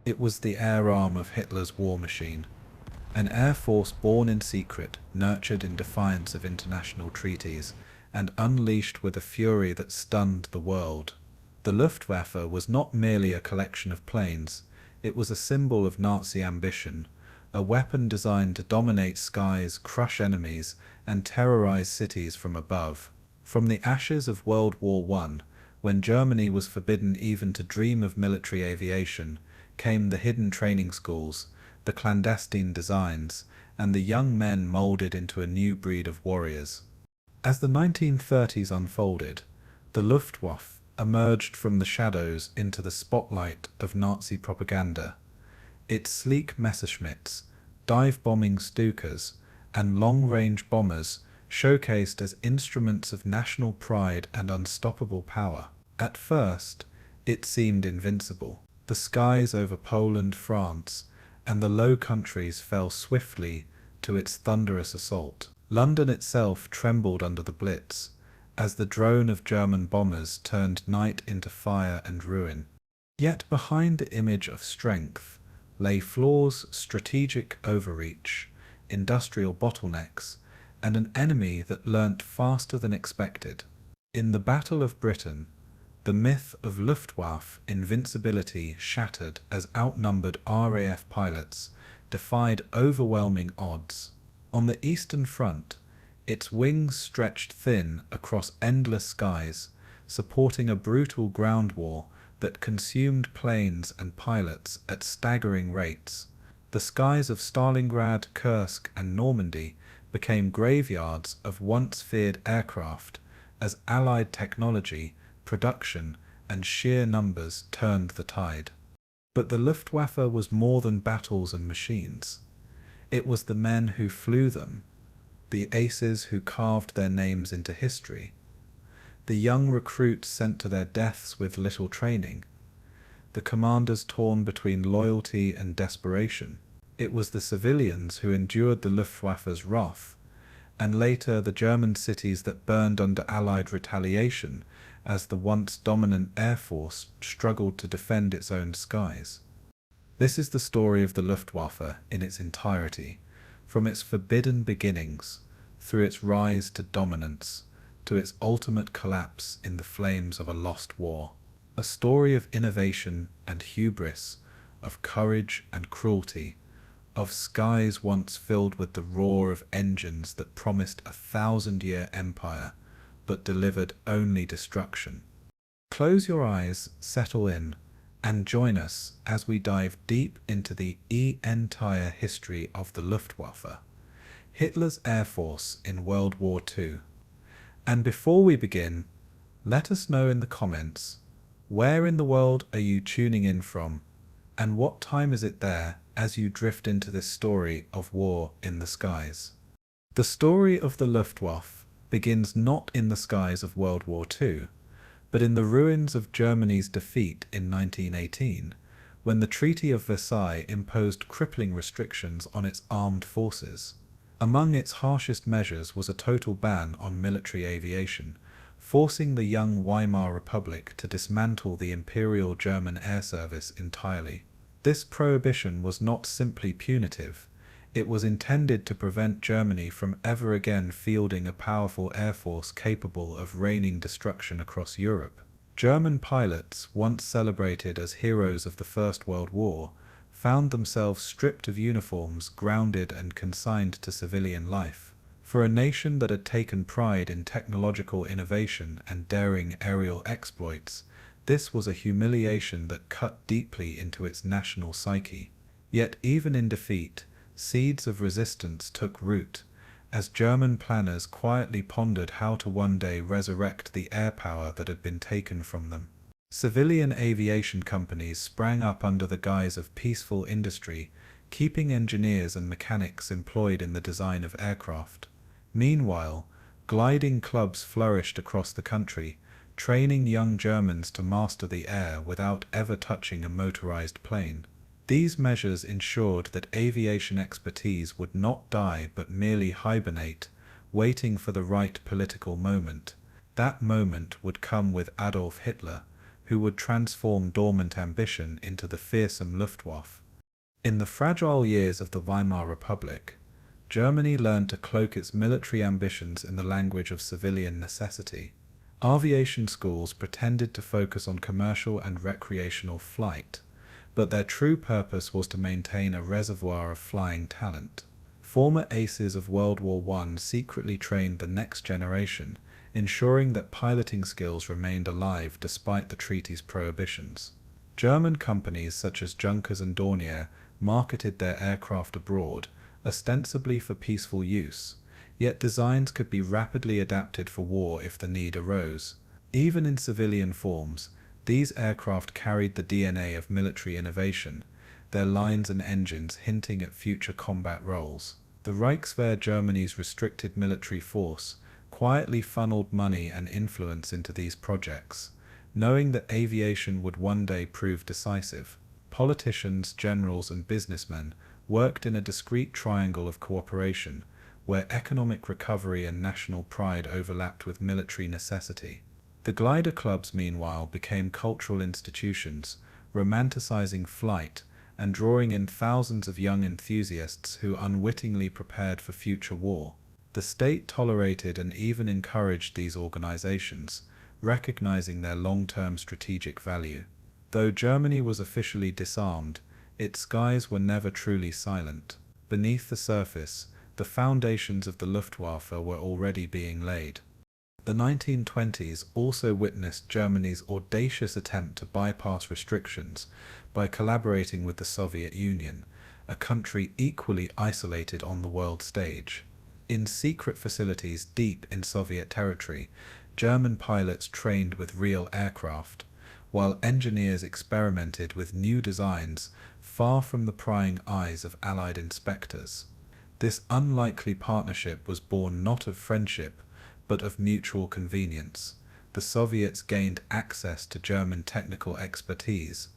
It was the air arm of Hitler's war machine, an air force born in secret, nurtured in defiance of international treaties, and unleashed with a fury that stunned the world. The Luftwaffe was not merely a collection of planes, it was a symbol of Nazi ambition, a weapon designed to dominate skies, crush enemies, and terrorize cities from above. From the ashes of World War I, when Germany was forbidden even to dream of military aviation, came the hidden training schools, the clandestine designs, and the young men molded into a new breed of warriors. As the 1930s unfolded, the Luftwaffe emerged from the shadows into the spotlight of Nazi propaganda. Its sleek Messerschmitts, dive-bombing Stukas, and long-range bombers showcased as instruments of national pride and unstoppable power. At first, it seemed invincible. The skies over Poland, France, and the Low Countries fell swiftly to its thunderous assault. London itself trembled under the Blitz, as the drone of German bombers turned night into fire and ruin. Yet behind the image of strength lay flaws, strategic overreach, industrial bottlenecks, and an enemy that learnt faster than expected. In the Battle of Britain, the myth of Luftwaffe invincibility shattered as outnumbered RAF pilots defied overwhelming odds. On the Eastern Front, its wings stretched thin across endless skies, supporting a brutal ground war that consumed planes and pilots at staggering rates. The skies of Stalingrad, Kursk, and Normandy became graveyards of once feared aircraft as Allied technology, production, and sheer numbers turned the tide. But the Luftwaffe was more than battles and machines. It was the men who flew them, the aces who carved their names into history, the young recruits sent to their deaths with little training, the commanders torn between loyalty and desperation. It was the civilians who endured the Luftwaffe's wrath, and later the German cities that burned under Allied retaliation as the once dominant air force struggled to defend its own skies. This is the story of the Luftwaffe in its entirety, from its forbidden beginnings, through its rise to dominance, to its ultimate collapse in the flames of a lost war. A story of innovation and hubris, of courage and cruelty, of skies once filled with the roar of engines that promised a 1,000-year empire, but delivered only destruction. Close your eyes, settle in, and join us as we dive deep into the entire history of the Luftwaffe, Hitler's Air Force in World War II. And before we begin, let us know in the comments, where in the world are you tuning in from, and what time is it there as you drift into this story of war in the skies? The story of the Luftwaffe begins not in the skies of World War II, but in the ruins of Germany's defeat in 1918, when the Treaty of Versailles imposed crippling restrictions on its armed forces. Among its harshest measures was a total ban on military aviation, forcing the young Weimar Republic to dismantle the Imperial German Air Service entirely. This prohibition was not simply punitive. It was intended to prevent Germany from ever again fielding a powerful air force capable of raining destruction across Europe. German pilots, once celebrated as heroes of the First World War, found themselves stripped of uniforms, grounded and consigned to civilian life. For a nation that had taken pride in technological innovation and daring aerial exploits, this was a humiliation that cut deeply into its national psyche. Yet even in defeat, seeds of resistance took root, as German planners quietly pondered how to one day resurrect the air power that had been taken from them. Civilian aviation companies sprang up under the guise of peaceful industry, keeping engineers and mechanics employed in the design of aircraft. Meanwhile, gliding clubs flourished across the country, training young Germans to master the air without ever touching a motorized plane. These measures ensured that aviation expertise would not die but merely hibernate, waiting for the right political moment. That moment would come with Adolf Hitler, who would transform dormant ambition into the fearsome Luftwaffe. In the fragile years of the Weimar Republic, Germany learned to cloak its military ambitions in the language of civilian necessity. Aviation schools pretended to focus on commercial and recreational flight, but their true purpose was to maintain a reservoir of flying talent. Former aces of World War I secretly trained the next generation, ensuring that piloting skills remained alive despite the treaty's prohibitions. German companies such as Junkers and Dornier marketed their aircraft abroad, ostensibly for peaceful use, yet designs could be rapidly adapted for war if the need arose. Even in civilian forms, these aircraft carried the DNA of military innovation, their lines and engines hinting at future combat roles. The Reichswehr, Germany's restricted military force, quietly funneled money and influence into these projects, knowing that aviation would one day prove decisive. Politicians, generals, and businessmen worked in a discreet triangle of cooperation, where economic recovery and national pride overlapped with military necessity. The glider clubs, meanwhile, became cultural institutions, romanticizing flight and drawing in thousands of young enthusiasts who unwittingly prepared for future war. The state tolerated and even encouraged these organizations, recognizing their long-term strategic value. Though Germany was officially disarmed, its skies were never truly silent. Beneath the surface, the foundations of the Luftwaffe were already being laid. The 1920s also witnessed Germany's audacious attempt to bypass restrictions by collaborating with the Soviet Union, a country equally isolated on the world stage. In secret facilities deep in Soviet territory, German pilots trained with real aircraft, while engineers experimented with new designs far from the prying eyes of Allied inspectors. This unlikely partnership was born not of friendship, but of mutual convenience. The Soviets gained access to German technical expertise,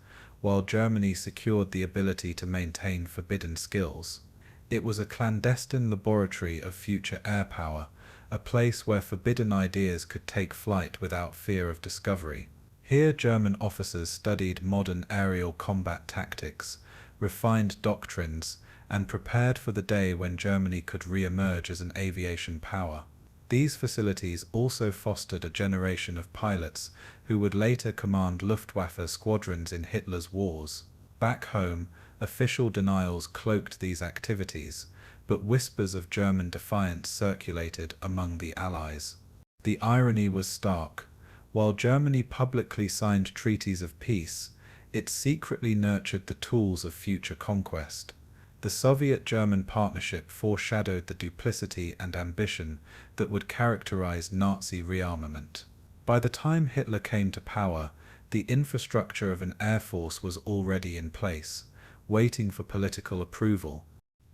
while Germany secured the ability to maintain forbidden skills. It was a clandestine laboratory of future air power, a place where forbidden ideas could take flight without fear of discovery. Here German officers studied modern aerial combat tactics, refined doctrines, and prepared for the day when Germany could re-emerge as an aviation power. These facilities also fostered a generation of pilots who would later command Luftwaffe squadrons in Hitler's wars. Back home, official denials cloaked these activities, but whispers of German defiance circulated among the Allies. The irony was stark. While Germany publicly signed treaties of peace, it secretly nurtured the tools of future conquest. The Soviet-German partnership foreshadowed the duplicity and ambition that would characterize Nazi rearmament. By the time Hitler came to power, the infrastructure of an air force was already in place, waiting for political approval.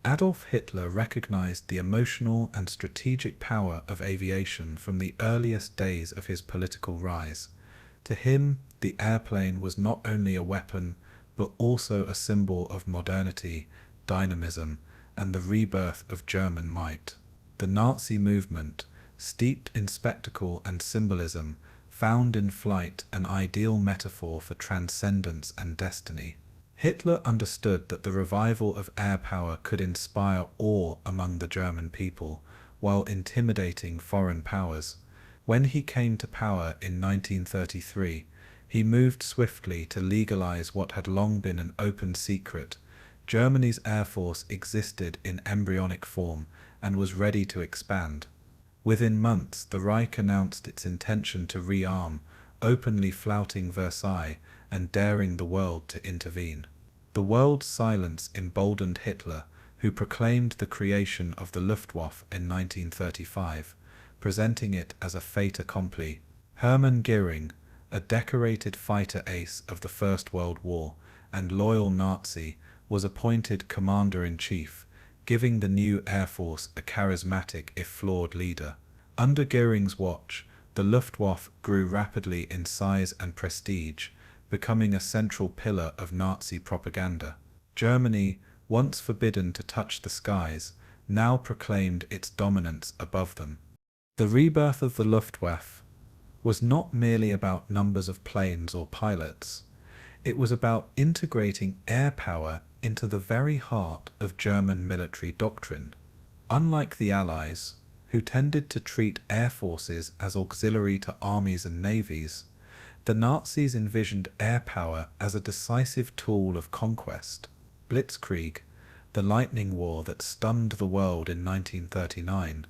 Adolf Hitler recognized the emotional and strategic power of aviation from the earliest days of his political rise. To him, the airplane was not only a weapon, but also a symbol of modernity, dynamism, and the rebirth of German might. The Nazi movement, steeped in spectacle and symbolism, found in flight an ideal metaphor for transcendence and destiny. Hitler understood that the revival of air power could inspire awe among the German people, while intimidating foreign powers. When he came to power in 1933, he moved swiftly to legalize what had long been an open secret. Germany's air force existed in embryonic form and was ready to expand. Within months, the Reich announced its intention to rearm, openly flouting Versailles and daring the world to intervene. The world's silence emboldened Hitler, who proclaimed the creation of the Luftwaffe in 1935, presenting it as a fait accompli. Hermann Göring, a decorated fighter ace of the First World War and loyal Nazi, was appointed commander-in-chief, giving the new air force a charismatic if flawed leader. Under Göring's watch, the Luftwaffe grew rapidly in size and prestige, becoming a central pillar of Nazi propaganda. Germany, once forbidden to touch the skies, now proclaimed its dominance above them. The rebirth of the Luftwaffe was not merely about numbers of planes or pilots. It was about integrating air power into the very heart of German military doctrine. Unlike the Allies, who tended to treat air forces as auxiliary to armies and navies, the Nazis envisioned air power as a decisive tool of conquest. Blitzkrieg, the lightning war that stunned the world in 1939,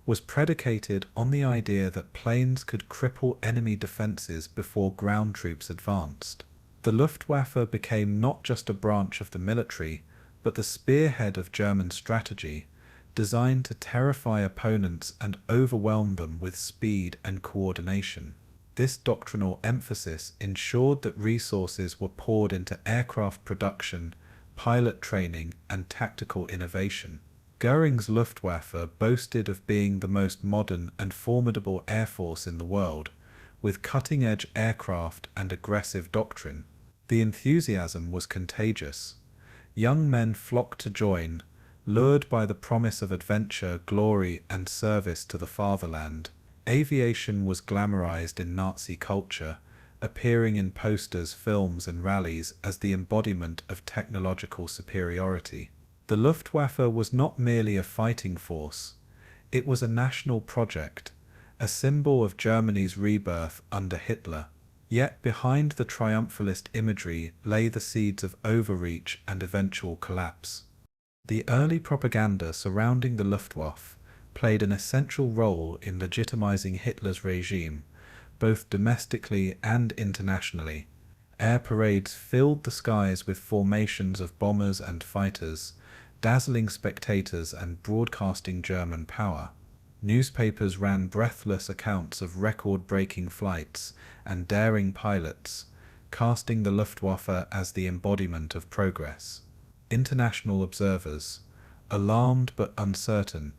was predicated on the idea that planes could cripple enemy defenses before ground troops advanced. The Luftwaffe became not just a branch of the military, but the spearhead of German strategy, designed to terrify opponents and overwhelm them with speed and coordination. This doctrinal emphasis ensured that resources were poured into aircraft production, pilot training, and tactical innovation. Göring's Luftwaffe boasted of being the most modern and formidable air force in the world, with cutting-edge aircraft and aggressive doctrine. The enthusiasm was contagious. Young men flocked to join, lured by the promise of adventure, glory, and service to the fatherland. Aviation was glamorized in Nazi culture, appearing in posters, films, and rallies as the embodiment of technological superiority. The Luftwaffe was not merely a fighting force, it was a national project, a symbol of Germany's rebirth under Hitler. Yet behind the triumphalist imagery lay the seeds of overreach and eventual collapse. The early propaganda surrounding the Luftwaffe played an essential role in legitimizing Hitler's regime, both domestically and internationally. Air parades filled the skies with formations of bombers and fighters, dazzling spectators and broadcasting German power. Newspapers ran breathless accounts of record-breaking flights and daring pilots, casting the Luftwaffe as the embodiment of progress. International observers, alarmed but uncertain,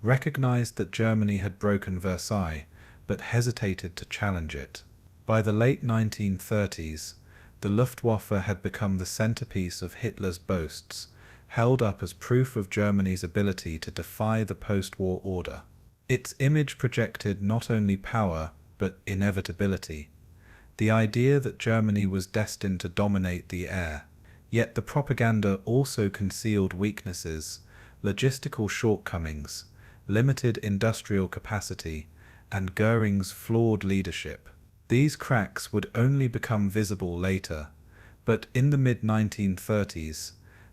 recognized that Germany had broken Versailles, but hesitated to challenge it. By the late 1930s, the Luftwaffe had become the centerpiece of Hitler's boasts, held up as proof of Germany's ability to defy the post-war order. Its image projected not only power, but inevitability, the idea that Germany was destined to dominate the air. Yet the propaganda also concealed weaknesses, logistical shortcomings, limited industrial capacity, and Göring's flawed leadership. These cracks would only become visible later, but in the mid-1930s,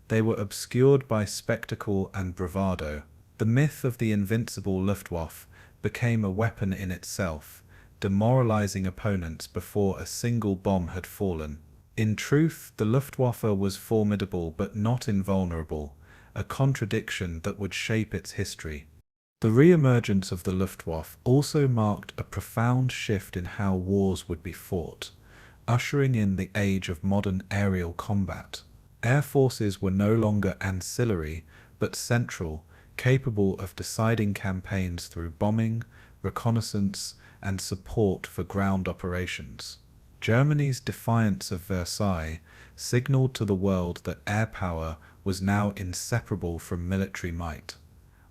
they were obscured by spectacle and bravado. The myth of the invincible Luftwaffe became a weapon in itself, demoralizing opponents before a single bomb had fallen. In truth, the Luftwaffe was formidable but not invulnerable, a contradiction that would shape its history. The re-emergence of the Luftwaffe also marked a profound shift in how wars would be fought, ushering in the age of modern aerial combat. Air forces were no longer ancillary, but central, capable of deciding campaigns through bombing, reconnaissance, and support for ground operations. Germany's defiance of Versailles signaled to the world that air power was now inseparable from military might.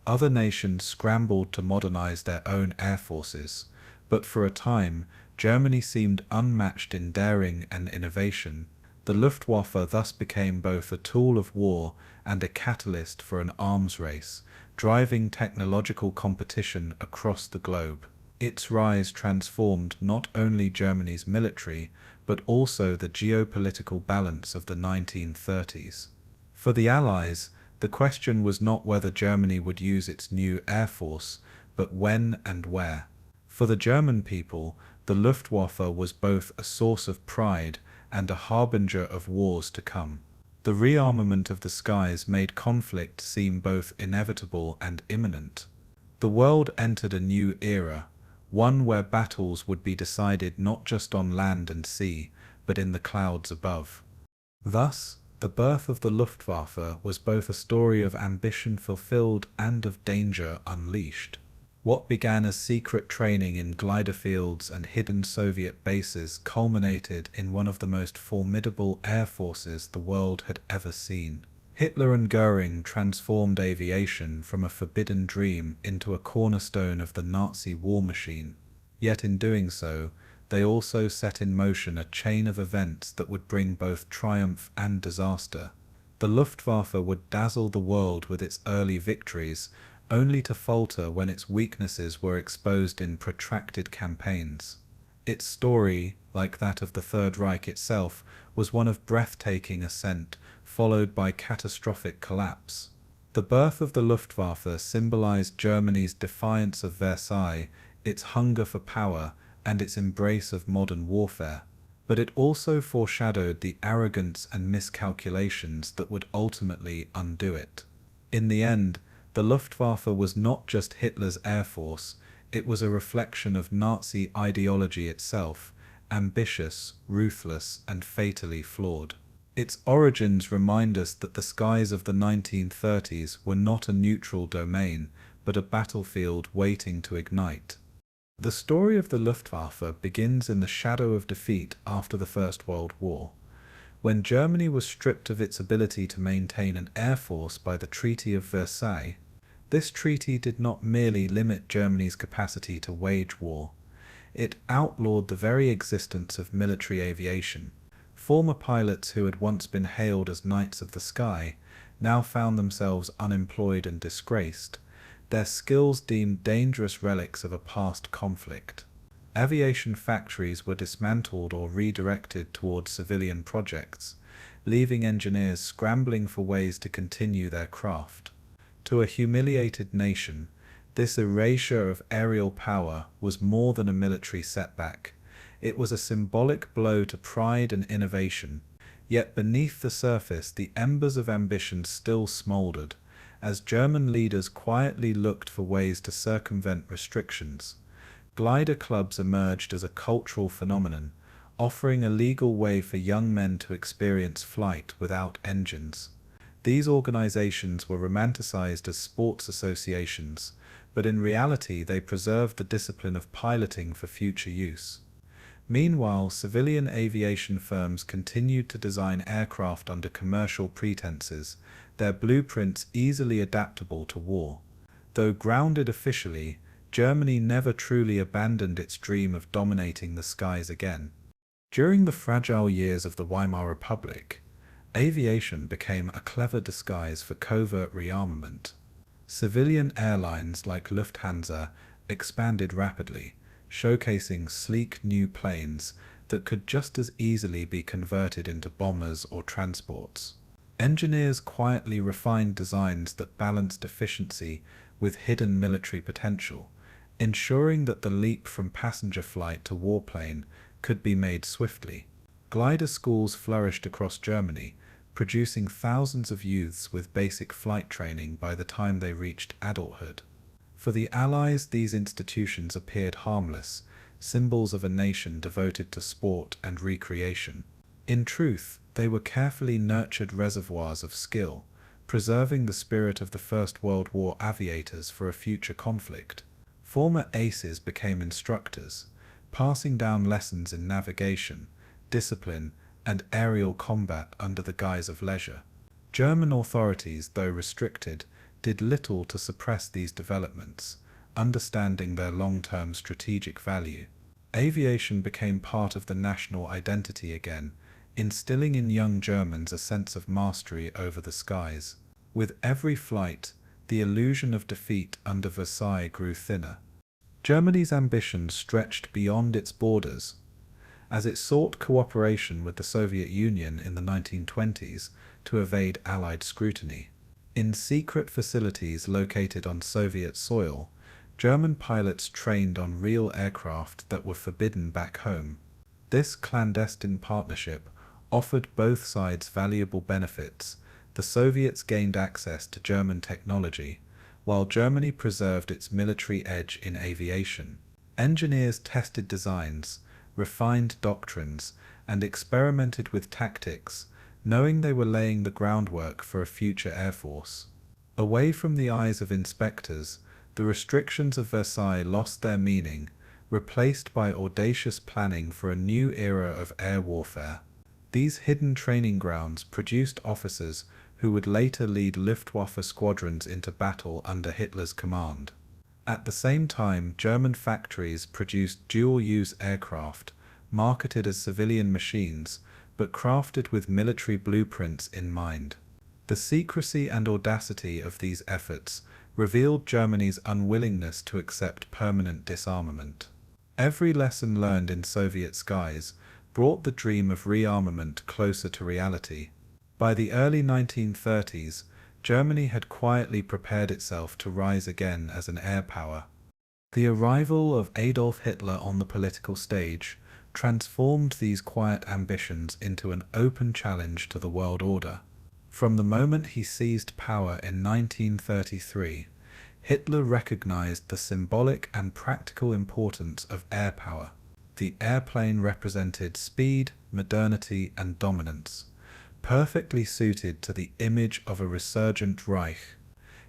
Other nations scrambled to modernize their own air forces, but for a time, Germany seemed unmatched in daring and innovation. The Luftwaffe thus became both a tool of war and a catalyst for an arms race, driving technological competition across the globe. Its rise transformed not only Germany's military, but also the geopolitical balance of the 1930s. For the Allies, the question was not whether Germany would use its new air force, but when and where. For the German people, the Luftwaffe was both a source of pride and a harbinger of wars to come. The rearmament of the skies made conflict seem both inevitable and imminent. The world entered a new era, one where battles would be decided not just on land and sea, but in the clouds above. Thus, the birth of the Luftwaffe was both a story of ambition fulfilled and of danger unleashed. What began as secret training in glider fields and hidden Soviet bases culminated in one of the most formidable air forces the world had ever seen. Hitler and Göring transformed aviation from a forbidden dream into a cornerstone of the Nazi war machine. Yet in doing so, they also set in motion a chain of events that would bring both triumph and disaster. The Luftwaffe would dazzle the world with its early victories, only to falter when its weaknesses were exposed in protracted campaigns. Its story, like that of the Third Reich itself, was one of breathtaking ascent, followed by catastrophic collapse. The birth of the Luftwaffe symbolized Germany's defiance of Versailles, its hunger for power, and its embrace of modern warfare. But it also foreshadowed the arrogance and miscalculations that would ultimately undo it. In the end, the Luftwaffe was not just Hitler's air force, it was a reflection of Nazi ideology itself, ambitious, ruthless, and fatally flawed. Its origins remind us that the skies of the 1930s were not a neutral domain, but a battlefield waiting to ignite. The story of the Luftwaffe begins in the shadow of defeat after the First World War, when Germany was stripped of its ability to maintain an air force by the Treaty of Versailles. This treaty did not merely limit Germany's capacity to wage war, it outlawed the very existence of military aviation. Former pilots who had once been hailed as knights of the sky now found themselves unemployed and disgraced, their skills deemed dangerous relics of a past conflict. Aviation factories were dismantled or redirected towards civilian projects, leaving engineers scrambling for ways to continue their craft. To a humiliated nation, this erasure of aerial power was more than a military setback. It was a symbolic blow to pride and innovation. Yet beneath the surface, the embers of ambition still smoldered, as German leaders quietly looked for ways to circumvent restrictions. Glider clubs emerged as a cultural phenomenon, offering a legal way for young men to experience flight without engines. These organizations were romanticized as sports associations, but in reality they preserved the discipline of piloting for future use. Meanwhile, civilian aviation firms continued to design aircraft under commercial pretenses, their blueprints easily adaptable to war. Though grounded officially, Germany never truly abandoned its dream of dominating the skies again. During the fragile years of the Weimar Republic, aviation became a clever disguise for covert rearmament. Civilian airlines like Lufthansa expanded rapidly, showcasing sleek new planes that could just as easily be converted into bombers or transports. Engineers quietly refined designs that balanced efficiency with hidden military potential, ensuring that the leap from passenger flight to warplane could be made swiftly. Glider schools flourished across Germany, producing thousands of youths with basic flight training by the time they reached adulthood. For the Allies, these institutions appeared harmless, symbols of a nation devoted to sport and recreation. In truth, they were carefully nurtured reservoirs of skill, preserving the spirit of the First World War aviators for a future conflict. Former aces became instructors, passing down lessons in navigation, discipline, and aerial combat under the guise of leisure. German authorities, though restricted, did little to suppress these developments, understanding their long-term strategic value. Aviation became part of the national identity again, instilling in young Germans a sense of mastery over the skies. With every flight, the illusion of defeat under Versailles grew thinner. Germany's ambitions stretched beyond its borders, as it sought cooperation with the Soviet Union in the 1920s to evade Allied scrutiny. In secret facilities located on Soviet soil, German pilots trained on real aircraft that were forbidden back home. This clandestine partnership offered both sides valuable benefits. The Soviets gained access to German technology, while Germany preserved its military edge in aviation. Engineers tested designs, refined doctrines, and experimented with tactics, knowing they were laying the groundwork for a future air force. Away from the eyes of inspectors, the restrictions of Versailles lost their meaning, replaced by audacious planning for a new era of air warfare. These hidden training grounds produced officers who would later lead Luftwaffe squadrons into battle under Hitler's command. At the same time, German factories produced dual-use aircraft, marketed as civilian machines, but crafted with military blueprints in mind. The secrecy and audacity of these efforts revealed Germany's unwillingness to accept permanent disarmament. Every lesson learned in Soviet skies brought the dream of rearmament closer to reality. By the early 1930s, Germany had quietly prepared itself to rise again as an air power. The arrival of Adolf Hitler on the political stage transformed these quiet ambitions into an open challenge to the world order. From the moment he seized power in 1933, Hitler recognized the symbolic and practical importance of air power. The airplane represented speed, modernity, and dominance, perfectly suited to the image of a resurgent Reich.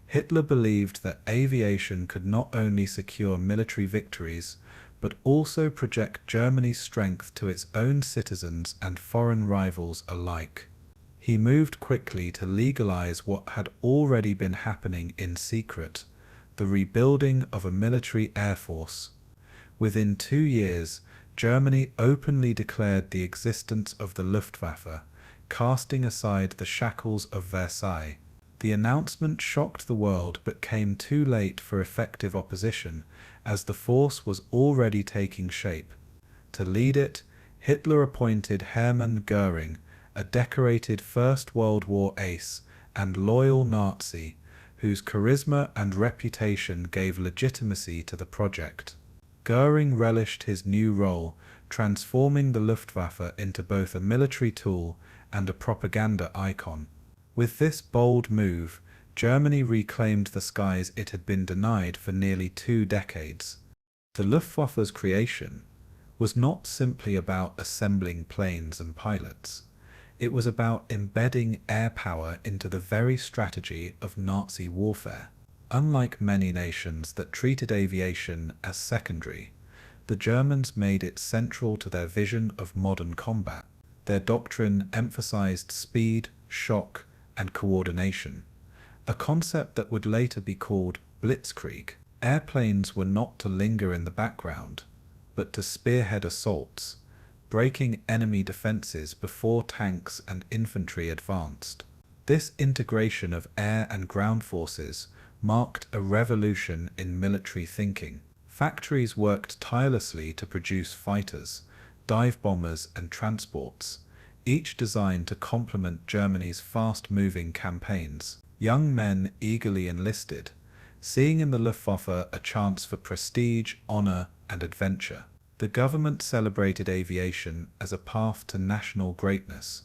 Hitler believed that aviation could not only secure military victories, but also project Germany's strength to its own citizens and foreign rivals alike. He moved quickly to legalize what had already been happening in secret, the rebuilding of a military air force. Within 2 years, Germany openly declared the existence of the Luftwaffe, casting aside the shackles of Versailles. The announcement shocked the world but came too late for effective opposition, as the force was already taking shape. To lead it, Hitler appointed Hermann Göring, a decorated First World War ace and loyal Nazi, whose charisma and reputation gave legitimacy to the project. Göring relished his new role, transforming the Luftwaffe into both a military tool and a propaganda icon. With this bold move, Germany reclaimed the skies it had been denied for nearly 2 decades. The Luftwaffe's creation was not simply about assembling planes and pilots. It was about embedding air power into the very strategy of Nazi warfare. Unlike many nations that treated aviation as secondary, the Germans made it central to their vision of modern combat. Their doctrine emphasized speed, shock, and coordination, a concept that would later be called Blitzkrieg. Airplanes were not to linger in the background, but to spearhead assaults, breaking enemy defenses before tanks and infantry advanced. This integration of air and ground forces marked a revolution in military thinking. Factories worked tirelessly to produce fighters, dive bombers, and transports, each designed to complement Germany's fast-moving campaigns. Young men eagerly enlisted, seeing in the Luftwaffe a chance for prestige, honor, and adventure. The government celebrated aviation as a path to national greatness,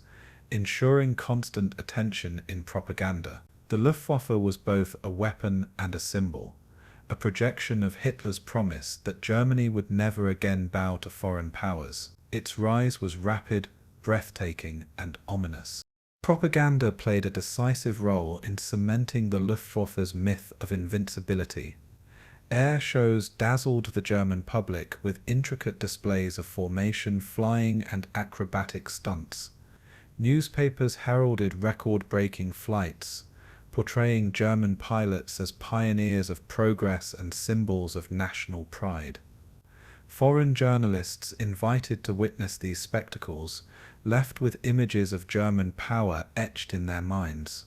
ensuring constant attention in propaganda. The Luftwaffe was both a weapon and a symbol, a projection of Hitler's promise that Germany would never again bow to foreign powers. Its rise was rapid, breathtaking, and ominous. Propaganda played a decisive role in cementing the Luftwaffe's myth of invincibility. Air shows dazzled the German public with intricate displays of formation, flying, and acrobatic stunts. Newspapers heralded record-breaking flights, portraying German pilots as pioneers of progress and symbols of national pride. Foreign journalists invited to witness these spectacles left with images of German power etched in their minds.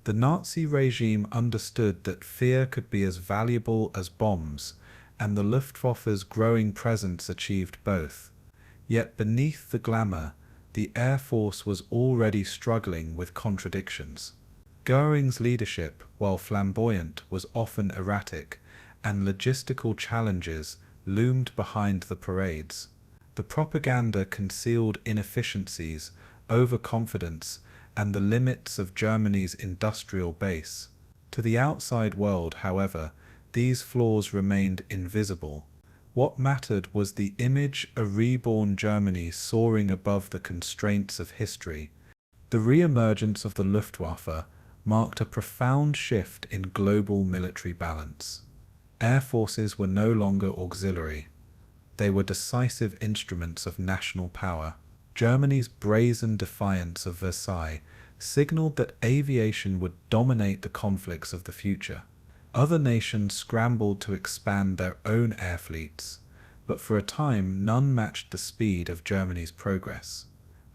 The Nazi regime understood that fear could be as valuable as bombs, and the Luftwaffe's growing presence achieved both. Yet beneath the glamour, the Air Force was already struggling with contradictions. Göring's leadership, while flamboyant, was often erratic, and logistical challenges loomed behind the parades. The propaganda concealed inefficiencies, overconfidence, and the limits of Germany's industrial base. To the outside world, however, these flaws remained invisible. What mattered was the image of a reborn Germany soaring above the constraints of history. The re-emergence of the Luftwaffe marked a profound shift in global military balance. Air forces were no longer auxiliary. They were decisive instruments of national power. Germany's brazen defiance of Versailles signaled that aviation would dominate the conflicts of the future. Other nations scrambled to expand their own air fleets, but for a time none matched the speed of Germany's progress.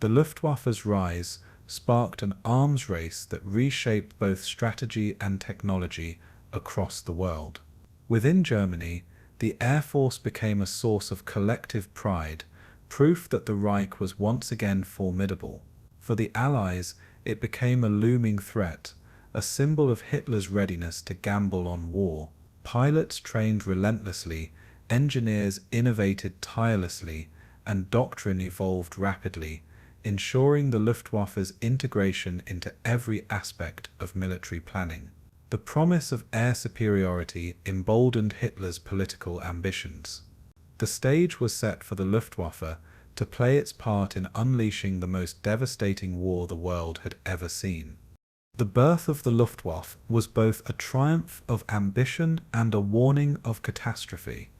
The Luftwaffe's rise sparked an arms race that reshaped both strategy and technology across the world. Within Germany, the Air Force became a source of collective pride, proof that the Reich was once again formidable. For the Allies, it became a looming threat, a symbol of Hitler's readiness to gamble on war. Pilots trained relentlessly, engineers innovated tirelessly, and doctrine evolved rapidly, ensuring the Luftwaffe's integration into every aspect of military planning. The promise of air superiority emboldened Hitler's political ambitions. The stage was set for the Luftwaffe to play its part in unleashing the most devastating war the world had ever seen. The birth of the Luftwaffe was both a triumph of ambition and a warning of catastrophe.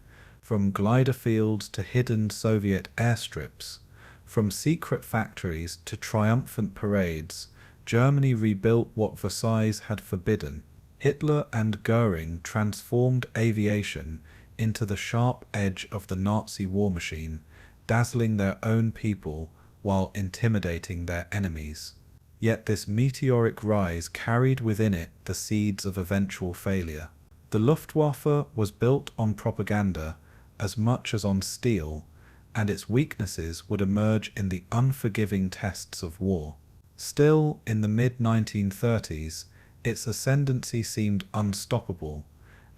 From glider fields to hidden Soviet airstrips, from secret factories to triumphant parades, Germany rebuilt what Versailles had forbidden. Hitler and Göring transformed aviation into the sharp edge of the Nazi war machine, dazzling their own people while intimidating their enemies. Yet this meteoric rise carried within it the seeds of eventual failure. The Luftwaffe was built on propaganda as much as on steel, and its weaknesses would emerge in the unforgiving tests of war. Still, in the mid-1930s, its ascendancy seemed unstoppable,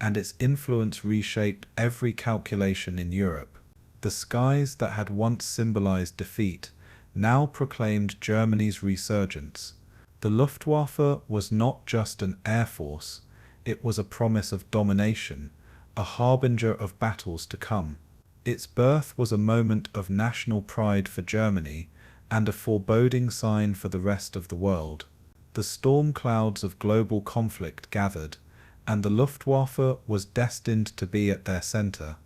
and its influence reshaped every calculation in Europe. The skies that had once symbolized defeat now proclaimed Germany's resurgence. The Luftwaffe was not just an air force, it was a promise of domination, a harbinger of battles to come. Its birth was a moment of national pride for Germany and a foreboding sign for the rest of the world. The storm clouds of global conflict gathered, and the Luftwaffe was destined to be at their center.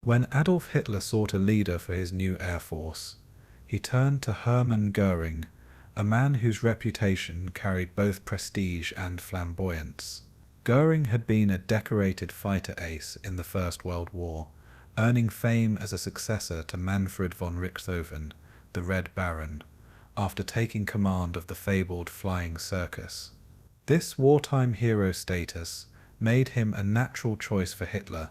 When Adolf Hitler sought a leader for his new air force, he turned to Hermann Göring, a man whose reputation carried both prestige and flamboyance. Göring had been a decorated fighter ace in the First World War, earning fame as a successor to Manfred von Richthofen, the Red Baron, after taking command of the fabled Flying Circus. This wartime hero status made him a natural choice for Hitler,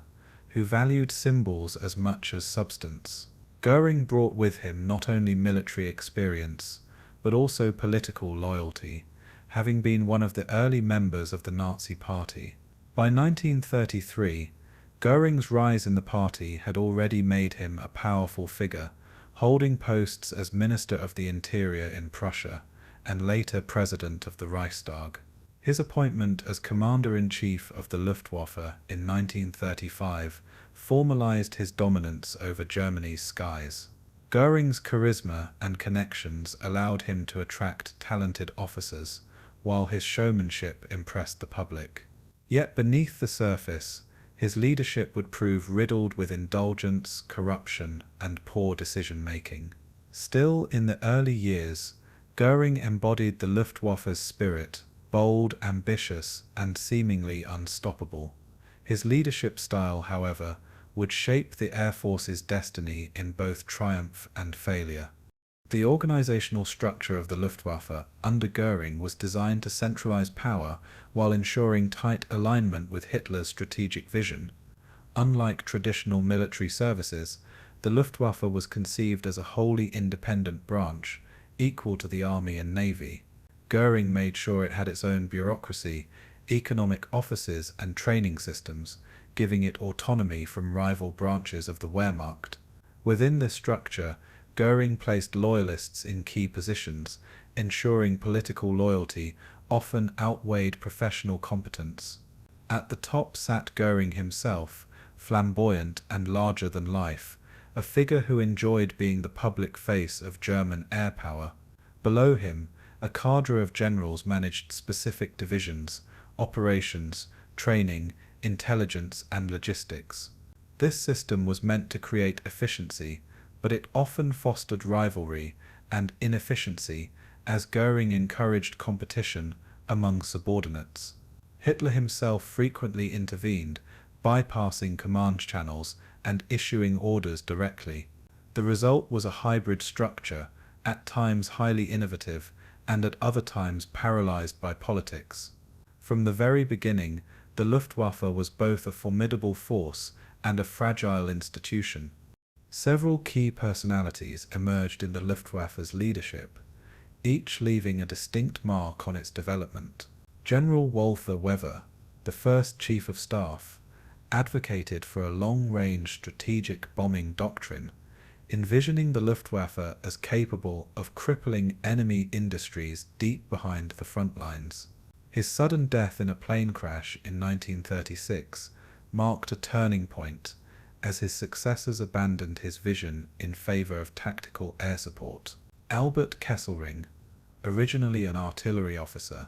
who valued symbols as much as substance. Göring brought with him not only military experience, but also political loyalty, having been one of the early members of the Nazi Party. By 1933, Göring's rise in the party had already made him a powerful figure, holding posts as Minister of the Interior in Prussia and later President of the Reichstag. His appointment as Commander-in-Chief of the Luftwaffe in 1935 formalized his dominance over Germany's skies. Göring's charisma and connections allowed him to attract talented officers, while his showmanship impressed the public. Yet beneath the surface, his leadership would prove riddled with indulgence, corruption, and poor decision-making. Still, in the early years, Göring embodied the Luftwaffe's spirit, bold, ambitious, and seemingly unstoppable. His leadership style, however, would shape the Air Force's destiny in both triumph and failure. The organizational structure of the Luftwaffe under Göring was designed to centralize power while ensuring tight alignment with Hitler's strategic vision. Unlike traditional military services, the Luftwaffe was conceived as a wholly independent branch, equal to the army and navy. Göring made sure it had its own bureaucracy, economic offices, and training systems, giving it autonomy from rival branches of the Wehrmacht. Within this structure, Göring placed loyalists in key positions, ensuring political loyalty often outweighed professional competence. At the top sat Göring himself, flamboyant and larger than life, a figure who enjoyed being the public face of German air power. Below him, a cadre of generals managed specific divisions, operations, training, intelligence, and logistics. This system was meant to create efficiency, but it often fostered rivalry and inefficiency as Göring encouraged competition among subordinates. Hitler himself frequently intervened, bypassing command channels and issuing orders directly. The result was a hybrid structure, at times highly innovative, and at other times paralyzed by politics. From the very beginning, the Luftwaffe was both a formidable force and a fragile institution. Several key personalities emerged in the Luftwaffe's leadership, each leaving a distinct mark on its development. General Walther Wever, the first Chief of Staff, advocated for a long-range strategic bombing doctrine, envisioning the Luftwaffe as capable of crippling enemy industries deep behind the front lines. His sudden death in a plane crash in 1936 marked a turning point, as his successors abandoned his vision in favor of tactical air support. Albert Kesselring, originally an artillery officer,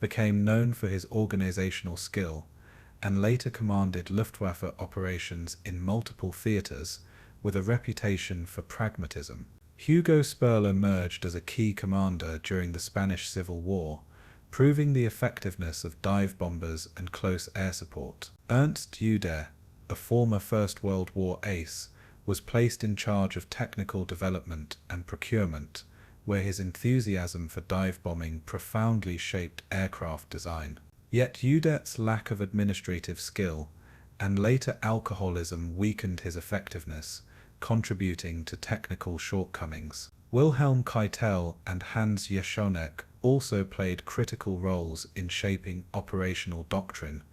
became known for his organizational skill and later commanded Luftwaffe operations in multiple theaters with a reputation for pragmatism. Hugo Sperl emerged as a key commander during the Spanish Civil War, proving the effectiveness of dive bombers and close air support. Ernst Ueder, a former First World War ace, was placed in charge of technical development and procurement, where his enthusiasm for dive bombing profoundly shaped aircraft design. Yet Ueder's lack of administrative skill and later alcoholism weakened his effectiveness, contributing to technical shortcomings. Wilhelm Keitel and Hans Jeschonek also played critical roles in shaping operational doctrine,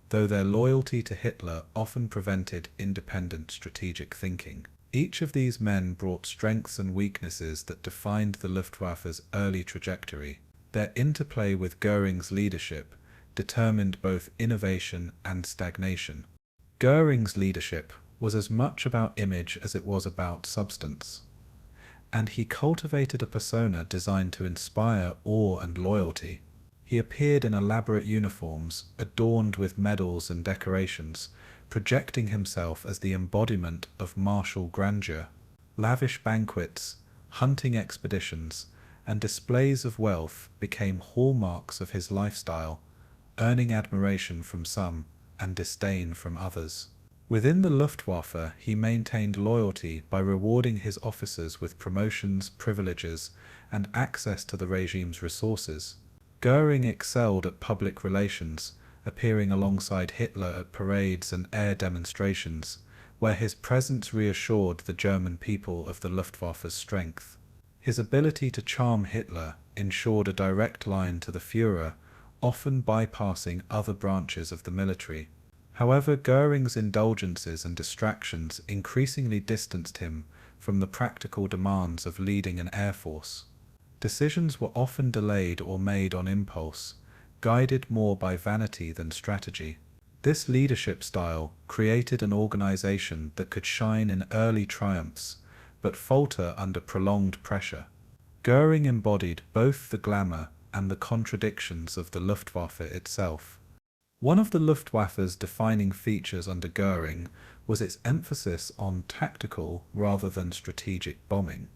though their loyalty to Hitler often prevented independent strategic thinking. Each of these men brought strengths and weaknesses that defined the Luftwaffe's early trajectory. Their interplay with Göring's leadership determined both innovation and stagnation. Göring's leadership was as much about image as it was about substance, and he cultivated a persona designed to inspire awe and loyalty. He appeared in elaborate uniforms, adorned with medals and decorations, projecting himself as the embodiment of martial grandeur. Lavish banquets, hunting expeditions, and displays of wealth became hallmarks of his lifestyle, earning admiration from some and disdain from others. Within the Luftwaffe, he maintained loyalty by rewarding his officers with promotions, privileges, and access to the regime's resources. Göring excelled at public relations, appearing alongside Hitler at parades and air demonstrations, where his presence reassured the German people of the Luftwaffe's strength. His ability to charm Hitler ensured a direct line to the Führer, often bypassing other branches of the military. However, Göring's indulgences and distractions increasingly distanced him from the practical demands of leading an air force. Decisions were often delayed or made on impulse, guided more by vanity than strategy. This leadership style created an organization that could shine in early triumphs, but falter under prolonged pressure. Göring embodied both the glamour and the contradictions of the Luftwaffe itself. One of the Luftwaffe's defining features under Göring was its emphasis on tactical rather than strategic bombing,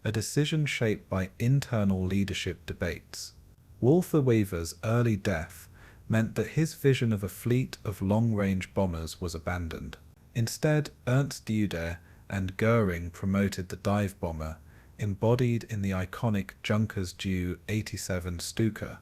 a decision shaped by internal leadership debates. Walther Wever's early death meant that his vision of a fleet of long-range bombers was abandoned. Instead, Ernst Ueder and Göring promoted the dive bomber, embodied in the iconic Junkers Ju-87 Stuka,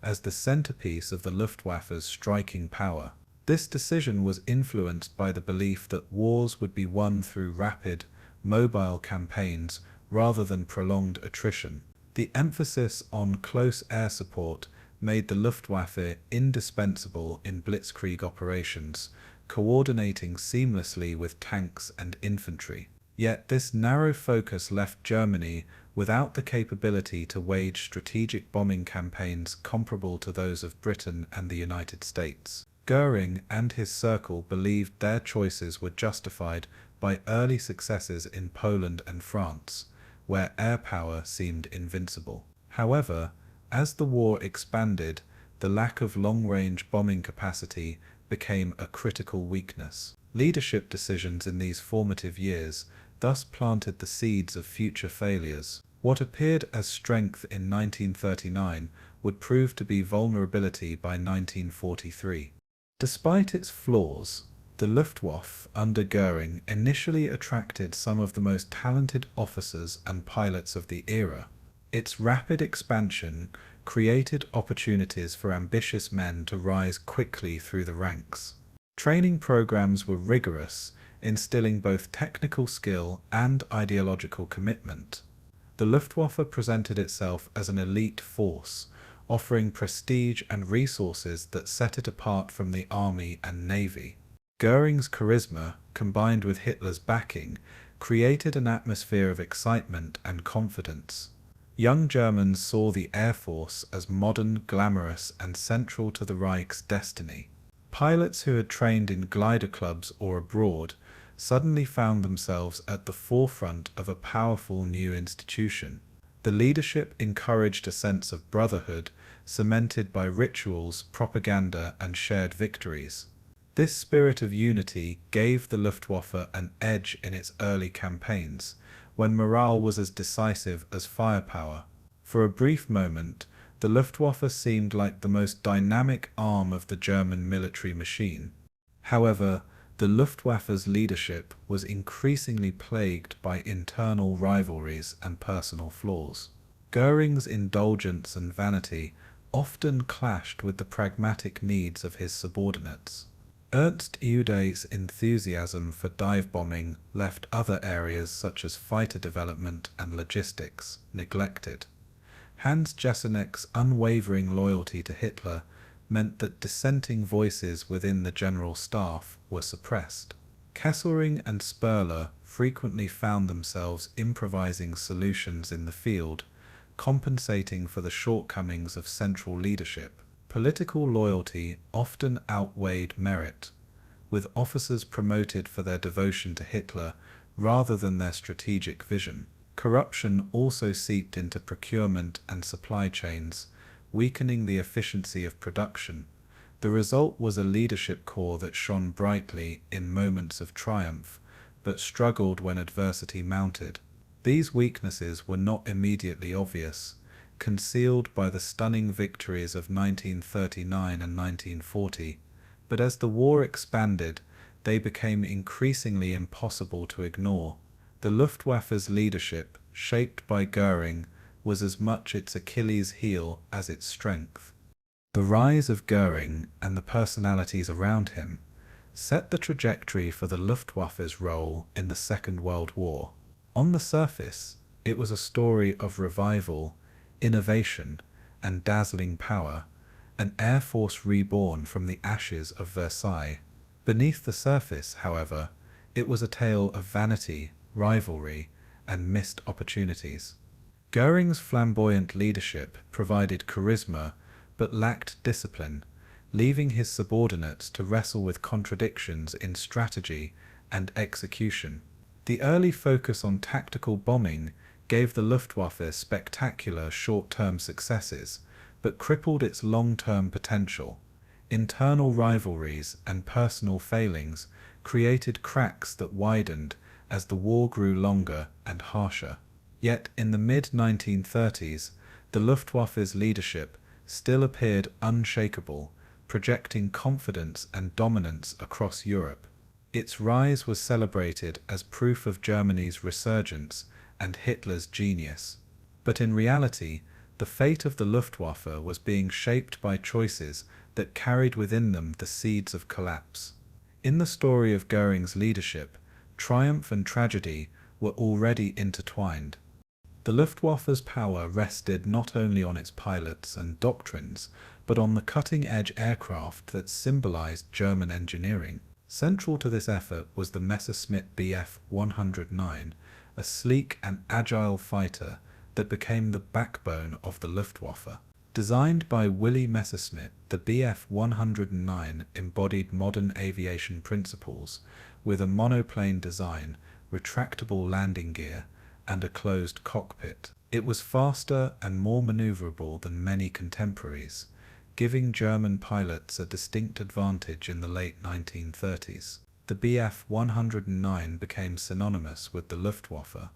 as the centerpiece of the Luftwaffe's striking power. This decision was influenced by the belief that wars would be won through rapid, mobile campaigns rather than prolonged attrition. The emphasis on close air support made the Luftwaffe indispensable in Blitzkrieg operations, coordinating seamlessly with tanks and infantry. Yet this narrow focus left Germany without the capability to wage strategic bombing campaigns comparable to those of Britain and the United States. Göring and his circle believed their choices were justified by early successes in Poland and France, where air power seemed invincible. However, as the war expanded, the lack of long-range bombing capacity became a critical weakness. Leadership decisions in these formative years thus planted the seeds of future failures. What appeared as strength in 1939 would prove to be vulnerability by 1943. Despite its flaws, the Luftwaffe under Göring initially attracted some of the most talented officers and pilots of the era. Its rapid expansion created opportunities for ambitious men to rise quickly through the ranks. Training programs were rigorous, instilling both technical skill and ideological commitment. The Luftwaffe presented itself as an elite force, offering prestige and resources that set it apart from the army and navy. Göring's charisma, combined with Hitler's backing, created an atmosphere of excitement and confidence. Young Germans saw the Air Force as modern, glamorous, and central to the Reich's destiny. Pilots who had trained in glider clubs or abroad suddenly found themselves at the forefront of a powerful new institution. The leadership encouraged a sense of brotherhood, cemented by rituals, propaganda, and shared victories. This spirit of unity gave the Luftwaffe an edge in its early campaigns, when morale was as decisive as firepower. For a brief moment, the Luftwaffe seemed like the most dynamic arm of the German military machine. However, the Luftwaffe's leadership was increasingly plagued by internal rivalries and personal flaws. Göring's indulgence and vanity often clashed with the pragmatic needs of his subordinates. Ernst Ude's enthusiasm for dive bombing left other areas such as fighter development and logistics neglected. Hans Jessenek's unwavering loyalty to Hitler meant that dissenting voices within the general staff were suppressed. Kesselring and Spurler frequently found themselves improvising solutions in the field, compensating for the shortcomings of central leadership. Political loyalty often outweighed merit, with officers promoted for their devotion to Hitler rather than their strategic vision. Corruption also seeped into procurement and supply chains, weakening the efficiency of production. The result was a leadership corps that shone brightly in moments of triumph, but struggled when adversity mounted. These weaknesses were not immediately obvious, concealed by the stunning victories of 1939 and 1940, but as the war expanded, they became increasingly impossible to ignore. The Luftwaffe's leadership, shaped by Göring, was as much its Achilles heel as its strength. The rise of Göring and the personalities around him set the trajectory for the Luftwaffe's role in the Second World War. On the surface, it was a story of revival, innovation, and dazzling power, an air force reborn from the ashes of Versailles. Beneath the surface, however, it was a tale of vanity, rivalry, and missed opportunities. Göring's flamboyant leadership provided charisma but lacked discipline, leaving his subordinates to wrestle with contradictions in strategy and execution. The early focus on tactical bombing gave the Luftwaffe spectacular short-term successes, but crippled its long-term potential. Internal rivalries and personal failings created cracks that widened as the war grew longer and harsher. Yet in the mid-1930s, the Luftwaffe's leadership still appeared unshakable, projecting confidence and dominance across Europe. Its rise was celebrated as proof of Germany's resurgence and Hitler's genius. But in reality, the fate of the Luftwaffe was being shaped by choices that carried within them the seeds of collapse. In the story of Göring's leadership, triumph and tragedy were already intertwined. The Luftwaffe's power rested not only on its pilots and doctrines, but on the cutting-edge aircraft that symbolized German engineering. Central to this effort was the Messerschmitt Bf 109, a sleek and agile fighter that became the backbone of the Luftwaffe. Designed by Willy Messerschmitt, the Bf 109 embodied modern aviation principles, with a monoplane design, retractable landing gear, and a closed cockpit. It was faster and more maneuverable than many contemporaries, giving German pilots a distinct advantage in the late 1930s. The Bf 109 became synonymous with the Luftwaffe,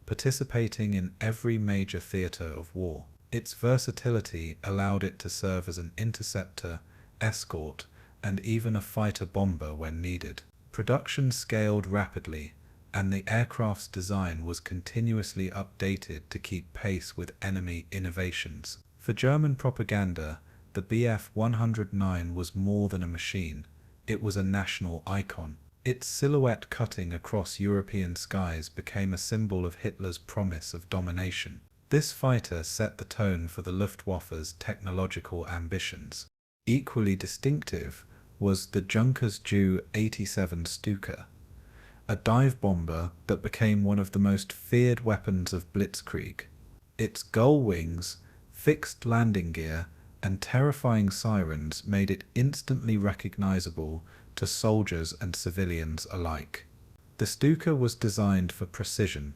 participating in every major theatre of war. Its versatility allowed it to serve as an interceptor, escort, and even a fighter bomber when needed. Production scaled rapidly, and the aircraft's design was continuously updated to keep pace with enemy innovations. For German propaganda, the Bf 109 was more than a machine, it was a national icon. Its silhouette cutting across European skies became a symbol of Hitler's promise of domination. This fighter set the tone for the Luftwaffe's technological ambitions. Equally distinctive was the Junkers Ju-87 Stuka, a dive bomber that became one of the most feared weapons of Blitzkrieg. Its gull wings, fixed landing gear, and terrifying sirens made it instantly recognizable to soldiers and civilians alike. The Stuka was designed for precision,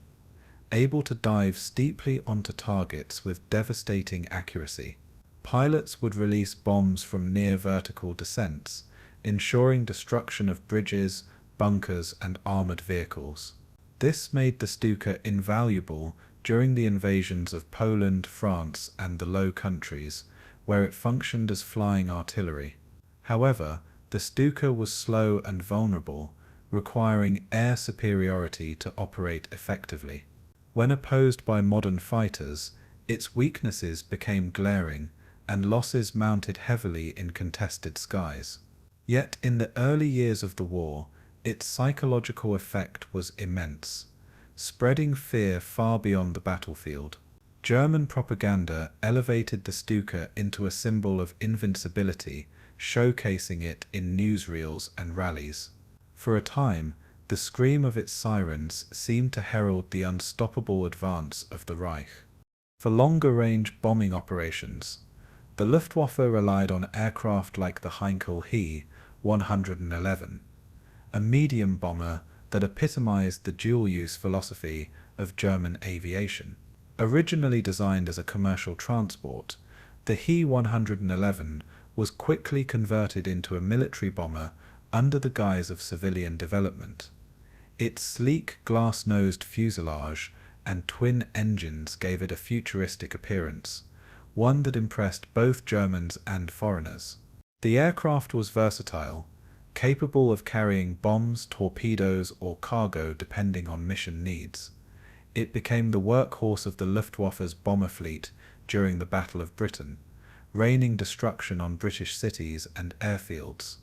able to dive steeply onto targets with devastating accuracy. Pilots would release bombs from near vertical descents, ensuring destruction of bridges, bunkers, and armored vehicles. This made the Stuka invaluable during the invasions of Poland, France, and the Low Countries, where it functioned as flying artillery. However, the Stuka was slow and vulnerable, requiring air superiority to operate effectively. When opposed by modern fighters, its weaknesses became glaring, and losses mounted heavily in contested skies. Yet in the early years of the war, its psychological effect was immense, spreading fear far beyond the battlefield. German propaganda elevated the Stuka into a symbol of invincibility, showcasing it in newsreels and rallies. For a time, the scream of its sirens seemed to herald the unstoppable advance of the Reich. For longer-range bombing operations, the Luftwaffe relied on aircraft like the Heinkel He 111, a medium bomber that epitomized the dual-use philosophy of German aviation. Originally designed as a commercial transport, the He 111 was quickly converted into a military bomber under the guise of civilian development. Its sleek glass-nosed fuselage and twin engines gave it a futuristic appearance, one that impressed both Germans and foreigners. The aircraft was versatile, capable of carrying bombs, torpedoes, or cargo depending on mission needs. It became the workhorse of the Luftwaffe's bomber fleet during the Battle of Britain, raining destruction on British cities and airfields.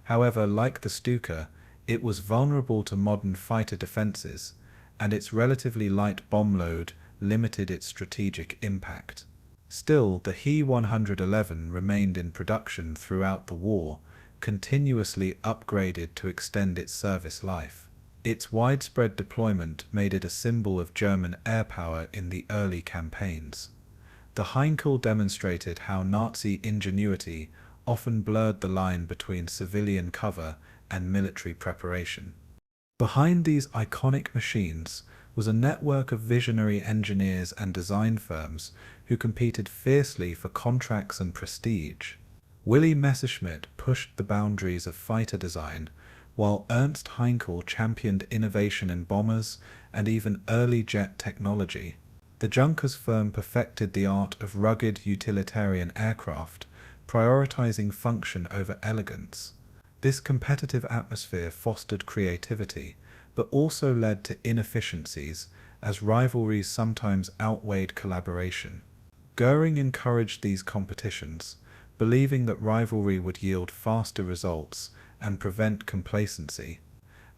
However, like the Stuka, it was vulnerable to modern fighter defenses, and its relatively light bomb load limited its strategic impact. Still, the He 111 remained in production throughout the war, continuously upgraded to extend its service life. Its widespread deployment made it a symbol of German air power in the early campaigns. The Heinkel demonstrated how Nazi ingenuity often blurred the line between civilian cover and military preparation. Behind these iconic machines was a network of visionary engineers and design firms who competed fiercely for contracts and prestige. Willy Messerschmitt pushed the boundaries of fighter design, while Ernst Heinkel championed innovation in bombers and even early jet technology. The Junkers firm perfected the art of rugged utilitarian aircraft, prioritizing function over elegance. This competitive atmosphere fostered creativity, but also led to inefficiencies, as rivalries sometimes outweighed collaboration. Göring encouraged these competitions, believing that rivalry would yield faster results and prevent complacency.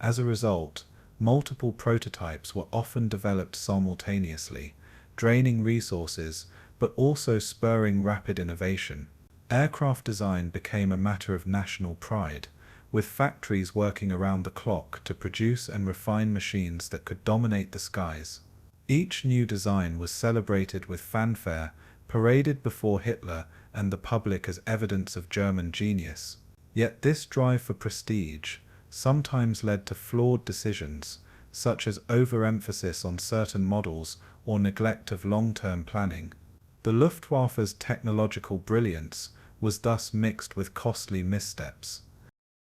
As a result, multiple prototypes were often developed simultaneously, draining resources but also spurring rapid innovation. Aircraft design became a matter of national pride, with factories working around the clock to produce and refine machines that could dominate the skies. Each new design was celebrated with fanfare, paraded before Hitler and the public as evidence of German genius. Yet this drive for prestige sometimes led to flawed decisions, such as overemphasis on certain models or neglect of long-term planning. The Luftwaffe's technological brilliance was thus mixed with costly missteps.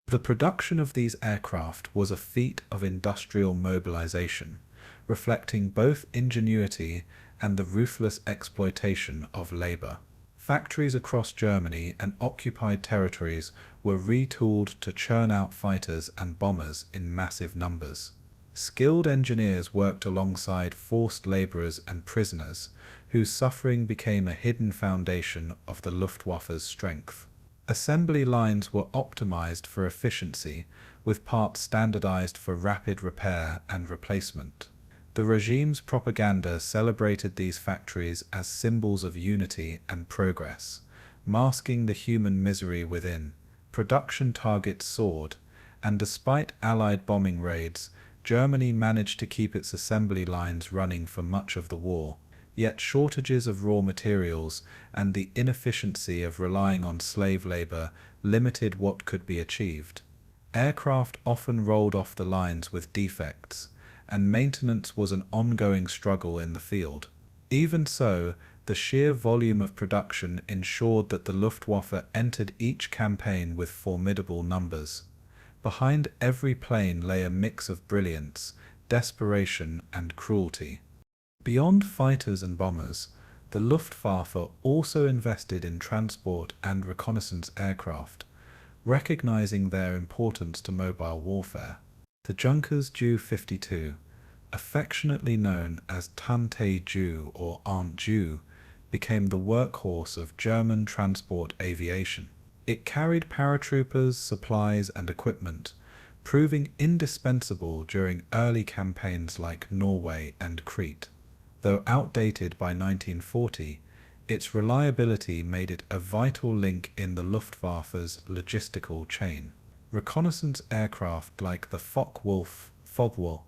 The production of these aircraft was a feat of industrial mobilization, reflecting both ingenuity and the ruthless exploitation of labor. Factories across Germany and occupied territories were retooled to churn out fighters and bombers in massive numbers. Skilled engineers worked alongside forced laborers and prisoners, whose suffering became a hidden foundation of the Luftwaffe's strength. Assembly lines were optimized for efficiency, with parts standardized for rapid repair and replacement. The regime's propaganda celebrated these factories as symbols of unity and progress, masking the human misery within. Production targets soared, and despite Allied bombing raids, Germany managed to keep its assembly lines running for much of the war. Yet shortages of raw materials and the inefficiency of relying on slave labor limited what could be achieved. Aircraft often rolled off the lines with defects, and maintenance was an ongoing struggle in the field. Even so, the sheer volume of production ensured that the Luftwaffe entered each campaign with formidable numbers. Behind every plane lay a mix of brilliance, desperation, and cruelty. Beyond fighters and bombers, the Luftwaffe also invested in transport and reconnaissance aircraft, recognizing their importance to mobile warfare. The Junkers Ju-52, affectionately known as Tante Ju or Aunt Ju, became the workhorse of German transport aviation. It carried paratroopers, supplies, and equipment, proving indispensable during early campaigns like Norway and Crete. Though outdated by 1940, its reliability made it a vital link in the Luftwaffe's logistical chain. Reconnaissance aircraft like the Focke-Wulf Fw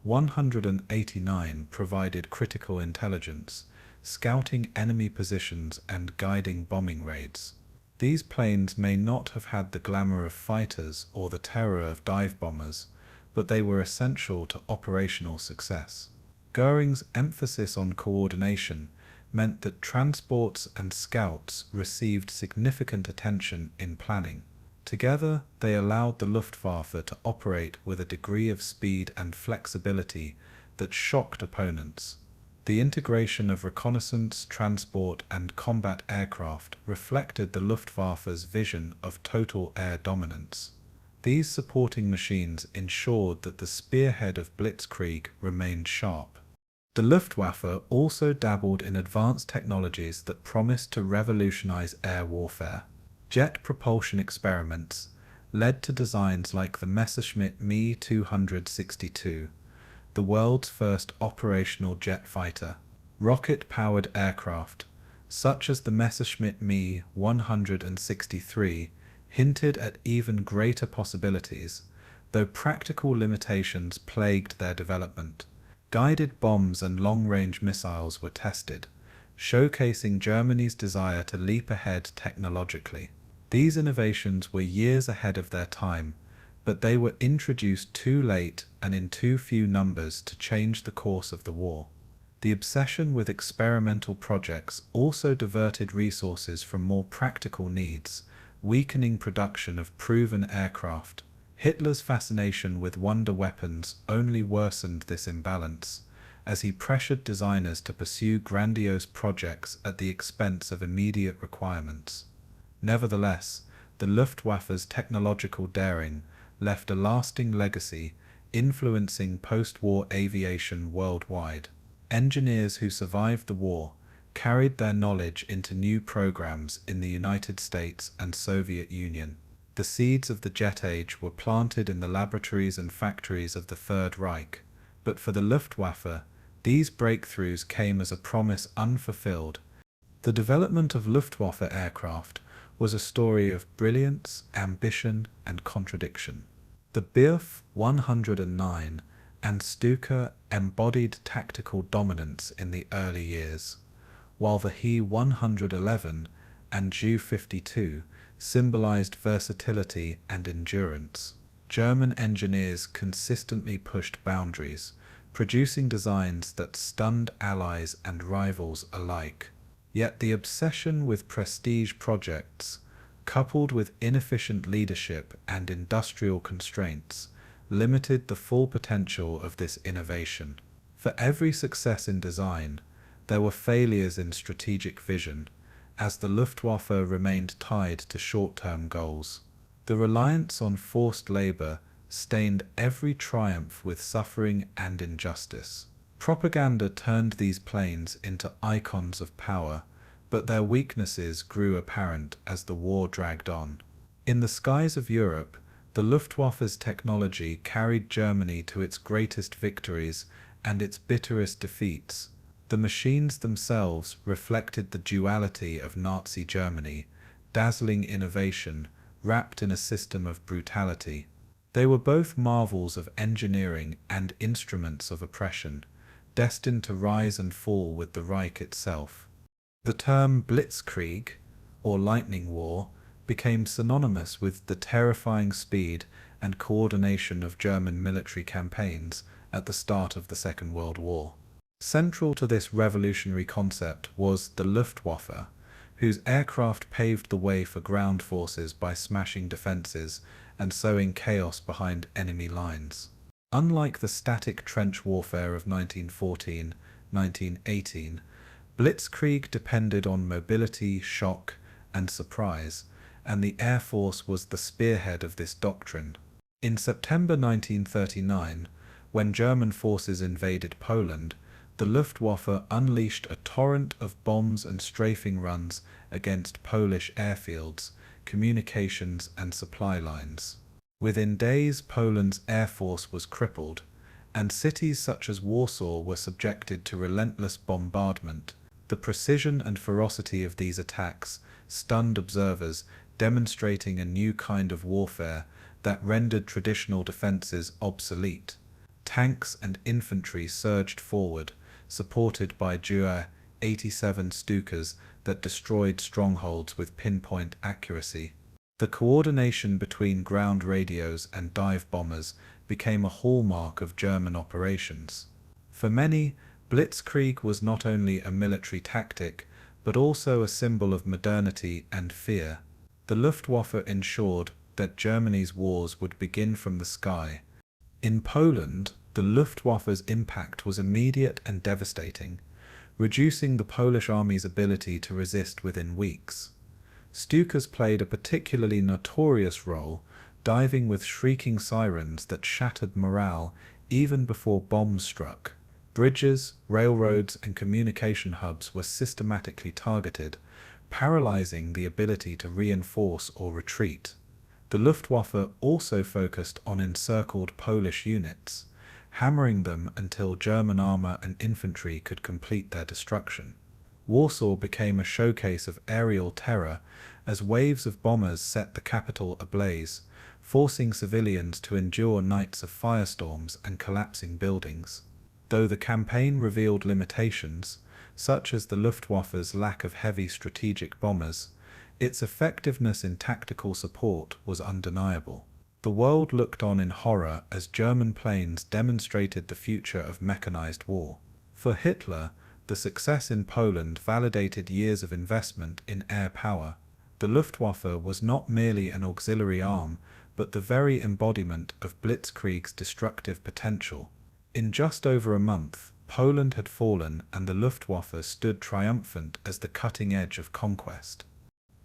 189 provided critical intelligence, scouting enemy positions and guiding bombing raids. These planes may not have had the glamour of fighters or the terror of dive bombers, but they were essential to operational success. Göring's emphasis on coordination meant that transports and scouts received significant attention in planning. Together, they allowed the Luftwaffe to operate with a degree of speed and flexibility that shocked opponents. The integration of reconnaissance, transport, and combat aircraft reflected the Luftwaffe's vision of total air dominance. These supporting machines ensured that the spearhead of Blitzkrieg remained sharp. The Luftwaffe also dabbled in advanced technologies that promised to revolutionize air warfare. Jet propulsion experiments led to designs like the Messerschmitt Me 262, the world's first operational jet fighter. Rocket-powered aircraft, such as the Messerschmitt Me 163, hinted at even greater possibilities, though practical limitations plagued their development. Guided bombs and long-range missiles were tested, showcasing Germany's desire to leap ahead technologically. These innovations were years ahead of their time, but they were introduced too late and in too few numbers to change the course of the war. The obsession with experimental projects also diverted resources from more practical needs, weakening production of proven aircraft. Hitler's fascination with wonder weapons only worsened this imbalance, as he pressured designers to pursue grandiose projects at the expense of immediate requirements. Nevertheless, the Luftwaffe's technological daring left a lasting legacy, influencing post-war aviation worldwide. Engineers who survived the war carried their knowledge into new programs in the United States and Soviet Union. The seeds of the jet age were planted in the laboratories and factories of the Third Reich, but for the Luftwaffe, these breakthroughs came as a promise unfulfilled. The development of Luftwaffe aircraft was a story of brilliance, ambition, and contradiction. The Bf 109 and Stuka embodied tactical dominance in the early years, while the He 111 and Ju-52 symbolized versatility and endurance. German engineers consistently pushed boundaries, producing designs that stunned allies and rivals alike. Yet the obsession with prestige projects, coupled with inefficient leadership and industrial constraints, limited the full potential of this innovation. For every success in design, there were failures in strategic vision, as the Luftwaffe remained tied to short-term goals. The reliance on forced labor stained every triumph with suffering and injustice. Propaganda turned these planes into icons of power, but their weaknesses grew apparent as the war dragged on. In the skies of Europe, the Luftwaffe's technology carried Germany to its greatest victories and its bitterest defeats. The machines themselves reflected the duality of Nazi Germany, dazzling innovation, wrapped in a system of brutality. They were both marvels of engineering and instruments of oppression, destined to rise and fall with the Reich itself. The term Blitzkrieg, or lightning war, became synonymous with the terrifying speed and coordination of German military campaigns at the start of the Second World War. Central to this revolutionary concept was the Luftwaffe, whose aircraft paved the way for ground forces by smashing defenses and sowing chaos behind enemy lines. Unlike the static trench warfare of 1914-1918, Blitzkrieg depended on mobility, shock, and surprise, and the Air Force was the spearhead of this doctrine. In September 1939, when German forces invaded Poland, the Luftwaffe unleashed a torrent of bombs and strafing runs against Polish airfields, communications, and supply lines. Within days, Poland's air force was crippled, and cities such as Warsaw were subjected to relentless bombardment. The precision and ferocity of these attacks stunned observers, demonstrating a new kind of warfare that rendered traditional defenses obsolete. Tanks and infantry surged forward, supported by WW-87 Stukas that destroyed strongholds with pinpoint accuracy. The coordination between ground radios and dive bombers became a hallmark of German operations. For many, Blitzkrieg was not only a military tactic, but also a symbol of modernity and fear. The Luftwaffe ensured that Germany's wars would begin from the sky. In Poland, the Luftwaffe's impact was immediate and devastating, reducing the Polish army's ability to resist within weeks. Stukas played a particularly notorious role, diving with shrieking sirens that shattered morale even before bombs struck. Bridges, railroads, and communication hubs were systematically targeted, paralyzing the ability to reinforce or retreat. The Luftwaffe also focused on encircled Polish units, hammering them until German armor and infantry could complete their destruction. Warsaw became a showcase of aerial terror as waves of bombers set the capital ablaze, forcing civilians to endure nights of firestorms and collapsing buildings. Though the campaign revealed limitations, such as the Luftwaffe's lack of heavy strategic bombers, its effectiveness in tactical support was undeniable. The world looked on in horror as German planes demonstrated the future of mechanized war. For Hitler, the success in Poland validated years of investment in air power. The Luftwaffe was not merely an auxiliary arm, but the very embodiment of Blitzkrieg's destructive potential. In just over a month, Poland had fallen and the Luftwaffe stood triumphant as the cutting edge of conquest.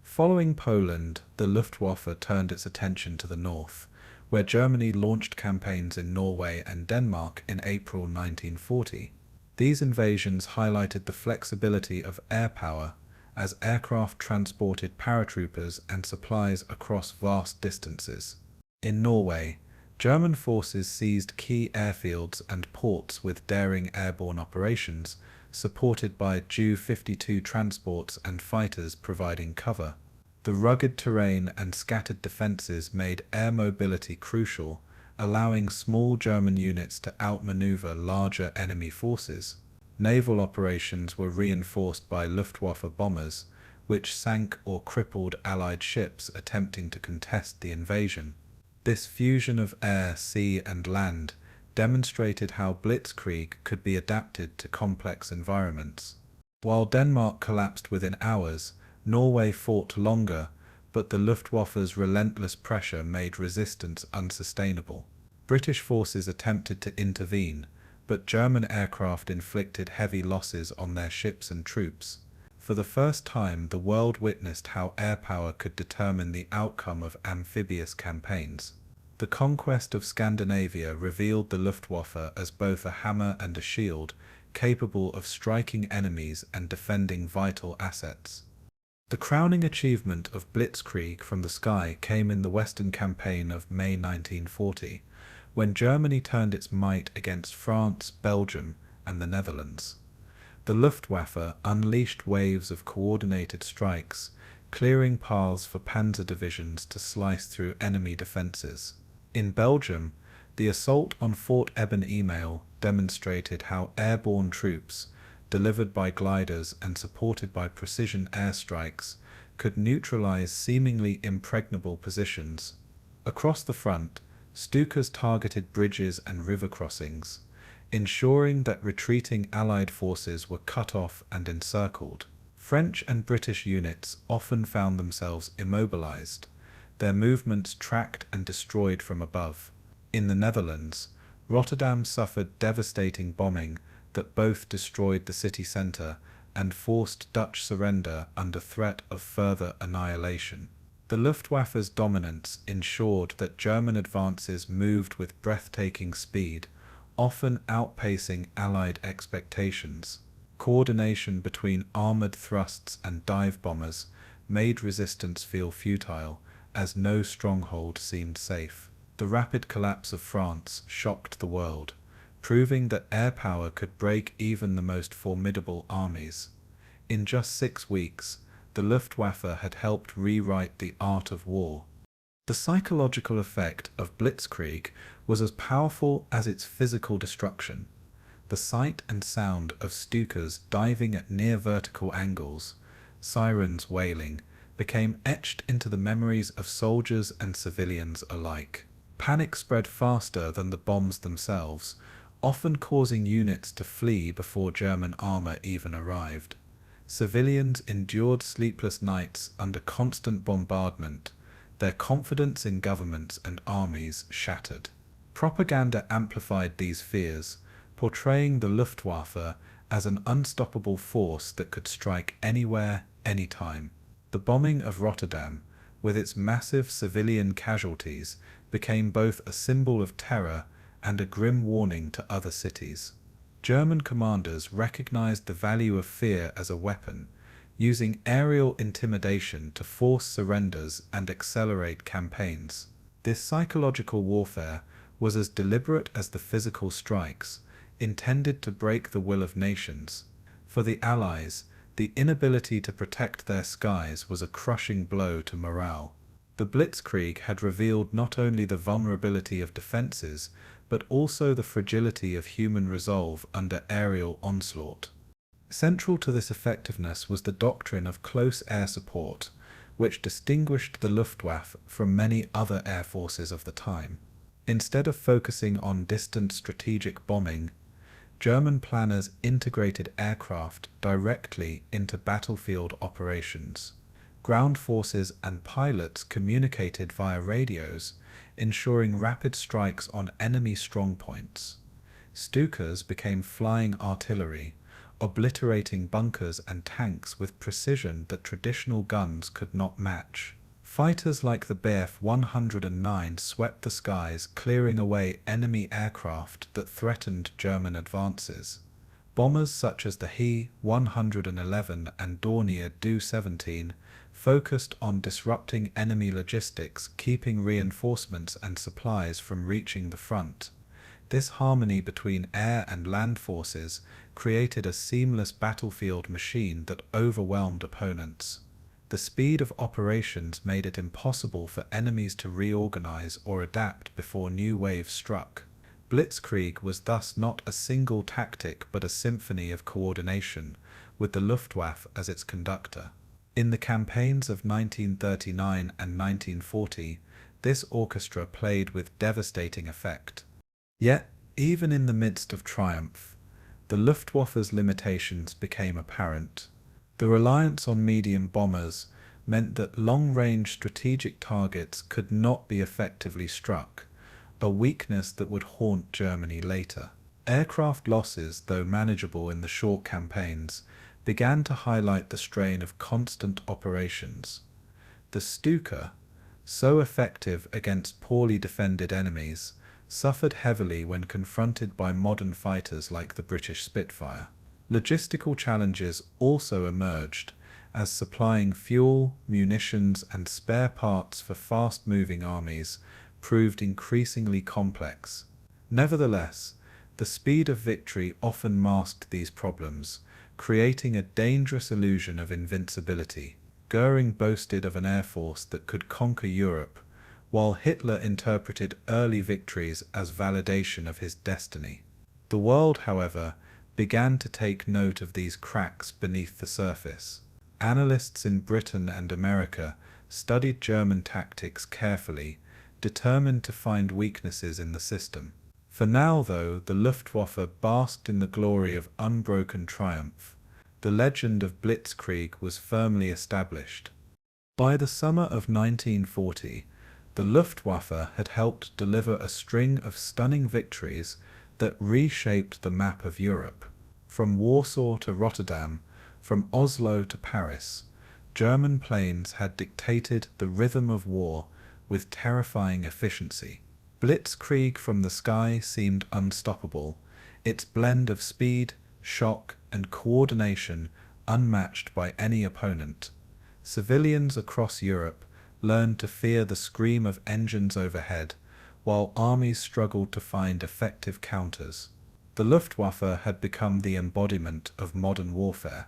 Following Poland, the Luftwaffe turned its attention to the north, where Germany launched campaigns in Norway and Denmark in April 1940. These invasions highlighted the flexibility of air power, as aircraft transported paratroopers and supplies across vast distances. In Norway, German forces seized key airfields and ports with daring airborne operations, supported by Ju-52 transports and fighters providing cover. The rugged terrain and scattered defenses made air mobility crucial, allowing small German units to outmaneuver larger enemy forces. Naval operations were reinforced by Luftwaffe bombers, which sank or crippled Allied ships attempting to contest the invasion. This fusion of air, sea, and land demonstrated how Blitzkrieg could be adapted to complex environments. While Denmark collapsed within hours, Norway fought longer, but the Luftwaffe's relentless pressure made resistance unsustainable. British forces attempted to intervene, but German aircraft inflicted heavy losses on their ships and troops. For the first time, the world witnessed how air power could determine the outcome of amphibious campaigns. The conquest of Scandinavia revealed the Luftwaffe as both a hammer and a shield, capable of striking enemies and defending vital assets. The crowning achievement of Blitzkrieg from the sky came in the Western Campaign of May 1940, when Germany turned its might against France, Belgium, and the Netherlands. The Luftwaffe unleashed waves of coordinated strikes, clearing paths for panzer divisions to slice through enemy defences. In Belgium, the assault on Fort Eben-Emael demonstrated how airborne troops, delivered by gliders and supported by precision airstrikes, could neutralize seemingly impregnable positions. Across the front, Stukas targeted bridges and river crossings, ensuring that retreating Allied forces were cut off and encircled. French and British units often found themselves immobilized, their movements tracked and destroyed from above. In the Netherlands, Rotterdam suffered devastating bombing that both destroyed the city centre and forced Dutch surrender under threat of further annihilation. The Luftwaffe's dominance ensured that German advances moved with breathtaking speed, often outpacing Allied expectations. Coordination between armoured thrusts and dive bombers made resistance feel futile, as no stronghold seemed safe. The rapid collapse of France shocked the world, proving that air power could break even the most formidable armies. In just 6 weeks, the Luftwaffe had helped rewrite the art of war. The psychological effect of Blitzkrieg was as powerful as its physical destruction. The sight and sound of Stukas diving at near vertical angles, sirens wailing, became etched into the memories of soldiers and civilians alike. Panic spread faster than the bombs themselves, often causing units to flee before German armor even arrived. Civilians endured sleepless nights under constant bombardment, their confidence in governments and armies shattered. Propaganda amplified these fears, portraying the Luftwaffe as an unstoppable force that could strike anywhere, anytime. The bombing of Rotterdam, with its massive civilian casualties, became both a symbol of terror and a grim warning to other cities. German commanders recognized the value of fear as a weapon, using aerial intimidation to force surrenders and accelerate campaigns. This psychological warfare was as deliberate as the physical strikes, intended to break the will of nations. For the Allies, the inability to protect their skies was a crushing blow to morale. The Blitzkrieg had revealed not only the vulnerability of defenses, but also the fragility of human resolve under aerial onslaught. Central to this effectiveness was the doctrine of close air support, which distinguished the Luftwaffe from many other air forces of the time. Instead of focusing on distant strategic bombing, German planners integrated aircraft directly into battlefield operations. Ground forces and pilots communicated via radios, ensuring rapid strikes on enemy strongpoints. Stukas became flying artillery, obliterating bunkers and tanks with precision that traditional guns could not match. Fighters like the Bf 109 swept the skies, clearing away enemy aircraft that threatened German advances. Bombers such as the He 111 and Dornier Do-17 focused on disrupting enemy logistics, keeping reinforcements and supplies from reaching the front. This harmony between air and land forces created a seamless battlefield machine that overwhelmed opponents. The speed of operations made it impossible for enemies to reorganize or adapt before new waves struck. Blitzkrieg was thus not a single tactic but a symphony of coordination, with the Luftwaffe as its conductor. In the campaigns of 1939 and 1940, this orchestra played with devastating effect. Yet, even in the midst of triumph, the Luftwaffe's limitations became apparent. The reliance on medium bombers meant that long-range strategic targets could not be effectively struck, a weakness that would haunt Germany later. Aircraft losses, though manageable in the short campaigns, began to highlight the strain of constant operations. The Stuka, so effective against poorly defended enemies, suffered heavily when confronted by modern fighters like the British Spitfire. Logistical challenges also emerged, as supplying fuel, munitions, and spare parts for fast-moving armies proved increasingly complex. Nevertheless, the speed of victory often masked these problems, creating a dangerous illusion of invincibility. Göring boasted of an air force that could conquer Europe, while Hitler interpreted early victories as validation of his destiny. The world, however, began to take note of these cracks beneath the surface. Analysts in Britain and America studied German tactics carefully, determined to find weaknesses in the system. For now, though, the Luftwaffe basked in the glory of unbroken triumph. The legend of Blitzkrieg was firmly established. By the summer of 1940, the Luftwaffe had helped deliver a string of stunning victories that reshaped the map of Europe. From Warsaw to Rotterdam, from Oslo to Paris, German planes had dictated the rhythm of war with terrifying efficiency. Blitzkrieg from the sky seemed unstoppable, its blend of speed, shock, and coordination unmatched by any opponent. Civilians across Europe learned to fear the scream of engines overhead, while armies struggled to find effective counters. The Luftwaffe had become the embodiment of modern warfare,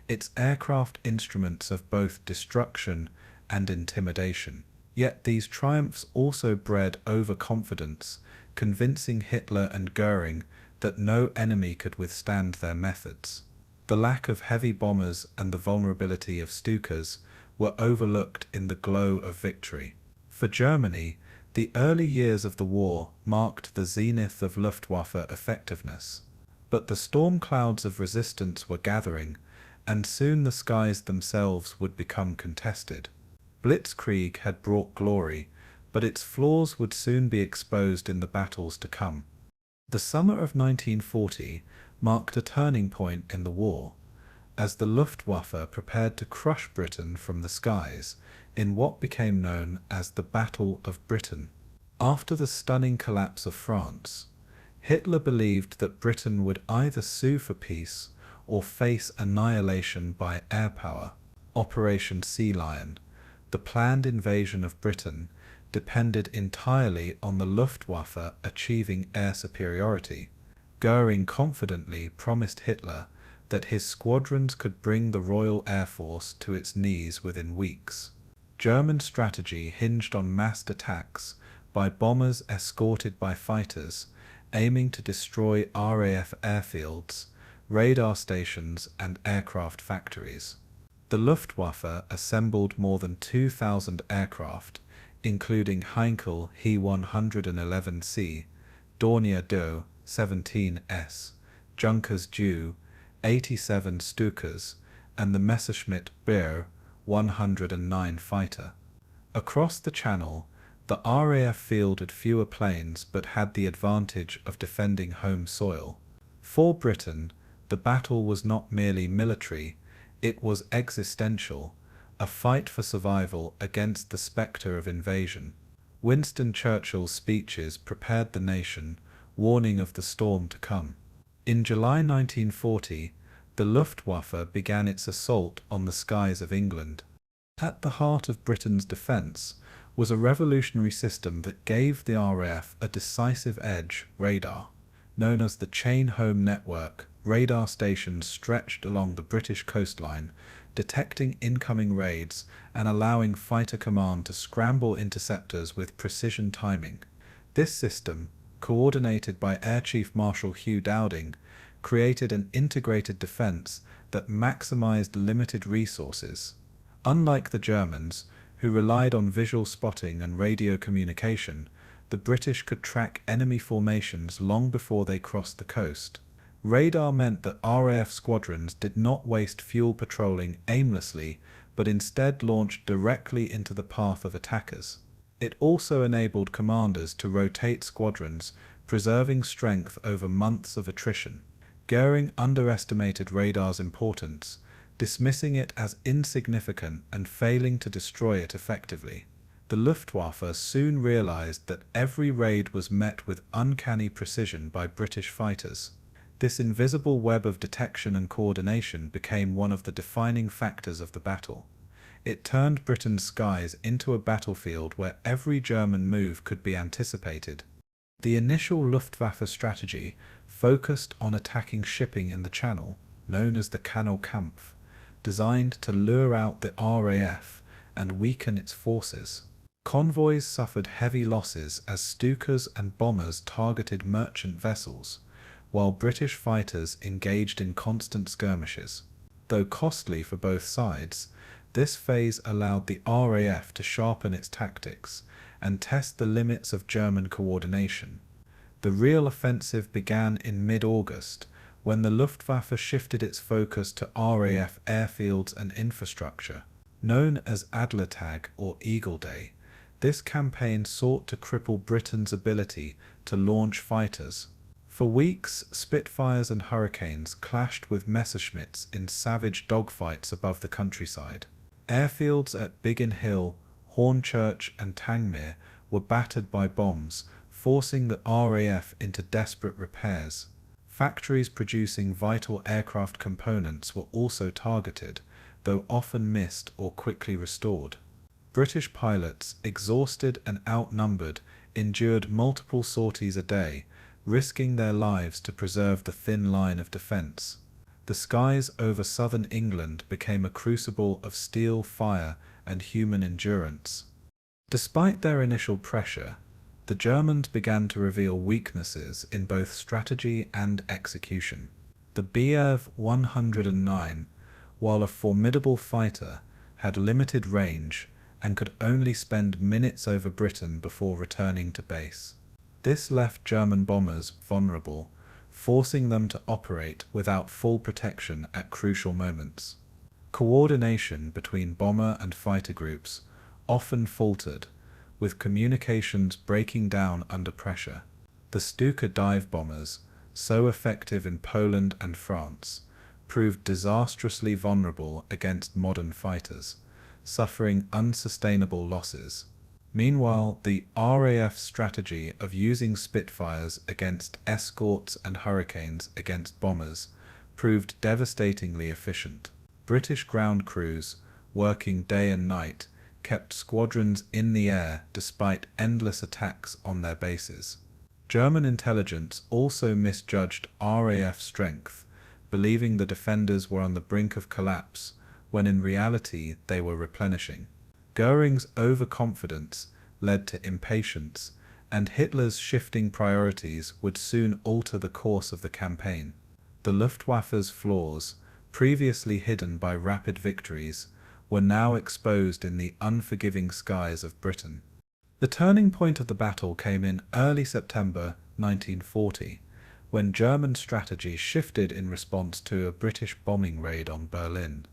its aircraft instruments of both destruction and intimidation. Yet these triumphs also bred overconfidence, convincing Hitler and Göring that no enemy could withstand their methods. The lack of heavy bombers and the vulnerability of Stukas were overlooked in the glow of victory. For Germany, the early years of the war marked the zenith of Luftwaffe effectiveness. But the storm clouds of resistance were gathering, and soon the skies themselves would become contested. Blitzkrieg had brought glory, but its flaws would soon be exposed in the battles to come. The summer of 1940 marked a turning point in the war, as the Luftwaffe prepared to crush Britain from the skies in what became known as the Battle of Britain. After the stunning collapse of France, Hitler believed that Britain would either sue for peace or face annihilation by air power. Operation Sea Lion, the planned invasion of Britain, depended entirely on the Luftwaffe achieving air superiority. Göring confidently promised Hitler that his squadrons could bring the Royal Air Force to its knees within weeks. German strategy hinged on massed attacks by bombers escorted by fighters, aiming to destroy RAF airfields, radar stations, and aircraft factories. The Luftwaffe assembled more than 2,000 aircraft, including Heinkel He-111C, Dornier Do 17S, Junkers Ju 87 Stukas, and the Messerschmitt Bf 109 fighter. Across the Channel, the RAF fielded fewer planes but had the advantage of defending home soil. For Britain, the battle was not merely military, it was existential, a fight for survival against the spectre of invasion. Winston Churchill's speeches prepared the nation, warning of the storm to come. In July 1940, the Luftwaffe began its assault on the skies of England. At the heart of Britain's defence was a revolutionary system that gave the RAF a decisive edge: radar. Known as the Chain Home Network, radar stations stretched along the British coastline, detecting incoming raids and allowing fighter command to scramble interceptors with precision timing. This system, coordinated by Air Chief Marshal Hugh Dowding, created an integrated defence that maximised limited resources. Unlike the Germans, who relied on visual spotting and radio communication, the British could track enemy formations long before they crossed the coast. Radar meant that RAF squadrons did not waste fuel patrolling aimlessly, but instead launched directly into the path of attackers. It also enabled commanders to rotate squadrons, preserving strength over months of attrition. Göring underestimated radar's importance, dismissing it as insignificant and failing to destroy it effectively. The Luftwaffe soon realized that every raid was met with uncanny precision by British fighters. This invisible web of detection and coordination became one of the defining factors of the battle. It turned Britain's skies into a battlefield where every German move could be anticipated. The initial Luftwaffe strategy focused on attacking shipping in the Channel, known as the Kanalkampf, designed to lure out the RAF and weaken its forces. Convoys suffered heavy losses as Stukas and bombers targeted merchant vessels, while British fighters engaged in constant skirmishes. Though costly for both sides, this phase allowed the RAF to sharpen its tactics and test the limits of German coordination. The real offensive began in mid-August, when the Luftwaffe shifted its focus to RAF airfields and infrastructure. Known as Adlertag or Eagle Day, this campaign sought to cripple Britain's ability to launch fighters. For weeks, Spitfires and Hurricanes clashed with Messerschmitts in savage dogfights above the countryside. Airfields at Biggin Hill, Hornchurch and Tangmere were battered by bombs, forcing the RAF into desperate repairs. Factories producing vital aircraft components were also targeted, though often missed or quickly restored. British pilots, exhausted and outnumbered, endured multiple sorties a day, risking their lives to preserve the thin line of defence. The skies over southern England became a crucible of steel, fire, and human endurance. Despite their initial pressure, the Germans began to reveal weaknesses in both strategy and execution. The Bf 109, while a formidable fighter, had limited range and could only spend minutes over Britain before returning to base. This left German bombers vulnerable, forcing them to operate without full protection at crucial moments. Coordination between bomber and fighter groups often faltered, with communications breaking down under pressure. The Stuka dive bombers, so effective in Poland and France, proved disastrously vulnerable against modern fighters, suffering unsustainable losses. Meanwhile, the RAF strategy of using Spitfires against escorts and Hurricanes against bombers proved devastatingly efficient. British ground crews, working day and night, kept squadrons in the air despite endless attacks on their bases. German intelligence also misjudged RAF strength, believing the defenders were on the brink of collapse, when in reality they were replenishing. Göring's overconfidence led to impatience, and Hitler's shifting priorities would soon alter the course of the campaign. The Luftwaffe's flaws, previously hidden by rapid victories, were now exposed in the unforgiving skies of Britain. The turning point of the battle came in early September 1940, when German strategy shifted in response to a British bombing raid on Berlin.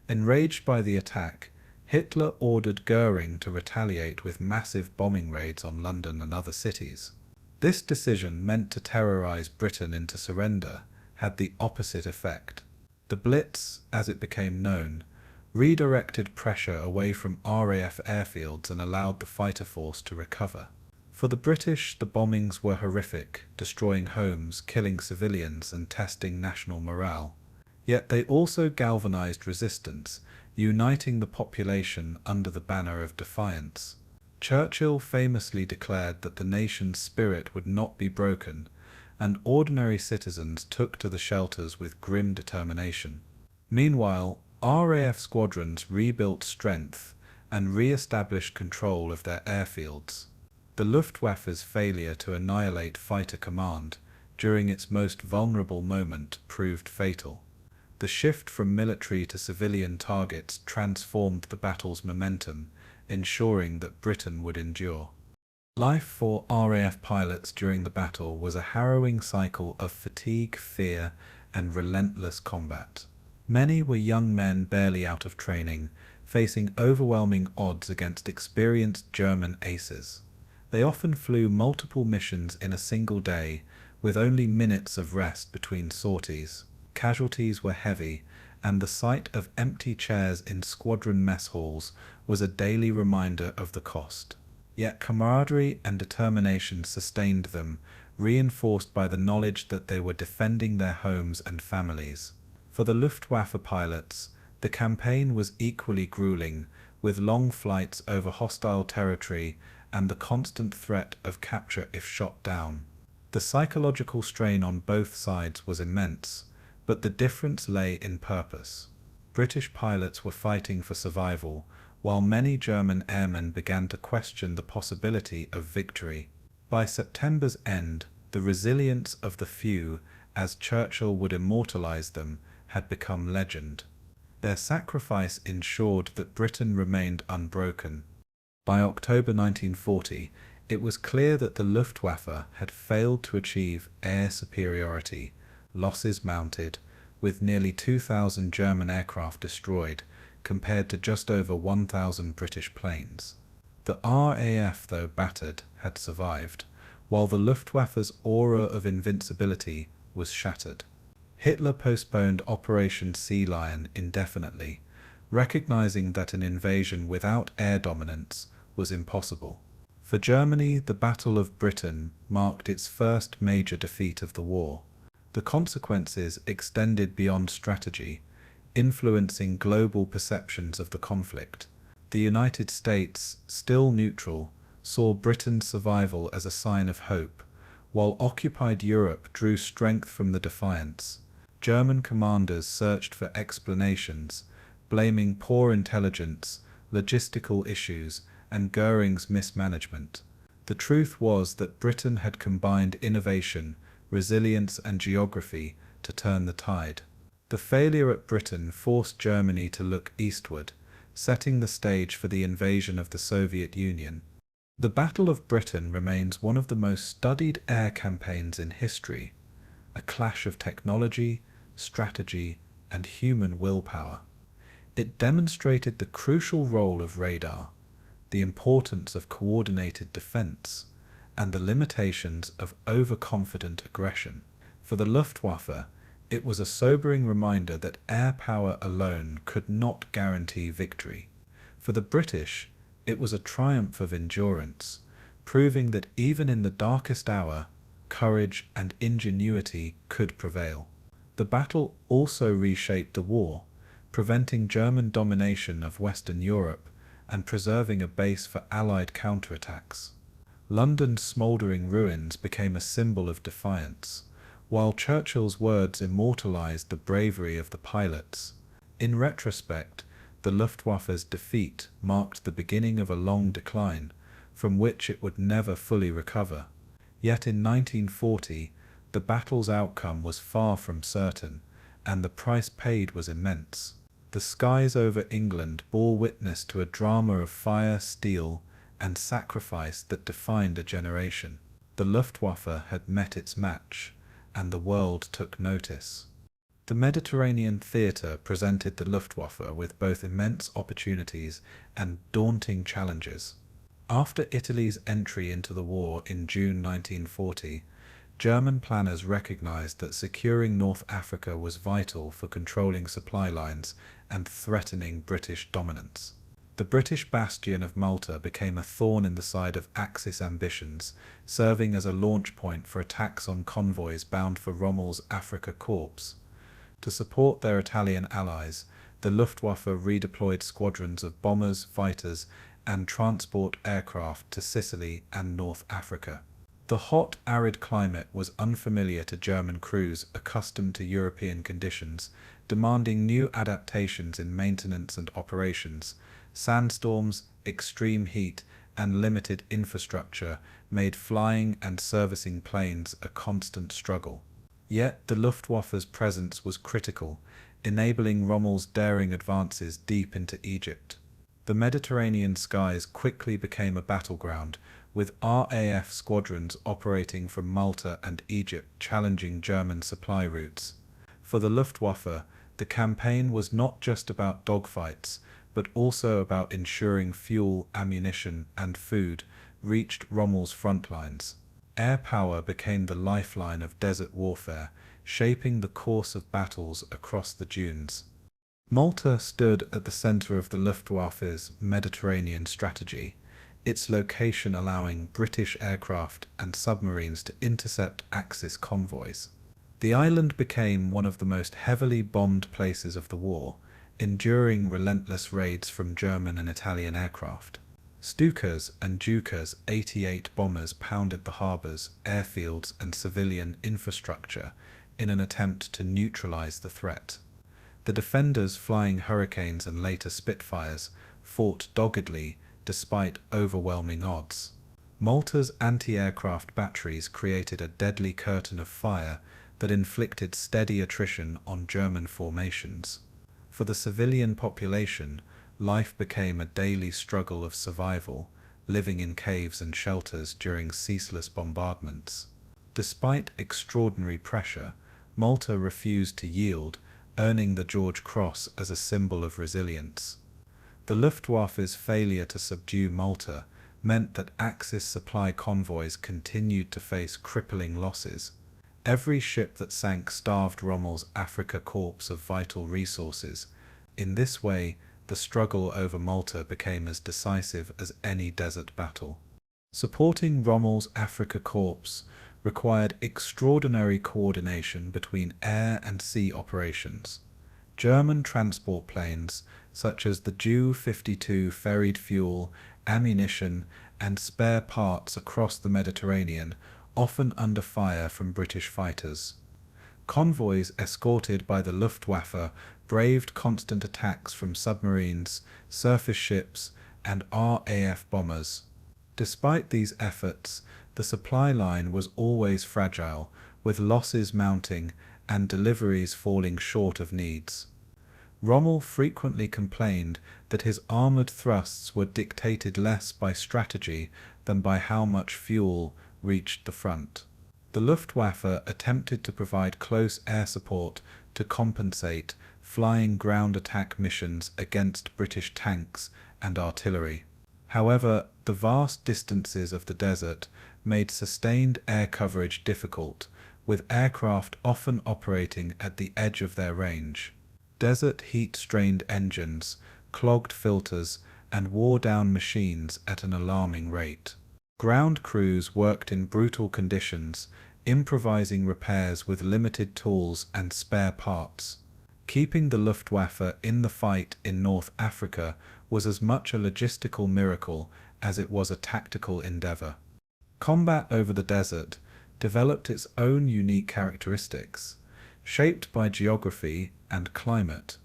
Enraged by the attack, Hitler ordered Göring to retaliate with massive bombing raids on London and other cities. This decision, meant to terrorize Britain into surrender, had the opposite effect. The Blitz, as it became known, redirected pressure away from RAF airfields and allowed the fighter force to recover. For the British, the bombings were horrific, destroying homes, killing civilians, and testing national morale. Yet they also galvanized resistance, uniting the population under the banner of defiance. Churchill famously declared that the nation's spirit would not be broken, and ordinary citizens took to the shelters with grim determination. Meanwhile, RAF squadrons rebuilt strength and re-established control of their airfields. The Luftwaffe's failure to annihilate fighter command during its most vulnerable moment proved fatal. The shift from military to civilian targets transformed the battle's momentum, ensuring that Britain would endure. Life for RAF pilots during the battle was a harrowing cycle of fatigue, fear, and relentless combat. Many were young men barely out of training, facing overwhelming odds against experienced German aces. They often flew multiple missions in a single day, with only minutes of rest between sorties. Casualties were heavy, and the sight of empty chairs in squadron mess halls was a daily reminder of the cost. Yet camaraderie and determination sustained them, reinforced by the knowledge that they were defending their homes and families. For the Luftwaffe pilots, the campaign was equally grueling, with long flights over hostile territory and the constant threat of capture if shot down. The psychological strain on both sides was immense, but the difference lay in purpose. British pilots were fighting for survival, while many German airmen began to question the possibility of victory. By September's end, the resilience of the few, as Churchill would immortalize them, had become legend. Their sacrifice ensured that Britain remained unbroken. By October 1940, it was clear that the Luftwaffe had failed to achieve air superiority. Losses mounted, with nearly 2,000 German aircraft destroyed, compared to just over 1,000 British planes. The RAF, though battered, had survived, while the Luftwaffe's aura of invincibility was shattered. Hitler postponed Operation Sea Lion indefinitely, recognizing that an invasion without air dominance was impossible. For Germany, the Battle of Britain marked its first major defeat of the war. The consequences extended beyond strategy, influencing global perceptions of the conflict. The United States, still neutral, saw Britain's survival as a sign of hope, while occupied Europe drew strength from the defiance. German commanders searched for explanations, blaming poor intelligence, logistical issues, and Göring's mismanagement. The truth was that Britain had combined innovation, resilience, and geography to turn the tide. The failure at Britain forced Germany to look eastward, setting the stage for the invasion of the Soviet Union. The Battle of Britain remains one of the most studied air campaigns in history, a clash of technology, strategy, and human willpower. It demonstrated the crucial role of radar, the importance of coordinated defense, and the limitations of overconfident aggression. For the Luftwaffe, it was a sobering reminder that air power alone could not guarantee victory. For the British, it was a triumph of endurance, proving that even in the darkest hour, courage and ingenuity could prevail. The battle also reshaped the war, preventing German domination of Western Europe and preserving a base for Allied counterattacks. London's smouldering ruins became a symbol of defiance, while Churchill's words immortalized the bravery of the pilots. In retrospect, the Luftwaffe's defeat marked the beginning of a long decline, from which it would never fully recover. Yet in 1940, the battle's outcome was far from certain, and the price paid was immense. The skies over England bore witness to a drama of fire, steel, and sacrifice that defined a generation. The Luftwaffe had met its match, and the world took notice. The Mediterranean theatre presented the Luftwaffe with both immense opportunities and daunting challenges. After Italy's entry into the war in June 1940, German planners recognized that securing North Africa was vital for controlling supply lines and threatening British dominance. The British bastion of Malta became a thorn in the side of Axis ambitions, serving as a launch point for attacks on convoys bound for Rommel's Afrika Korps. To support their Italian allies, the Luftwaffe redeployed squadrons of bombers, fighters, and transport aircraft to Sicily and North Africa. The hot, arid climate was unfamiliar to German crews accustomed to European conditions, demanding new adaptations in maintenance and operations. Sandstorms, extreme heat, and limited infrastructure made flying and servicing planes a constant struggle. Yet the Luftwaffe's presence was critical, enabling Rommel's daring advances deep into Egypt. The Mediterranean skies quickly became a battleground, with RAF squadrons operating from Malta and Egypt challenging German supply routes. For the Luftwaffe, the campaign was not just about dogfights, but also about ensuring fuel, ammunition, and food reached Rommel's front lines. Air power became the lifeline of desert warfare, shaping the course of battles across the dunes. Malta stood at the center of the Luftwaffe's Mediterranean strategy, its location allowing British aircraft and submarines to intercept Axis convoys. The island became one of the most heavily bombed places of the war, enduring relentless raids from German and Italian aircraft. Stuka's and Juka's 88 bombers pounded the harbors, airfields, and civilian infrastructure in an attempt to neutralize the threat. The defenders flying Hurricanes and later Spitfires fought doggedly despite overwhelming odds. Malta's anti-aircraft batteries created a deadly curtain of fire that inflicted steady attrition on German formations. For the civilian population, life became a daily struggle of survival, living in caves and shelters during ceaseless bombardments. Despite extraordinary pressure, Malta refused to yield, earning the George Cross as a symbol of resilience. The Luftwaffe's failure to subdue Malta meant that Axis supply convoys continued to face crippling losses. Every ship that sank starved Rommel's Afrika Korps of vital resources. In this way, the struggle over Malta became as decisive as any desert battle. Supporting Rommel's Afrika Korps required extraordinary coordination between air and sea operations. German transport planes, such as the WW2, ferried fuel, ammunition, and spare parts across the Mediterranean, often under fire from British fighters. Convoys escorted by the Luftwaffe braved constant attacks from submarines, surface ships, and RAF bombers. Despite these efforts, the supply line was always fragile, with losses mounting and deliveries falling short of needs. Rommel frequently complained that his armored thrusts were dictated less by strategy than by how much fuel reached the front. The Luftwaffe attempted to provide close air support to compensate, flying ground attack missions against British tanks and artillery. However, the vast distances of the desert made sustained air coverage difficult, with aircraft often operating at the edge of their range. Desert heat-strained engines, clogged filters, and wore-down machines at an alarming rate. Ground crews worked in brutal conditions, improvising repairs with limited tools and spare parts. Keeping the Luftwaffe in the fight in North Africa was as much a logistical miracle as it was a tactical endeavor. Combat over the desert developed its own unique characteristics, shaped by geography and climate.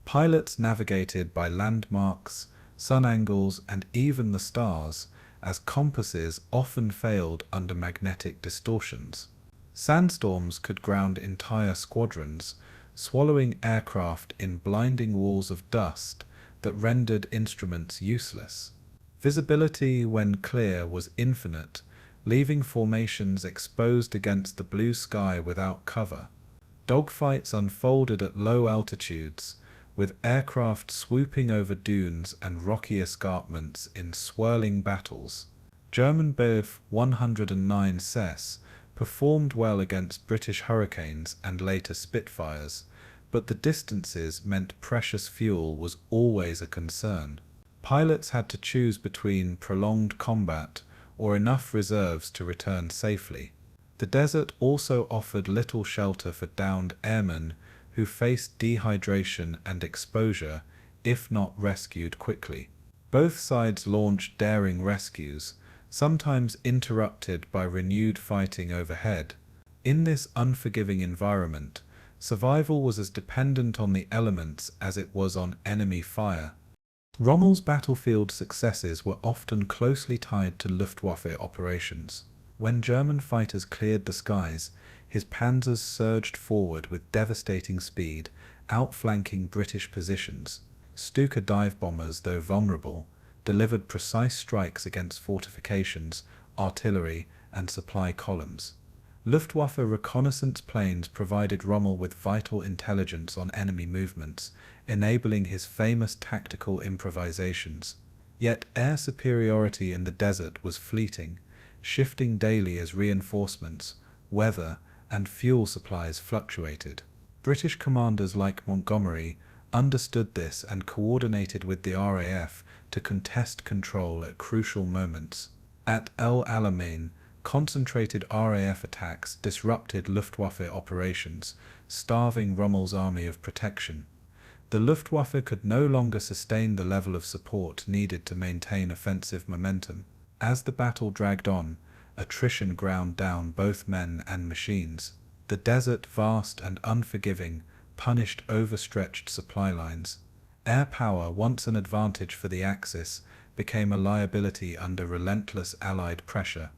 Pilots navigated by landmarks, sun angles, and even the stars, as compasses often failed under magnetic distortions. Sandstorms could ground entire squadrons, swallowing aircraft in blinding walls of dust that rendered instruments useless. Visibility, when clear, was infinite, leaving formations exposed against the blue sky without cover. Dogfights unfolded at low altitudes, with aircraft swooping over dunes and rocky escarpments in swirling battles. German Bf 109 SES performed well against British Hurricanes and later Spitfires, but the distances meant precious fuel was always a concern. Pilots had to choose between prolonged combat or enough reserves to return safely. The desert also offered little shelter for downed airmen who faced dehydration and exposure, if not rescued quickly. Both sides launched daring rescues, sometimes interrupted by renewed fighting overhead. In this unforgiving environment, survival was as dependent on the elements as it was on enemy fire. Rommel's battlefield successes were often closely tied to Luftwaffe operations. When German fighters cleared the skies, his panzers surged forward with devastating speed, outflanking British positions. Stuka dive bombers, though vulnerable, delivered precise strikes against fortifications, artillery, and supply columns. Luftwaffe reconnaissance planes provided Rommel with vital intelligence on enemy movements, enabling his famous tactical improvisations. Yet air superiority in the desert was fleeting, shifting daily as reinforcements, weather, and fuel supplies fluctuated. British commanders like Montgomery understood this and coordinated with the RAF to contest control at crucial moments. At El Alamein, concentrated RAF attacks disrupted Luftwaffe operations, starving Rommel's army of protection. The Luftwaffe could no longer sustain the level of support needed to maintain offensive momentum. As the battle dragged on, attrition ground down both men and machines. The desert, vast and unforgiving, punished overstretched supply lines. Air power, once an advantage for the Axis, became a liability under relentless Allied pressure.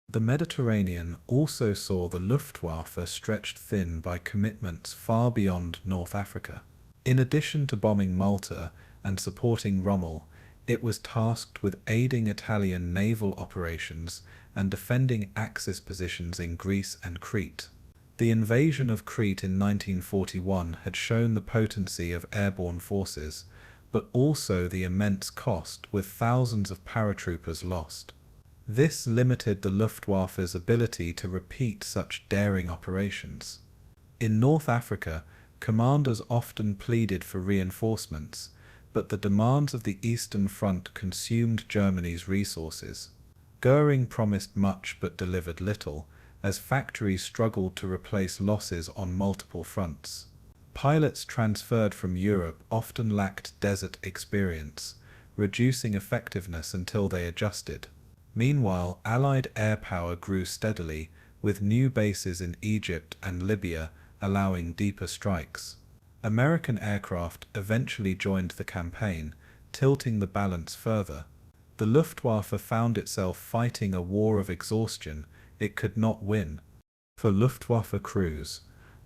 The Mediterranean also saw the Luftwaffe stretched thin by commitments far beyond North Africa. In addition to bombing Malta and supporting Rommel, it was tasked with aiding Italian naval operations and defending Axis positions in Greece and Crete. The invasion of Crete in 1941 had shown the potency of airborne forces, but also the immense cost, with thousands of paratroopers lost. This limited the Luftwaffe's ability to repeat such daring operations. In North Africa, commanders often pleaded for reinforcements, but the demands of the Eastern Front consumed Germany's resources. Göring promised much but delivered little, as factories struggled to replace losses on multiple fronts. Pilots transferred from Europe often lacked desert experience, reducing effectiveness until they adjusted. Meanwhile, Allied air power grew steadily, with new bases in Egypt and Libya allowing deeper strikes. American aircraft eventually joined the campaign, tilting the balance further. The Luftwaffe found itself fighting a war of exhaustion it could not win. For Luftwaffe crews,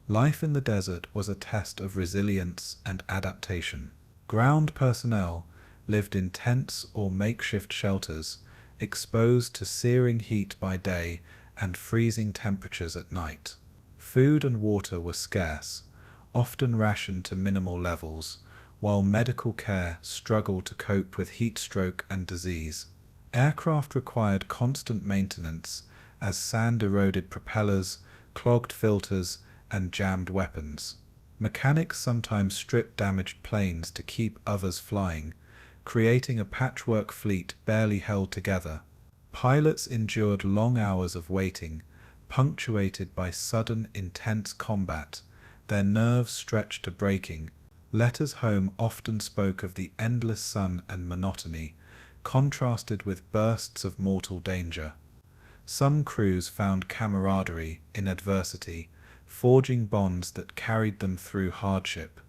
life in the desert was a test of resilience and adaptation. Ground personnel lived in tents or makeshift shelters, exposed to searing heat by day and freezing temperatures at night. Food and water were scarce, often rationed to minimal levels, while medical care struggled to cope with heat stroke and disease. Aircraft required constant maintenance, as sand eroded propellers, clogged filters, and jammed weapons. Mechanics sometimes stripped damaged planes to keep others flying, creating a patchwork fleet barely held together. Pilots endured long hours of waiting, punctuated by sudden, intense combat, their nerves stretched to breaking. Letters home often spoke of the endless sun and monotony, contrasted with bursts of mortal danger. Some crews found camaraderie in adversity, forging bonds that carried them through hardship.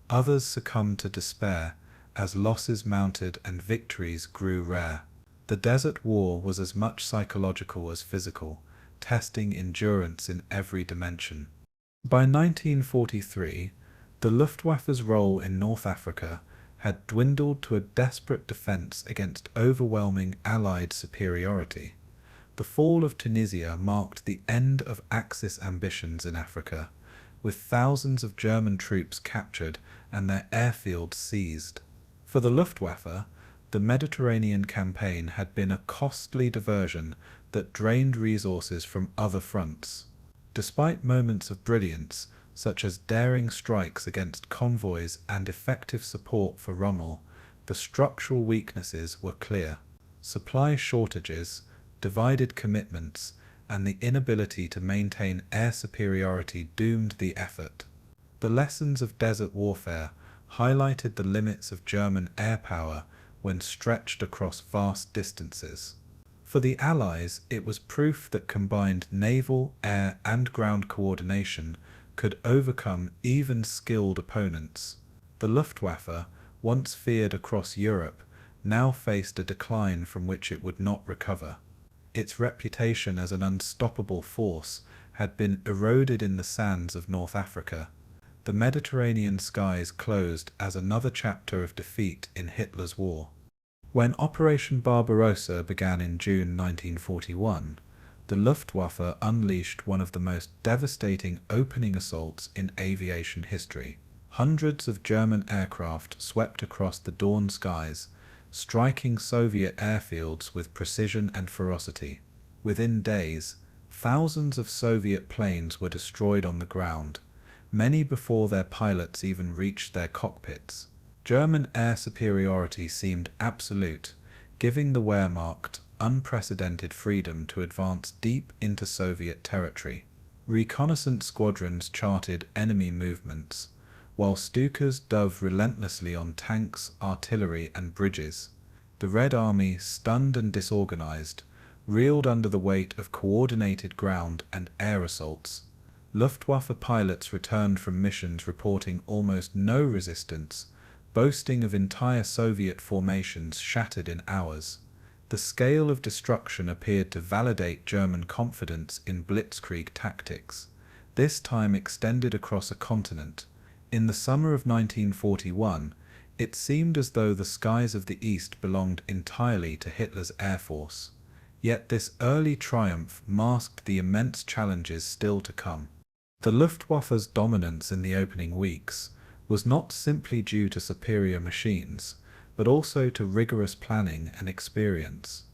Others succumbed to despair, as losses mounted and victories grew rare. The desert war was as much psychological as physical, testing endurance in every dimension. By 1943, the Luftwaffe's role in North Africa had dwindled to a desperate defense against overwhelming Allied superiority. The fall of Tunisia marked the end of Axis ambitions in Africa, with thousands of German troops captured and their airfields seized. For the Luftwaffe, the Mediterranean campaign had been a costly diversion that drained resources from other fronts. Despite moments of brilliance, such as daring strikes against convoys and effective support for Rommel, the structural weaknesses were clear. Supply shortages, divided commitments, and the inability to maintain air superiority doomed the effort. The lessons of desert warfare highlighted the limits of German air power when stretched across vast distances. For the Allies, it was proof that combined naval, air, and ground coordination could overcome even skilled opponents. The Luftwaffe, once feared across Europe, now faced a decline from which it would not recover. Its reputation as an unstoppable force had been eroded in the sands of North Africa. The Mediterranean skies closed as another chapter of defeat in Hitler's war. When Operation Barbarossa began in June 1941, the Luftwaffe unleashed one of the most devastating opening assaults in aviation history. Hundreds of German aircraft swept across the dawn skies, striking Soviet airfields with precision and ferocity. Within days, thousands of Soviet planes were destroyed on the ground, many before their pilots even reached their cockpits. German air superiority seemed absolute, giving the Wehrmacht unprecedented freedom to advance deep into Soviet territory. Reconnaissance squadrons charted enemy movements, while Stukas dove relentlessly on tanks, artillery, and bridges. The Red Army, stunned and disorganized, reeled under the weight of coordinated ground and air assaults. Luftwaffe pilots returned from missions reporting almost no resistance, boasting of entire Soviet formations shattered in hours. The scale of destruction appeared to validate German confidence in Blitzkrieg tactics, this time extended across a continent. In the summer of 1941, it seemed as though the skies of the East belonged entirely to Hitler's Air Force. Yet this early triumph masked the immense challenges still to come. The Luftwaffe's dominance in the opening weeks was not simply due to superior machines, but also to rigorous planning and experience.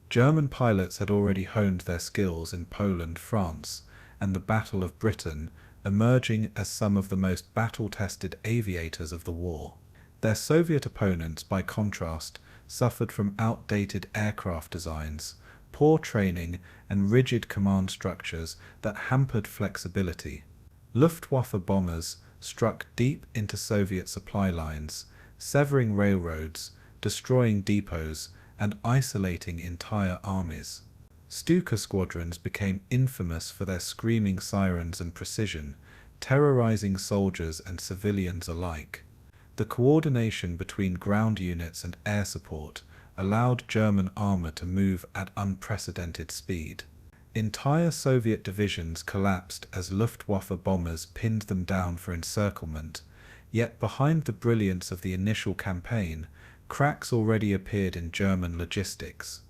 German pilots had already honed their skills in Poland, France, and the Battle of Britain, emerging as some of the most battle-tested aviators of the war. Their Soviet opponents, by contrast, suffered from outdated aircraft designs, poor training, and rigid command structures that hampered flexibility. Luftwaffe bombers struck deep into Soviet supply lines, severing railroads, destroying depots, and isolating entire armies. Stuka squadrons became infamous for their screaming sirens and precision, terrorizing soldiers and civilians alike. The coordination between ground units and air support allowed German armor to move at unprecedented speed. Entire Soviet divisions collapsed as Luftwaffe bombers pinned them down for encirclement, yet behind the brilliance of the initial campaign, cracks already appeared in German logistics.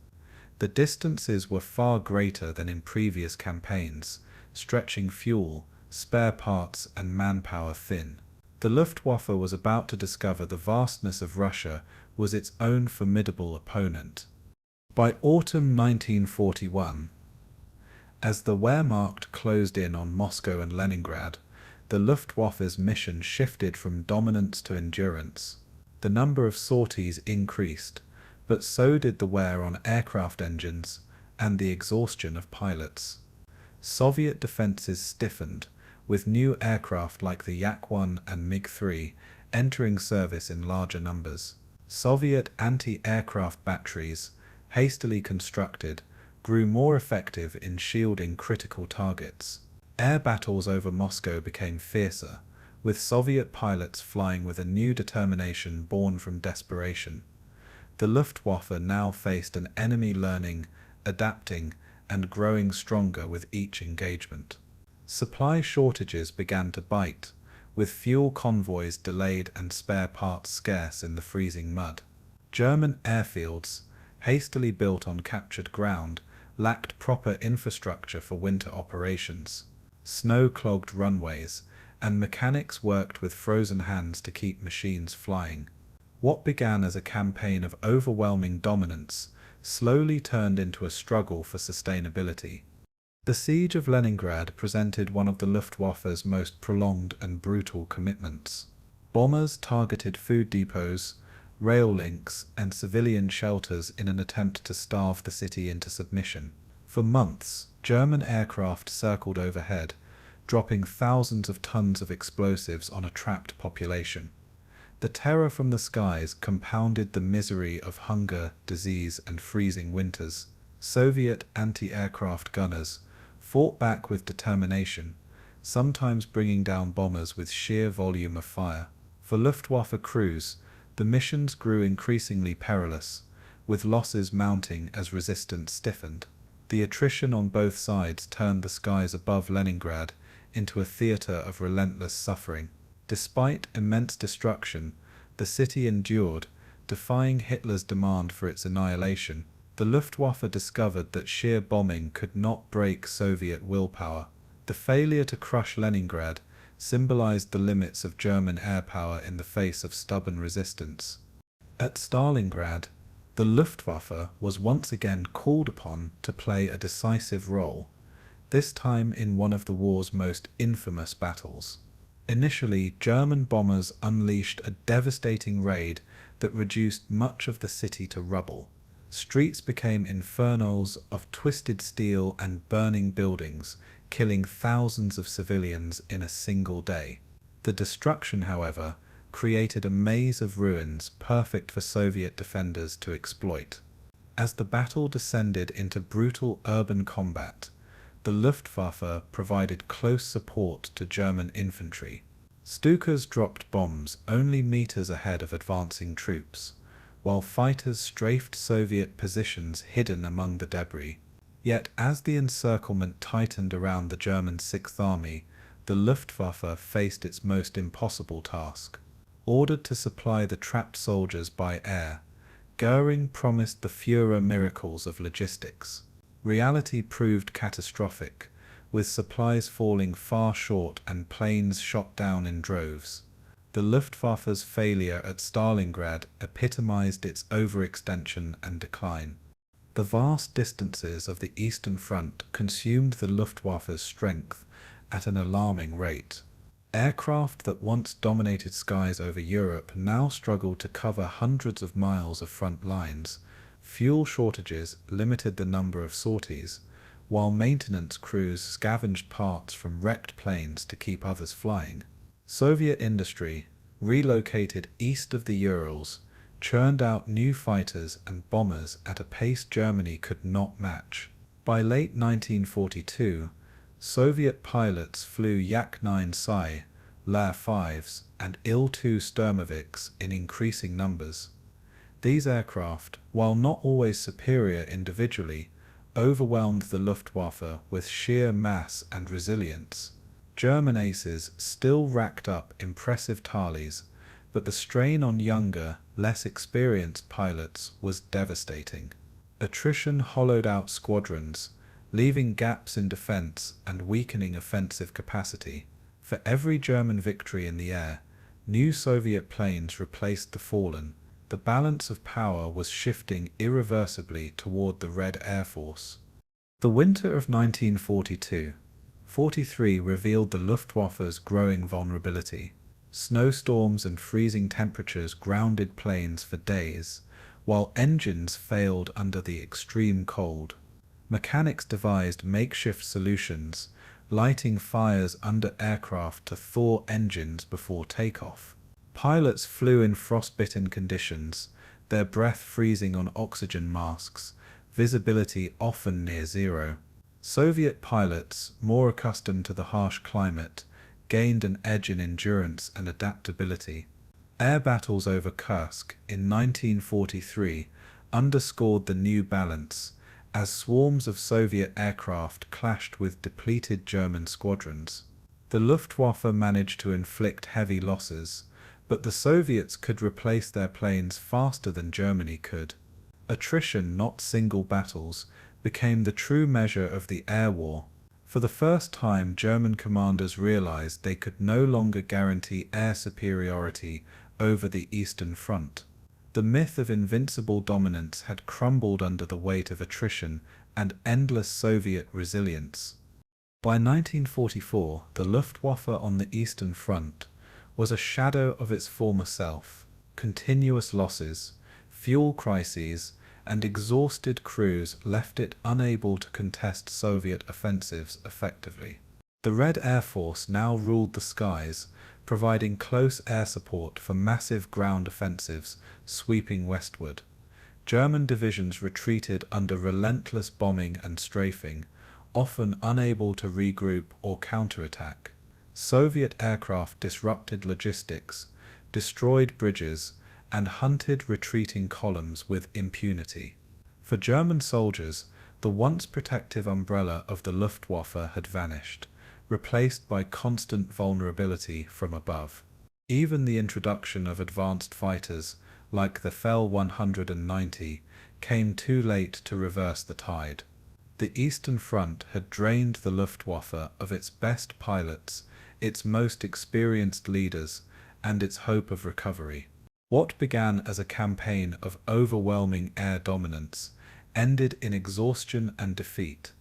The distances were far greater than in previous campaigns, stretching fuel, spare parts, and manpower thin. The Luftwaffe was about to discover the vastness of Russia was its own formidable opponent. By autumn 1941, as the Wehrmacht closed in on Moscow and Leningrad, the Luftwaffe's mission shifted from dominance to endurance. The number of sorties increased, but so did the wear on aircraft engines and the exhaustion of pilots. Soviet defenses stiffened, with new aircraft like the Yak-1 and MiG-3 entering service in larger numbers. Soviet anti-aircraft batteries, hastily constructed, grew more effective in shielding critical targets. Air battles over Moscow became fiercer, with Soviet pilots flying with a new determination born from desperation. The Luftwaffe now faced an enemy learning, adapting, and growing stronger with each engagement. Supply shortages began to bite, with fuel convoys delayed and spare parts scarce in the freezing mud. German airfields, hastily built on captured ground, lacked proper infrastructure for winter operations. Snow-clogged runways, and mechanics worked with frozen hands to keep machines flying. What began as a campaign of overwhelming dominance slowly turned into a struggle for sustainability. The siege of Leningrad presented one of the Luftwaffe's most prolonged and brutal commitments. Bombers targeted food depots, rail links, and civilian shelters in an attempt to starve the city into submission. For months, German aircraft circled overhead, dropping thousands of tons of explosives on a trapped population. The terror from the skies compounded the misery of hunger, disease, and freezing winters. Soviet anti-aircraft gunners fought back with determination, sometimes bringing down bombers with sheer volume of fire. For Luftwaffe crews, the missions grew increasingly perilous, with losses mounting as resistance stiffened. The attrition on both sides turned the skies above Leningrad into a theater of relentless suffering. Despite immense destruction, the city endured, defying Hitler's demand for its annihilation. The Luftwaffe discovered that sheer bombing could not break Soviet willpower. The failure to crush Leningrad symbolized the limits of German air power in the face of stubborn resistance. At Stalingrad, the Luftwaffe was once again called upon to play a decisive role, this time in one of the war's most infamous battles. Initially, German bombers unleashed a devastating raid that reduced much of the city to rubble. Streets became infernos of twisted steel and burning buildings, killing thousands of civilians in a single day. The destruction, however, created a maze of ruins perfect for Soviet defenders to exploit. As the battle descended into brutal urban combat, the Luftwaffe provided close support to German infantry. Stukas dropped bombs only meters ahead of advancing troops, while fighters strafed Soviet positions hidden among the debris. Yet as the encirclement tightened around the German Sixth Army, the Luftwaffe faced its most impossible task. Ordered to supply the trapped soldiers by air, Göring promised the Führer miracles of logistics. Reality proved catastrophic, with supplies falling far short and planes shot down in droves. The Luftwaffe's failure at Stalingrad epitomized its overextension and decline. The vast distances of the Eastern Front consumed the Luftwaffe's strength at an alarming rate. Aircraft that once dominated skies over Europe now struggled to cover hundreds of miles of front lines. Fuel shortages limited the number of sorties, while maintenance crews scavenged parts from wrecked planes to keep others flying. Soviet industry, relocated east of the Urals, churned out new fighters and bombers at a pace Germany could not match. By late 1942, Soviet pilots flew Yak-9 Sai, La-5s, and Il-2 Sturmovix in increasing numbers. These aircraft, while not always superior individually, overwhelmed the Luftwaffe with sheer mass and resilience. German aces still racked up impressive tallies, but the strain on younger, less experienced pilots was devastating. Attrition hollowed out squadrons, leaving gaps in defense and weakening offensive capacity. For every German victory in the air, new Soviet planes replaced the fallen. The balance of power was shifting irreversibly toward the Red Air Force. The winter of 1942-43 revealed the Luftwaffe's growing vulnerability. Snowstorms and freezing temperatures grounded planes for days, while engines failed under the extreme cold. Mechanics devised makeshift solutions, lighting fires under aircraft to thaw engines before takeoff. Pilots flew in frostbitten conditions, their breath freezing on oxygen masks, visibility often near zero. Soviet pilots, more accustomed to the harsh climate, gained an edge in endurance and adaptability. Air battles over Kursk in 1943 underscored the new balance, as swarms of Soviet aircraft clashed with depleted German squadrons. The Luftwaffe managed to inflict heavy losses, but the Soviets could replace their planes faster than Germany could. Attrition, not single battles, became the true measure of the air war. For the first time, German commanders realized they could no longer guarantee air superiority over the Eastern Front. The myth of invincible dominance had crumbled under the weight of attrition and endless Soviet resilience. By 1944, the Luftwaffe on the Eastern Front was a shadow of its former self. Continuous losses, fuel crises, and exhausted crews left it unable to contest Soviet offensives effectively. The Red Air Force now ruled the skies, providing close air support for massive ground offensives sweeping westward. German divisions retreated under relentless bombing and strafing, often unable to regroup or counterattack. Soviet aircraft disrupted logistics, destroyed bridges, and hunted retreating columns with impunity. For German soldiers, the once protective umbrella of the Luftwaffe had vanished, replaced by constant vulnerability from above. Even the introduction of advanced fighters, like the Fell 190, came too late to reverse the tide. The Eastern Front had drained the Luftwaffe of its best pilots, its most experienced leaders, and its hope of recovery. What began as a campaign of overwhelming air dominance ended in exhaustion and defeat.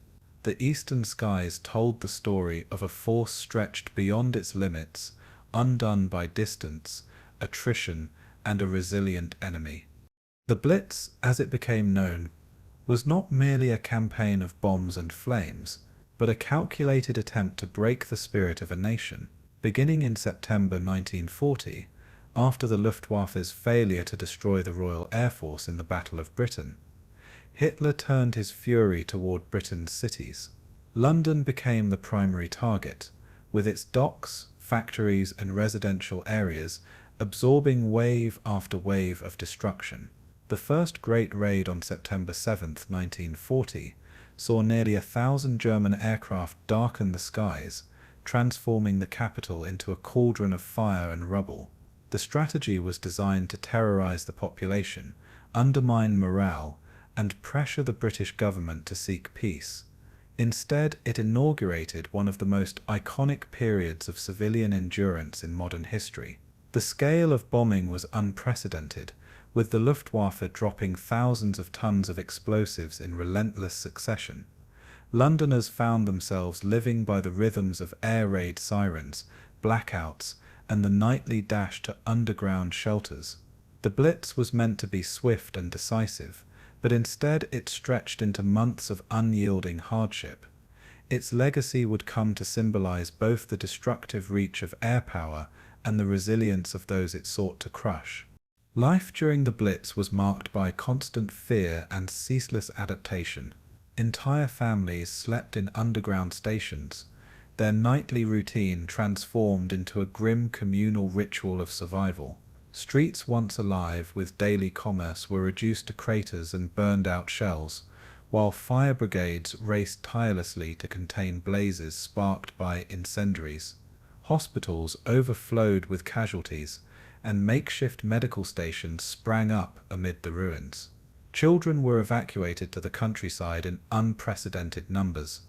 The eastern skies told the story of a force stretched beyond its limits, undone by distance, attrition, and a resilient enemy. The Blitz, as it became known, was not merely a campaign of bombs and flames, but a calculated attempt to break the spirit of a nation. Beginning in September 1940, after the Luftwaffe's failure to destroy the Royal Air Force in the Battle of Britain, Hitler turned his fury toward Britain's cities. London became the primary target, with its docks, factories, and residential areas absorbing wave after wave of destruction. The first Great Raid on September 7, 1940, saw nearly 1,000 German aircraft darken the skies, transforming the capital into a cauldron of fire and rubble. The strategy was designed to terrorize the population, undermine morale, and pressure the British government to seek peace. Instead, it inaugurated one of the most iconic periods of civilian endurance in modern history. The scale of bombing was unprecedented, with the Luftwaffe dropping thousands of tons of explosives in relentless succession. Londoners found themselves living by the rhythms of air raid sirens, blackouts, and the nightly dash to underground shelters. The Blitz was meant to be swift and decisive, but instead it stretched into months of unyielding hardship. Its legacy would come to symbolize both the destructive reach of air power and the resilience of those it sought to crush. Life during the Blitz was marked by constant fear and ceaseless adaptation. Entire families slept in underground stations, their nightly routine transformed into a grim communal ritual of survival. Streets once alive with daily commerce were reduced to craters and burned-out shells, while fire brigades raced tirelessly to contain blazes sparked by incendiaries. Hospitals overflowed with casualties, and makeshift medical stations sprang up amid the ruins. Children were evacuated to the countryside in unprecedented numbers,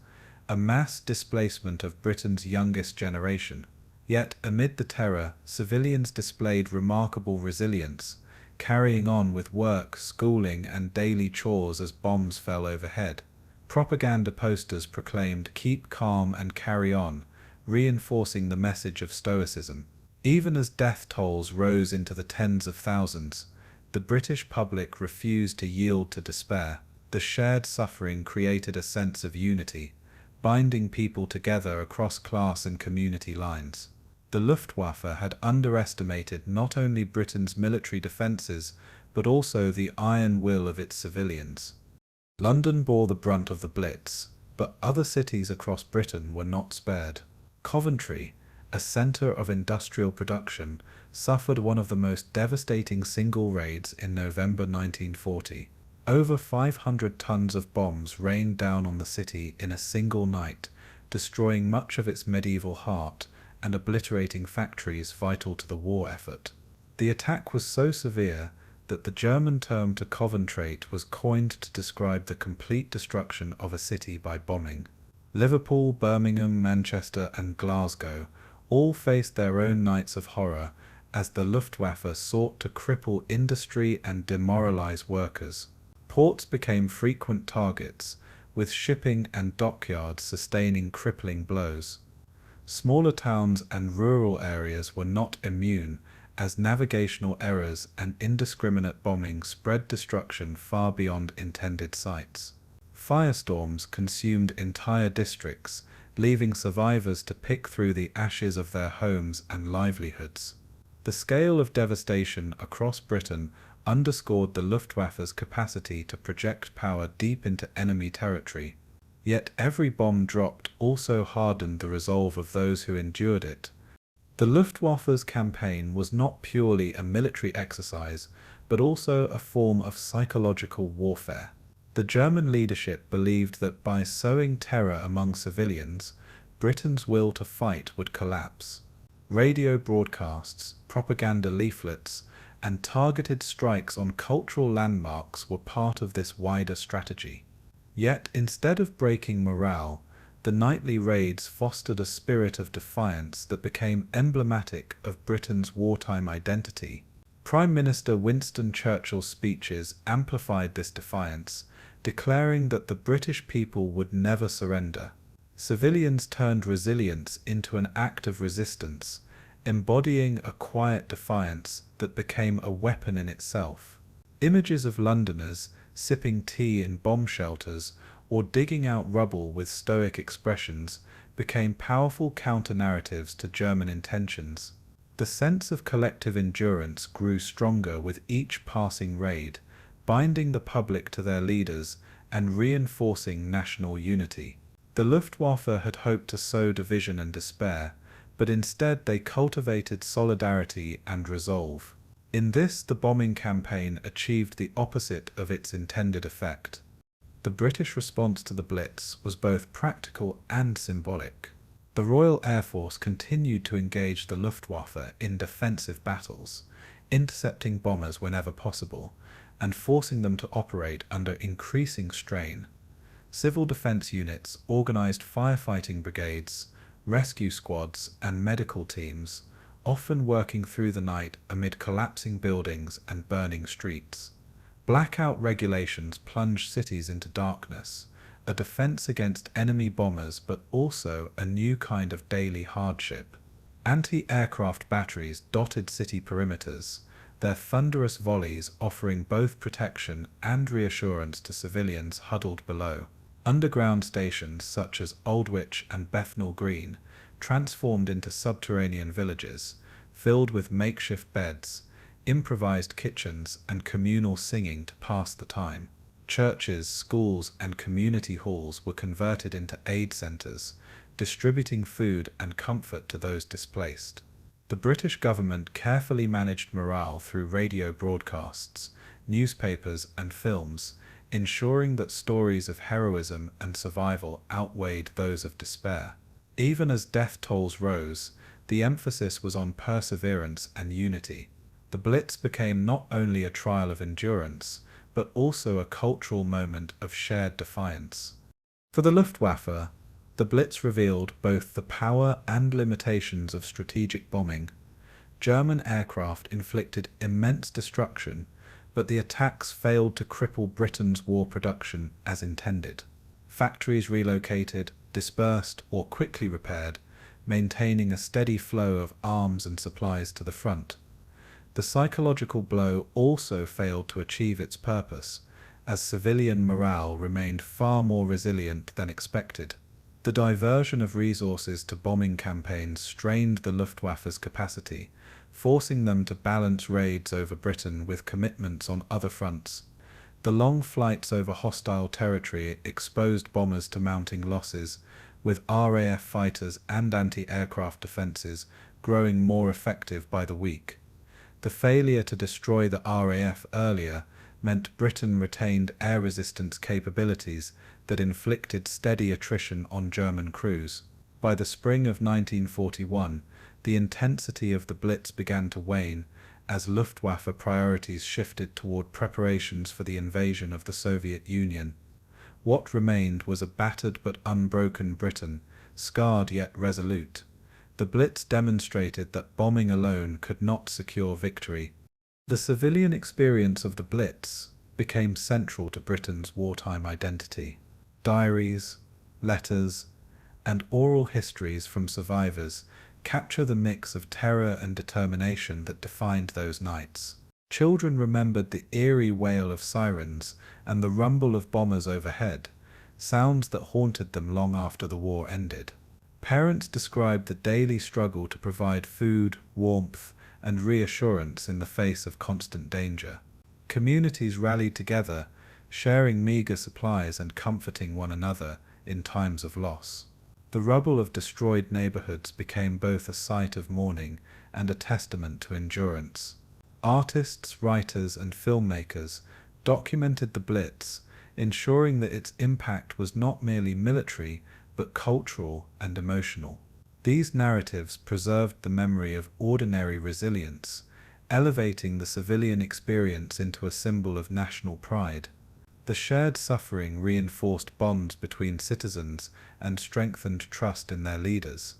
a mass displacement of Britain's youngest generation. Yet, amid the terror, civilians displayed remarkable resilience, carrying on with work, schooling, and daily chores as bombs fell overhead. Propaganda posters proclaimed "Keep calm and carry on," reinforcing the message of stoicism. Even as death tolls rose into the tens of thousands, the British public refused to yield to despair. The shared suffering created a sense of unity, binding people together across class and community lines. The Luftwaffe had underestimated not only Britain's military defences, but also the iron will of its civilians. London bore the brunt of the Blitz, but other cities across Britain were not spared. Coventry, a centre of industrial production, suffered one of the most devastating single raids in November 1940. Over 500 tons of bombs rained down on the city in a single night, destroying much of its medieval heart and obliterating factories vital to the war effort. The attack was so severe that the German term to Coventrate was coined to describe the complete destruction of a city by bombing. Liverpool, Birmingham, Manchester, and Glasgow all faced their own nights of horror as the Luftwaffe sought to cripple industry and demoralize workers. Ports became frequent targets, with shipping and dockyards sustaining crippling blows. Smaller towns and rural areas were not immune, as navigational errors and indiscriminate bombing spread destruction far beyond intended sites. Firestorms consumed entire districts, leaving survivors to pick through the ashes of their homes and livelihoods. The scale of devastation across Britain underscored the Luftwaffe's capacity to project power deep into enemy territory. Yet every bomb dropped also hardened the resolve of those who endured it. The Luftwaffe's campaign was not purely a military exercise, but also a form of psychological warfare. The German leadership believed that by sowing terror among civilians, Britain's will to fight would collapse. Radio broadcasts, propaganda leaflets, and targeted strikes on cultural landmarks were part of this wider strategy. Yet, instead of breaking morale, The nightly raids fostered a spirit of defiance that became emblematic of Britain's wartime identity. Prime Minister Winston Churchill's speeches amplified this defiance, declaring that the British people would never surrender. Civilians turned resilience into an act of resistance, embodying a quiet defiance that became a weapon in itself. Images of Londoners sipping tea in bomb shelters or digging out rubble with stoic expressions became powerful counter-narratives to German intentions. The sense of collective endurance grew stronger with each passing raid, binding the public to their leaders and reinforcing national unity. The Luftwaffe had hoped to sow division and despair, but instead they cultivated solidarity and resolve. In this, the bombing campaign achieved the opposite of its intended effect. The British response to the Blitz was both practical and symbolic. The Royal Air Force continued to engage the Luftwaffe in defensive battles, intercepting bombers whenever possible, and forcing them to operate under increasing strain. Civil defense units organized firefighting brigades, rescue squads, and medical teams, often working through the night amid collapsing buildings and burning streets. Blackout regulations plunged cities into darkness, a defense against enemy bombers but also a new kind of daily hardship. Anti-aircraft batteries dotted city perimeters, their thunderous volleys offering both protection and reassurance to civilians huddled below. Underground stations such as Aldwych and Bethnal Green transformed into subterranean villages, filled with makeshift beds, improvised kitchens, and communal singing to pass the time. Churches, schools, and community halls were converted into aid centers, distributing food and comfort to those displaced. The British government carefully managed morale through radio broadcasts, newspapers, and films, ensuring that stories of heroism and survival outweighed those of despair. Even as death tolls rose, the emphasis was on perseverance and unity. The Blitz became not only a trial of endurance, but also a cultural moment of shared defiance. For the Luftwaffe, the Blitz revealed both the power and limitations of strategic bombing. German aircraft inflicted immense destruction, but the attacks failed to cripple Britain's war production as intended. Factories relocated, dispersed, or quickly repaired, maintaining a steady flow of arms and supplies to the front. The psychological blow also failed to achieve its purpose, as civilian morale remained far more resilient than expected. The diversion of resources to bombing campaigns strained the Luftwaffe's capacity, forcing them to balance raids over Britain with commitments on other fronts. The long flights over hostile territory exposed bombers to mounting losses, with RAF fighters and anti-aircraft defences growing more effective by the week. The failure to destroy the RAF earlier meant Britain retained air resistance capabilities that inflicted steady attrition on German crews. By the spring of 1941, the intensity of the Blitz began to wane as Luftwaffe priorities shifted toward preparations for the invasion of the Soviet Union. What remained was a battered but unbroken Britain, scarred yet resolute. The Blitz demonstrated that bombing alone could not secure victory. The civilian experience of the Blitz became central to Britain's wartime identity. Diaries, letters, and oral histories from survivors capture the mix of terror and determination that defined those nights. Children remembered the eerie wail of sirens and the rumble of bombers overhead, sounds that haunted them long after the war ended. Parents described the daily struggle to provide food, warmth, and reassurance in the face of constant danger. Communities rallied together, sharing meager supplies and comforting one another in times of loss. The rubble of destroyed neighborhoods became both a sight of mourning and a testament to endurance. Artists, writers, and filmmakers documented the Blitz, ensuring that its impact was not merely military, but cultural and emotional. These narratives preserved the memory of ordinary resilience, elevating the civilian experience into a symbol of national pride. The shared suffering reinforced bonds between citizens and strengthened trust in their leaders.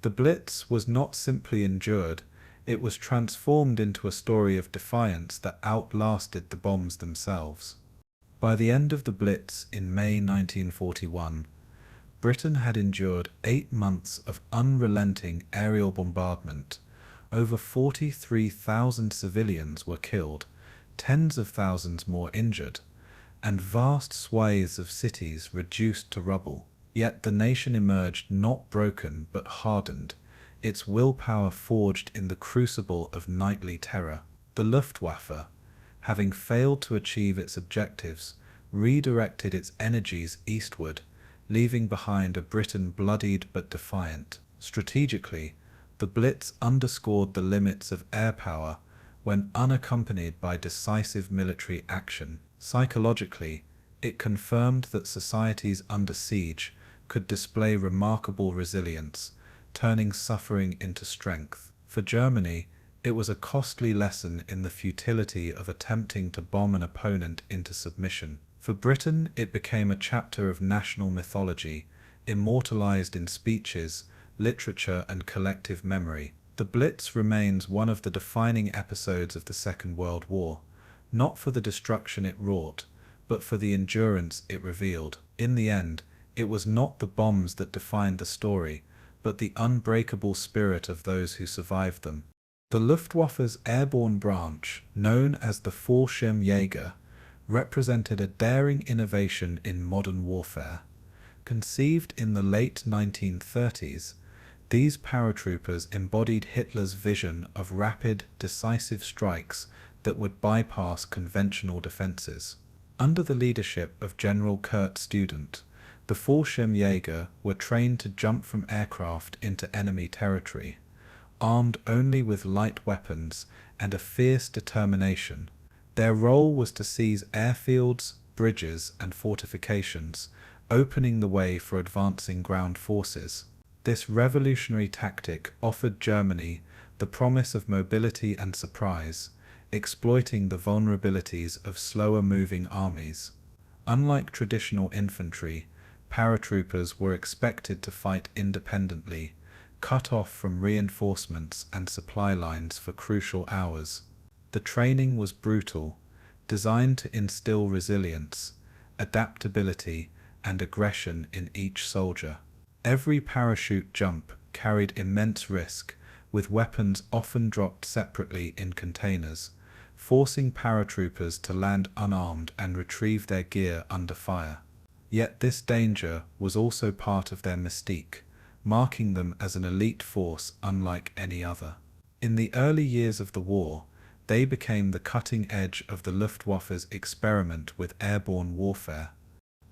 The Blitz was not simply endured, it was transformed into a story of defiance that outlasted the bombs themselves. By the end of the Blitz in May 1941, Britain had endured 8 months of unrelenting aerial bombardment. Over 43,000 civilians were killed, tens of thousands more injured, and vast swathes of cities reduced to rubble. Yet the nation emerged not broken but hardened, its willpower forged in the crucible of nightly terror. The Luftwaffe, having failed to achieve its objectives, redirected its energies eastward, leaving behind a Britain bloodied but defiant. Strategically, the Blitz underscored the limits of air power when unaccompanied by decisive military action. Psychologically, it confirmed that societies under siege could display remarkable resilience, turning suffering into strength. For Germany, it was a costly lesson in the futility of attempting to bomb an opponent into submission. For Britain, it became a chapter of national mythology, immortalized in speeches, literature, and collective memory. The Blitz remains one of the defining episodes of the Second World War, not for the destruction it wrought, but for the endurance it revealed. In the end, it was not the bombs that defined the story, but the unbreakable spirit of those who survived them. The Luftwaffe's airborne branch, known as the Fallschirmjäger, represented a daring innovation in modern warfare. Conceived in the late 1930s, these paratroopers embodied Hitler's vision of rapid, decisive strikes that would bypass conventional defenses. Under the leadership of General Kurt Student, the Fallschirmjäger were trained to jump from aircraft into enemy territory, armed only with light weapons and a fierce determination. Their role was to seize airfields, bridges, and fortifications, opening the way for advancing ground forces. This revolutionary tactic offered Germany the promise of mobility and surprise, exploiting the vulnerabilities of slower-moving armies. Unlike traditional infantry, paratroopers were expected to fight independently, cut off from reinforcements and supply lines for crucial hours. The training was brutal, designed to instill resilience, adaptability, and aggression in each soldier. Every parachute jump carried immense risk, with weapons often dropped separately in containers, forcing paratroopers to land unarmed and retrieve their gear under fire. Yet this danger was also part of their mystique, marking them as an elite force unlike any other. In the early years of the war, they became the cutting edge of the Luftwaffe's experiment with airborne warfare.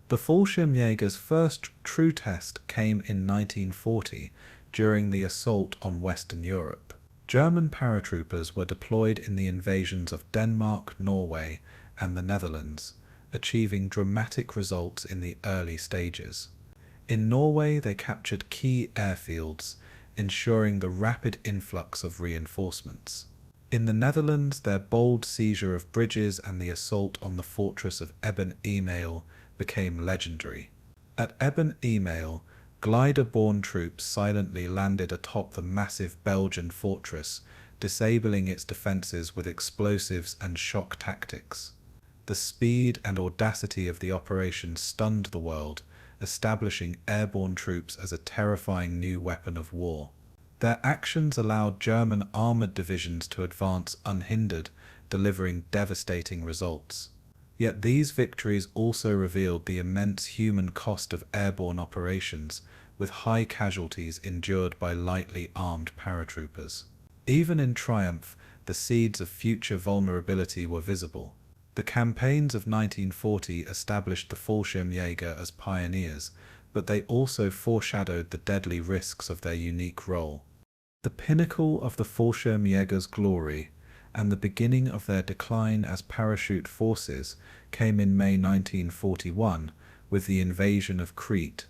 The Fallschirmjäger's first true test came in 1940 during the assault on Western Europe. German paratroopers were deployed in the invasions of Denmark, Norway, and the Netherlands, achieving dramatic results in the early stages. In Norway, they captured key airfields, ensuring the rapid influx of reinforcements. In the Netherlands, their bold seizure of bridges and the assault on the fortress of Eben-Emael became legendary. At Eben-Emael, glider-borne troops silently landed atop the massive Belgian fortress, disabling its defenses with explosives and shock tactics. The speed and audacity of the operation stunned the world, establishing airborne troops as a terrifying new weapon of war. Their actions allowed German armored divisions to advance unhindered, delivering devastating results. Yet these victories also revealed the immense human cost of airborne operations, with high casualties endured by lightly armed paratroopers. Even in triumph, the seeds of future vulnerability were visible. The campaigns of 1940 established the Fallschirmjäger as pioneers, but they also foreshadowed the deadly risks of their unique role. The pinnacle of the Fallschirmjäger's glory and the beginning of their decline as parachute forces came in May 1941 with the invasion of Crete.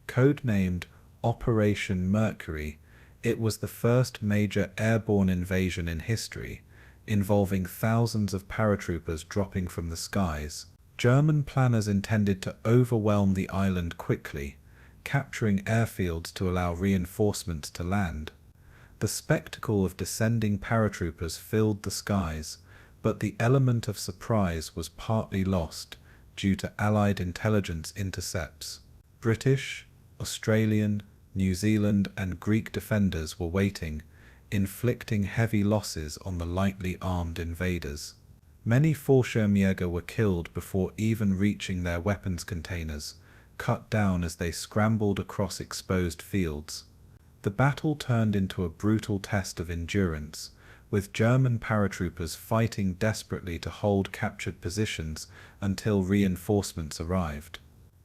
Codenamed Operation Mercury, it was the first major airborne invasion in history, involving thousands of paratroopers dropping from the skies. German planners intended to overwhelm the island quickly, capturing airfields to allow reinforcements to land. The spectacle of descending paratroopers filled the skies, but the element of surprise was partly lost due to Allied intelligence intercepts. British, Australian, New Zealand and Greek defenders were waiting, inflicting heavy losses on the lightly armed invaders. Many Fallschirmjäger were killed before even reaching their weapons containers, cut down as they scrambled across exposed fields. The battle turned into a brutal test of endurance, with German paratroopers fighting desperately to hold captured positions until reinforcements arrived.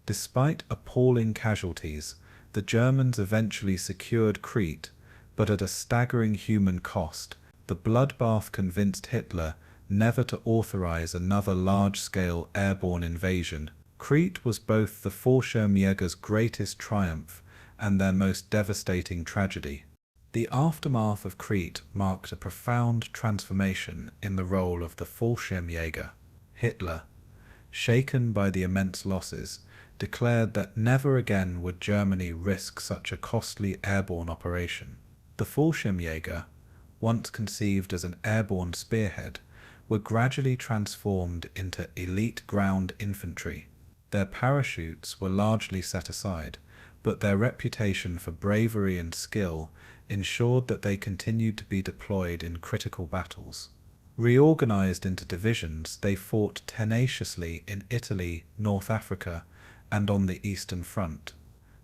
Despite appalling casualties, the Germans eventually secured Crete, but at a staggering human cost. The bloodbath convinced Hitler never to authorize another large-scale airborne invasion. Crete was both the Fallschirmjägers' greatest triumph and their most devastating tragedy. The aftermath of Crete marked a profound transformation in the role of the Fallschirmjäger. Hitler, shaken by the immense losses, declared that never again would Germany risk such a costly airborne operation. The Fallschirmjäger, once conceived as an airborne spearhead, were gradually transformed into elite ground infantry. Their parachutes were largely set aside, but their reputation for bravery and skill ensured that they continued to be deployed in critical battles. Reorganized into divisions, they fought tenaciously in Italy, North Africa, and on the Eastern Front.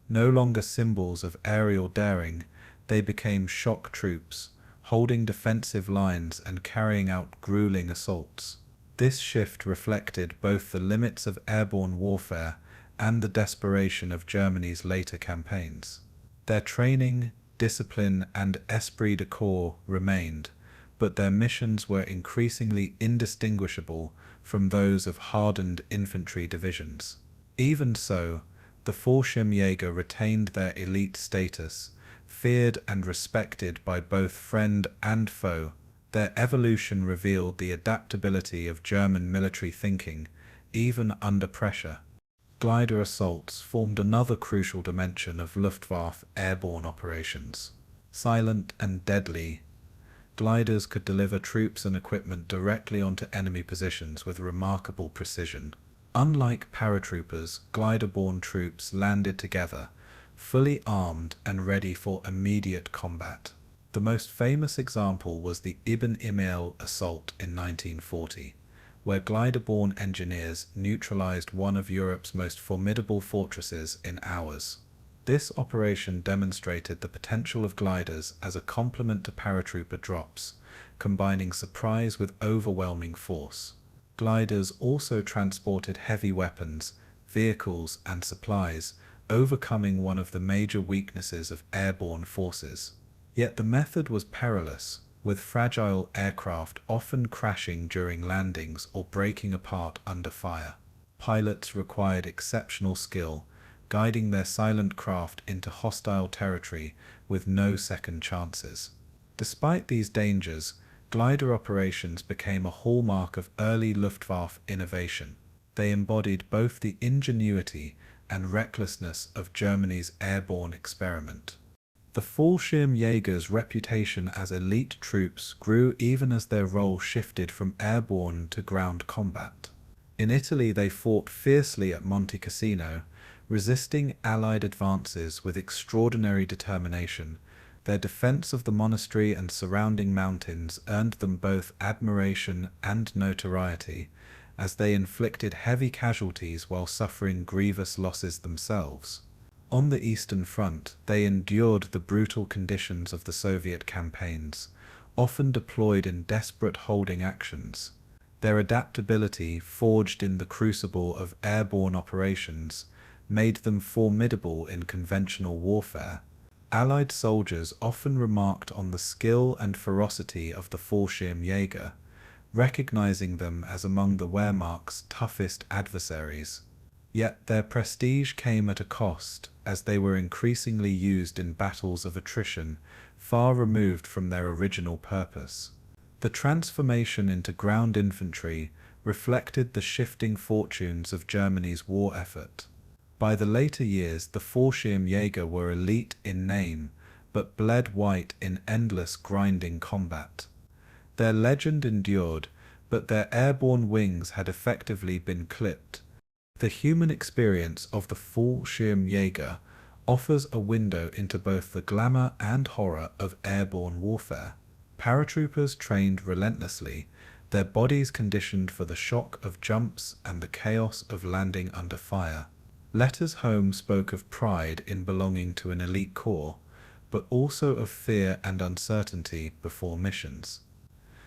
No longer symbols of aerial daring, they became shock troops, holding defensive lines and carrying out grueling assaults. This shift reflected both the limits of airborne warfare and the desperation of Germany's later campaigns. Their training, discipline, and esprit de corps remained, but their missions were increasingly indistinguishable from those of hardened infantry divisions. Even so, the Fallschirmjäger retained their elite status, feared and respected by both friend and foe. Their evolution revealed the adaptability of German military thinking, even under pressure. Glider assaults formed another crucial dimension of Luftwaffe airborne operations. Silent and deadly, gliders could deliver troops and equipment directly onto enemy positions with remarkable precision. Unlike paratroopers, glider-borne troops landed together, fully armed and ready for immediate combat. The most famous example was the Ibn Imil assault in 1940, where glider-borne engineers neutralized one of Europe's most formidable fortresses in hours. This operation demonstrated the potential of gliders as a complement to paratrooper drops, combining surprise with overwhelming force. Gliders also transported heavy weapons, vehicles, and supplies, overcoming one of the major weaknesses of airborne forces. Yet the method was perilous, with fragile aircraft often crashing during landings or breaking apart under fire. Pilots required exceptional skill, guiding their silent craft into hostile territory with no second chances. Despite these dangers, glider operations became a hallmark of early Luftwaffe innovation. They embodied both the ingenuity and recklessness of Germany's airborne experiment. The Fallschirmjägers' reputation as elite troops grew even as their role shifted from airborne to ground combat. In Italy, they fought fiercely at Monte Cassino, resisting Allied advances with extraordinary determination. Their defense of the monastery and surrounding mountains earned them both admiration and notoriety, as they inflicted heavy casualties while suffering grievous losses themselves. On the Eastern Front, they endured the brutal conditions of the Soviet campaigns, often deployed in desperate holding actions. Their adaptability, forged in the crucible of airborne operations, made them formidable in conventional warfare. Allied soldiers often remarked on the skill and ferocity of the Fallschirmjäger, recognizing them as among the Wehrmacht's toughest adversaries. Yet their prestige came at a cost, as they were increasingly used in battles of attrition, far removed from their original purpose. The transformation into ground infantry reflected the shifting fortunes of Germany's war effort. By the later years, the Fallschirmjäger were elite in name, but bled white in endless grinding combat. Their legend endured, but their airborne wings had effectively been clipped. The human experience of the Fallschirmjäger offers a window into both the glamour and horror of airborne warfare. Paratroopers trained relentlessly, their bodies conditioned for the shock of jumps and the chaos of landing under fire. Letters home spoke of pride in belonging to an elite corps, but also of fear and uncertainty before missions.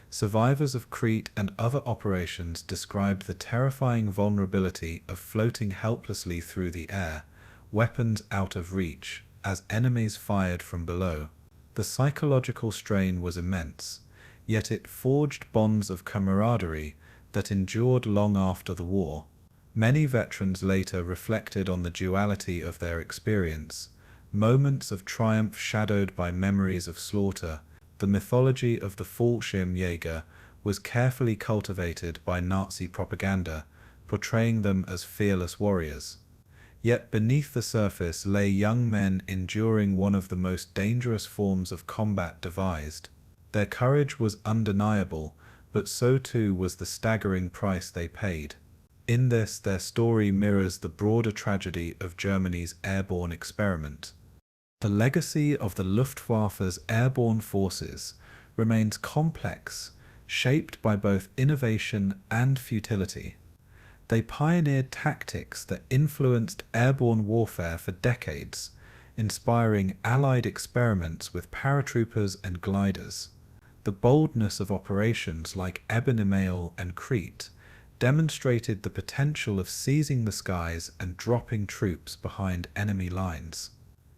Survivors of Crete and other operations described the terrifying vulnerability of floating helplessly through the air, weapons out of reach, as enemies fired from below. The psychological strain was immense, yet it forged bonds of camaraderie that endured long after the war. Many veterans later reflected on the duality of their experience, moments of triumph shadowed by memories of slaughter. The mythology of the Fallschirmjäger was carefully cultivated by Nazi propaganda, portraying them as fearless warriors. Yet beneath the surface lay young men enduring one of the most dangerous forms of combat devised. Their courage was undeniable, but so too was the staggering price they paid. In this, their story mirrors the broader tragedy of Germany's airborne experiment. The legacy of the Luftwaffe's airborne forces remains complex, shaped by both innovation and futility. They pioneered tactics that influenced airborne warfare for decades, inspiring Allied experiments with paratroopers and gliders. The boldness of operations like Ebenemael and Crete demonstrated the potential of seizing the skies and dropping troops behind enemy lines.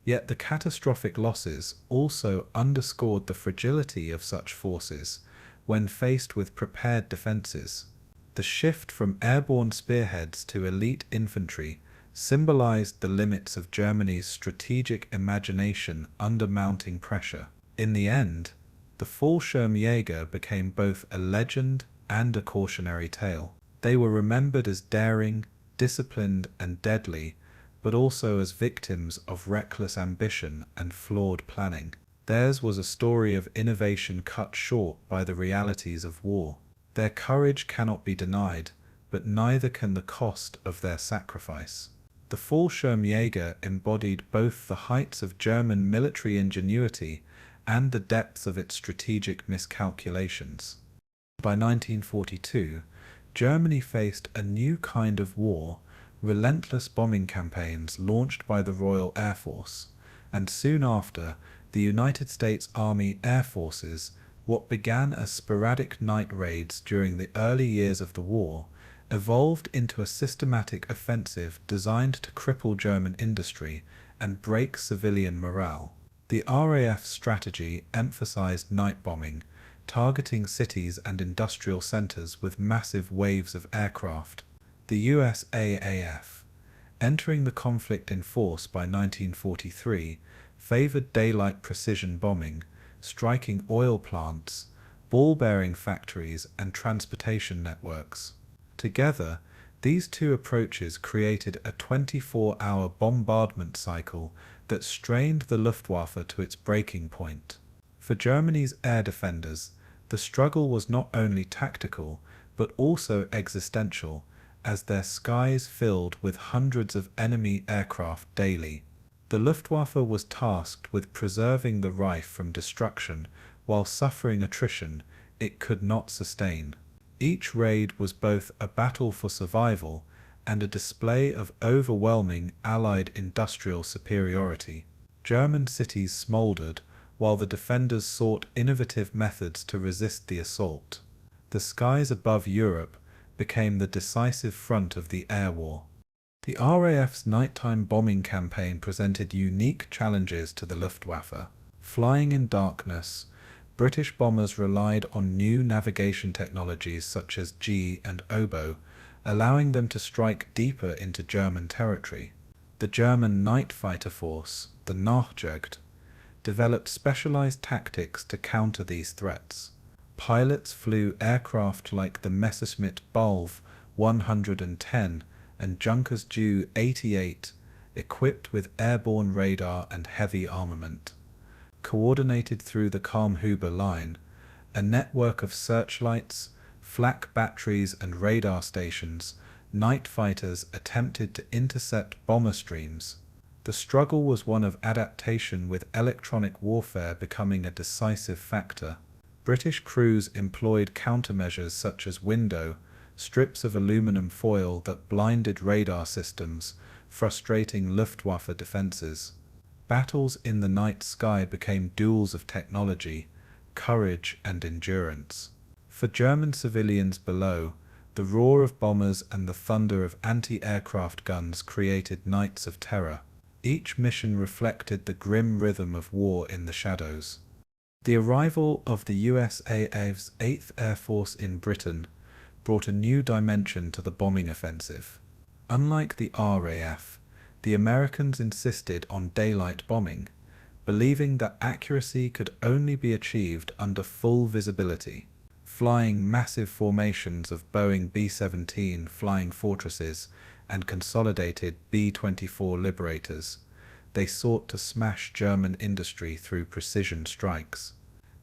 Yet the catastrophic losses also underscored the fragility of such forces when faced with prepared defenses. The shift from airborne spearheads to elite infantry symbolized the limits of Germany's strategic imagination under mounting pressure. In the end, the Fallschirmjäger became both a legend and a cautionary tale. They were remembered as daring, disciplined, and deadly, but also as victims of reckless ambition and flawed planning. Theirs was a story of innovation cut short by the realities of war. Their courage cannot be denied, but neither can the cost of their sacrifice. The Fallschirmjäger embodied both the heights of German military ingenuity and the depths of its strategic miscalculations. By 1942, Germany faced a new kind of war, relentless bombing campaigns launched by the Royal Air Force, and soon after, the United States Army Air Forces, what began as sporadic night raids during the early years of the war, evolved into a systematic offensive designed to cripple German industry and break civilian morale. The RAF's strategy emphasized night bombing, targeting cities and industrial centers with massive waves of aircraft. The USAAF, entering the conflict in force by 1943, favored daylight precision bombing, striking oil plants, ball-bearing factories, and transportation networks. Together, these two approaches created a 24-hour bombardment cycle that strained the Luftwaffe to its breaking point. For Germany's air defenders, the struggle was not only tactical, but also existential, as their skies filled with hundreds of enemy aircraft daily. The Luftwaffe was tasked with preserving the Reich from destruction while suffering attrition it could not sustain. Each raid was both a battle for survival and a display of overwhelming Allied industrial superiority. German cities smoldered, while the defenders sought innovative methods to resist the assault. The skies above Europe became the decisive front of the air war. The RAF's nighttime bombing campaign presented unique challenges to the Luftwaffe. Flying in darkness, British bombers relied on new navigation technologies such as G and oboe, allowing them to strike deeper into German territory. The German night fighter force, the Nachjagd, developed specialized tactics to counter these threats. Pilots flew aircraft like the Messerschmitt Bf 110 and Junkers Ju-88, equipped with airborne radar and heavy armament. Coordinated through the Kamm-Huber line, a network of searchlights, flak batteries and radar stations, night fighters attempted to intercept bomber streams. The struggle was one of adaptation, with electronic warfare becoming a decisive factor. British crews employed countermeasures such as window, strips of aluminum foil that blinded radar systems, frustrating Luftwaffe defences. Battles in the night sky became duels of technology, courage and endurance. For German civilians below, the roar of bombers and the thunder of anti-aircraft guns created nights of terror. Each mission reflected the grim rhythm of war in the shadows. The arrival of the USAF's 8th Air Force in Britain brought a new dimension to the bombing offensive. Unlike the RAF, the Americans insisted on daylight bombing, believing that accuracy could only be achieved under full visibility. Flying massive formations of Boeing B-17 Flying Fortresses and consolidated B-24 Liberators, they sought to smash German industry through precision strikes.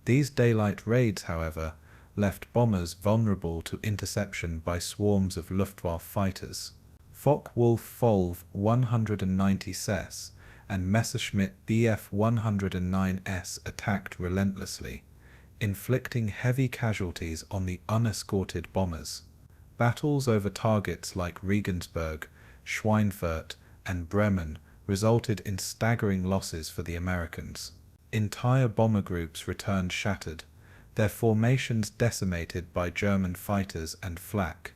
These daylight raids, however, left bombers vulnerable to interception by swarms of Luftwaffe fighters. Focke-Wulf Fw 190 SES and Messerschmitt Bf 109S attacked relentlessly, inflicting heavy casualties on the unescorted bombers. Battles over targets like Regensburg, Schweinfurt, and Bremen resulted in staggering losses for the Americans. Entire bomber groups returned shattered, their formations decimated by German fighters and flak.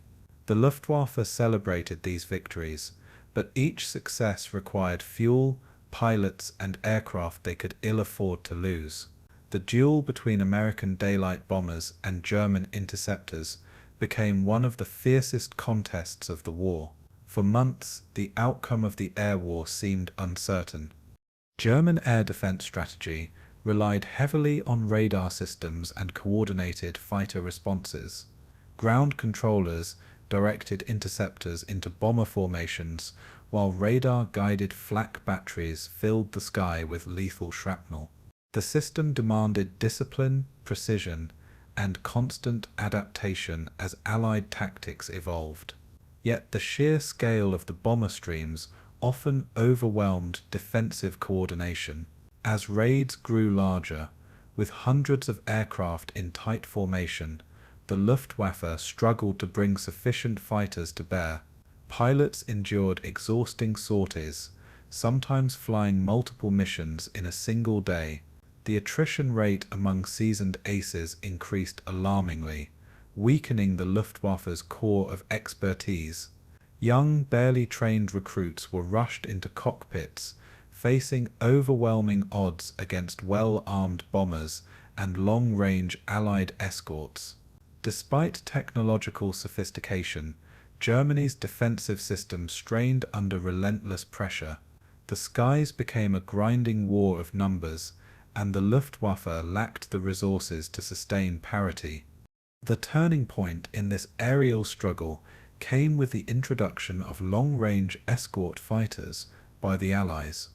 The Luftwaffe celebrated these victories, but each success required fuel, pilots, and aircraft they could ill afford to lose. The duel between American daylight bombers and German interceptors became one of the fiercest contests of the war. For months, the outcome of the air war seemed uncertain. German air defense strategy relied heavily on radar systems and coordinated fighter responses. Ground controllers directed interceptors into bomber formations, while radar-guided flak batteries filled the sky with lethal shrapnel. The system demanded discipline, precision, and constant adaptation as Allied tactics evolved. Yet the sheer scale of the bomber streams often overwhelmed defensive coordination. As raids grew larger, with hundreds of aircraft in tight formation, the Luftwaffe struggled to bring sufficient fighters to bear. Pilots endured exhausting sorties, sometimes flying multiple missions in a single day. The attrition rate among seasoned aces increased alarmingly, weakening the Luftwaffe's core of expertise. Young, barely trained recruits were rushed into cockpits, facing overwhelming odds against well-armed bombers and long-range Allied escorts. Despite technological sophistication, Germany's defensive system strained under relentless pressure. The skies became a grinding war of numbers, and the Luftwaffe lacked the resources to sustain parity. The turning point in this aerial struggle came with the introduction of long-range escort fighters by the Allies.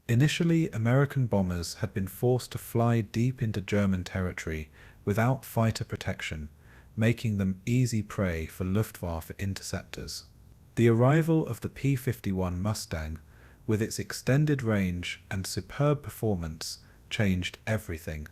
Initially, American bombers had been forced to fly deep into German territory without fighter protection, making them easy prey for Luftwaffe interceptors. The arrival of the P-51 Mustang, with its extended range and superb performance, changed everything.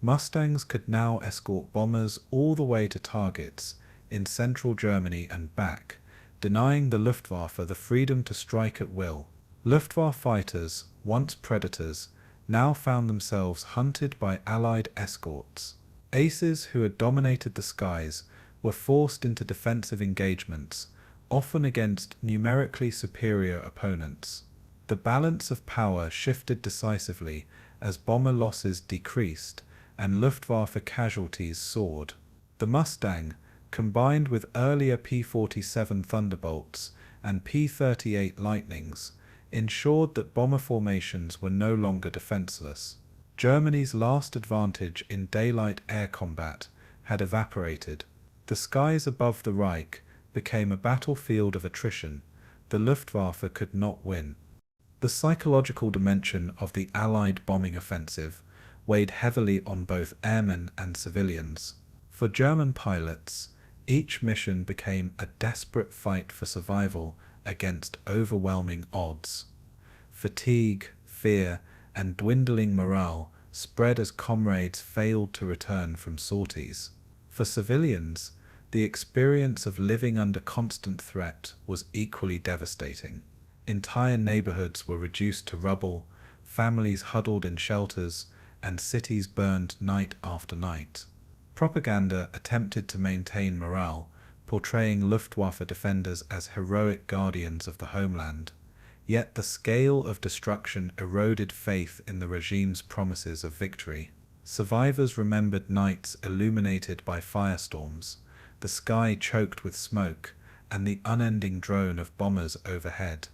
Mustangs could now escort bombers all the way to targets in central Germany and back, denying the Luftwaffe the freedom to strike at will. Luftwaffe fighters, once predators, now found themselves hunted by Allied escorts. Aces who had dominated the skies were forced into defensive engagements, often against numerically superior opponents. The balance of power shifted decisively as bomber losses decreased and Luftwaffe casualties soared. The Mustang, combined with earlier P-47 Thunderbolts and P-38 Lightnings, ensured that bomber formations were no longer defenseless. Germany's last advantage in daylight air combat had evaporated. The skies above the Reich became a battlefield of attrition. The Luftwaffe could not win. The psychological dimension of the Allied bombing offensive weighed heavily on both airmen and civilians. For German pilots, each mission became a desperate fight for survival against overwhelming odds. Fatigue, fear, and dwindling morale spread as comrades failed to return from sorties. For civilians, the experience of living under constant threat was equally devastating. Entire neighborhoods were reduced to rubble, families huddled in shelters, and cities burned night after night. Propaganda attempted to maintain morale, portraying Luftwaffe defenders as heroic guardians of the homeland. Yet the scale of destruction eroded faith in the regime's promises of victory. Survivors remembered nights illuminated by firestorms, the sky choked with smoke, and the unending drone of bombers overhead.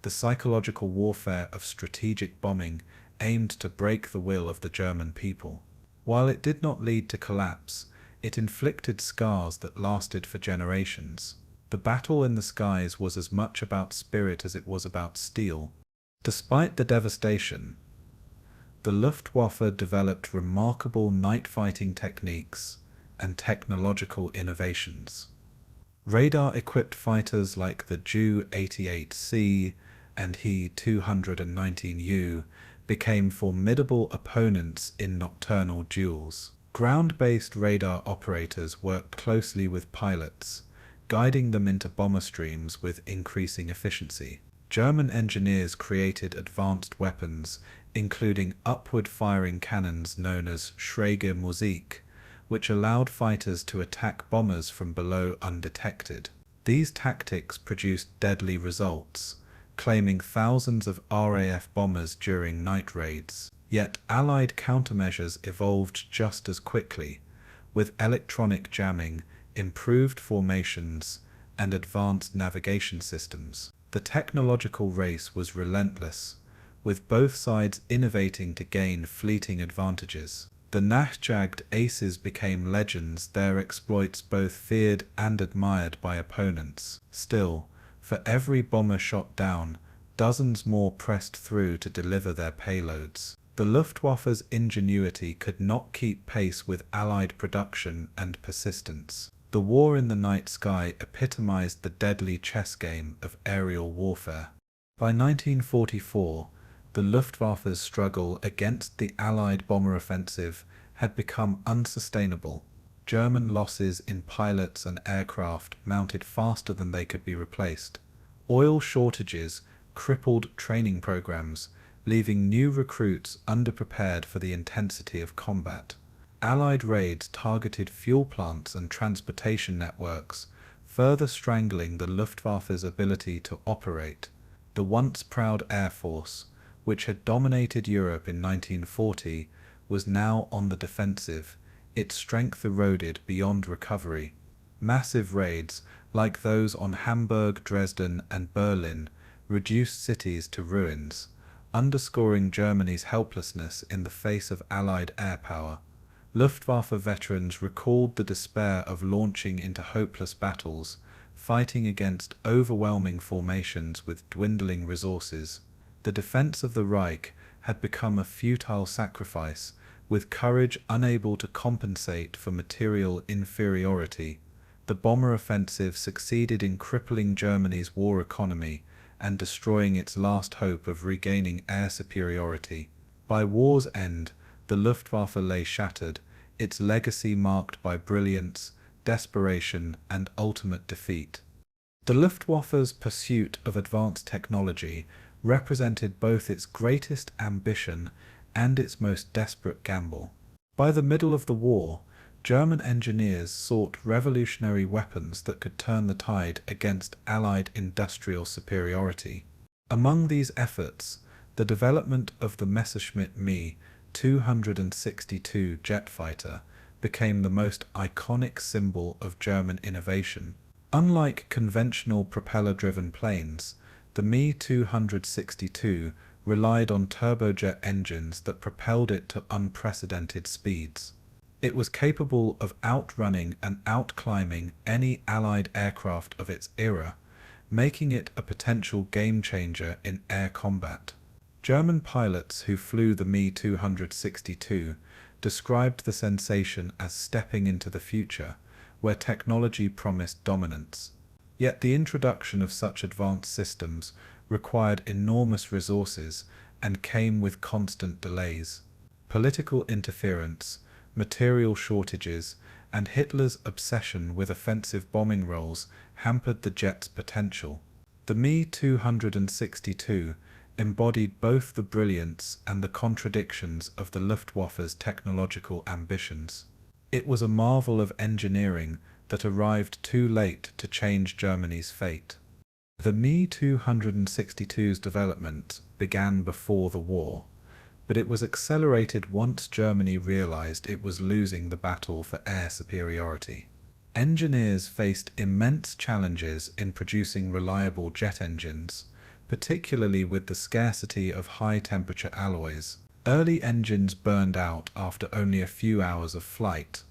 The psychological warfare of strategic bombing aimed to break the will of the German people. While it did not lead to collapse, it inflicted scars that lasted for generations. The battle in the skies was as much about spirit as it was about steel. Despite the devastation, the Luftwaffe developed remarkable night-fighting techniques and technological innovations. Radar-equipped fighters like the Ju-88C and He-219U became formidable opponents in nocturnal duels. Ground-based radar operators worked closely with pilots, guiding them into bomber streams with increasing efficiency. German engineers created advanced weapons, including upward-firing cannons known as Schräge Musik, which allowed fighters to attack bombers from below undetected. These tactics produced deadly results, claiming thousands of RAF bombers during night raids. Yet Allied countermeasures evolved just as quickly, with electronic jamming, improved formations, and advanced navigation systems. The technological race was relentless, with both sides innovating to gain fleeting advantages. The Nachtjagd aces became legends, their exploits both feared and admired by opponents. Still, for every bomber shot down, dozens more pressed through to deliver their payloads. The Luftwaffe's ingenuity could not keep pace with Allied production and persistence. The war in the night sky epitomized the deadly chess game of aerial warfare. By 1944, the Luftwaffe's struggle against the Allied bomber offensive had become unsustainable. German losses in pilots and aircraft mounted faster than they could be replaced. Oil shortages crippled training programs, leaving new recruits underprepared for the intensity of combat. Allied raids targeted fuel plants and transportation networks, further strangling the Luftwaffe's ability to operate. The once proud Air Force, which had dominated Europe in 1940, was now on the defensive, its strength eroded beyond recovery. Massive raids, like those on Hamburg, Dresden, and Berlin, reduced cities to ruins, underscoring Germany's helplessness in the face of Allied air power. Luftwaffe veterans recalled the despair of launching into hopeless battles, fighting against overwhelming formations with dwindling resources. The defense of the Reich had become a futile sacrifice, with courage unable to compensate for material inferiority. The bomber offensive succeeded in crippling Germany's war economy and destroying its last hope of regaining air superiority. By war's end, the Luftwaffe lay shattered, its legacy marked by brilliance, desperation, and ultimate defeat. The Luftwaffe's pursuit of advanced technology represented both its greatest ambition and its most desperate gamble. By the middle of the war, German engineers sought revolutionary weapons that could turn the tide against Allied industrial superiority. Among these efforts, the development of the Messerschmitt Me 262 jet fighter became the most iconic symbol of German innovation. Unlike conventional propeller-driven planes, the Me 262 relied on turbojet engines that propelled it to unprecedented speeds. It was capable of outrunning and outclimbing any Allied aircraft of its era, making it a potential game-changer in air combat. German pilots who flew the Me-262 described the sensation as stepping into the future, where technology promised dominance. Yet the introduction of such advanced systems required enormous resources and came with constant delays. Political interference, material shortages, and Hitler's obsession with offensive bombing roles hampered the jet's potential. The Me-262 embodied both the brilliance and the contradictions of the Luftwaffe's technological ambitions. It was a marvel of engineering that arrived too late to change Germany's fate. The Me-262's development began before the war, but it was accelerated once Germany realized it was losing the battle for air superiority. Engineers faced immense challenges in producing reliable jet engines, particularly with the scarcity of high-temperature alloys. Early engines burned out after only a few hours of flight,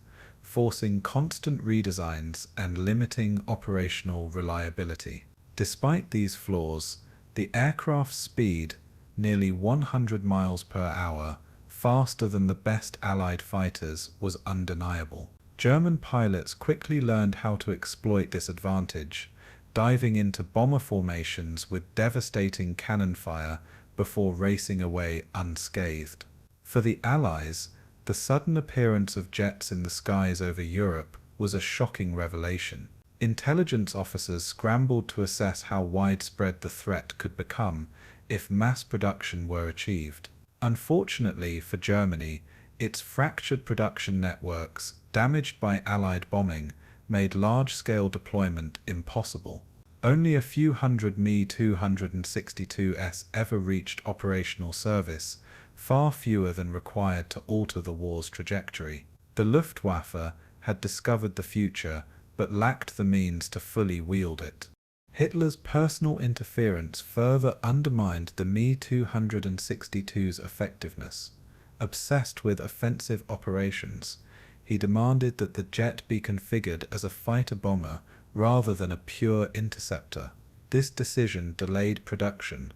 forcing constant redesigns and limiting operational reliability. Despite these flaws, the aircraft's speed, nearly 100 miles per hour, faster than the best Allied fighters, was undeniable. German pilots quickly learned how to exploit this advantage, diving into bomber formations with devastating cannon fire before racing away unscathed. For the Allies, the sudden appearance of jets in the skies over Europe was a shocking revelation. Intelligence officers scrambled to assess how widespread the threat could become if mass production were achieved. Unfortunately for Germany, its fractured production networks, damaged by Allied bombing, made large-scale deployment impossible. Only a few hundred Me-262s ever reached operational service, far fewer than required to alter the war's trajectory. The Luftwaffe had discovered the future, but lacked the means to fully wield it. Hitler's personal interference further undermined the Me-262's effectiveness. Obsessed with offensive operations, he demanded that the jet be configured as a fighter-bomber rather than a pure interceptor. This decision delayed production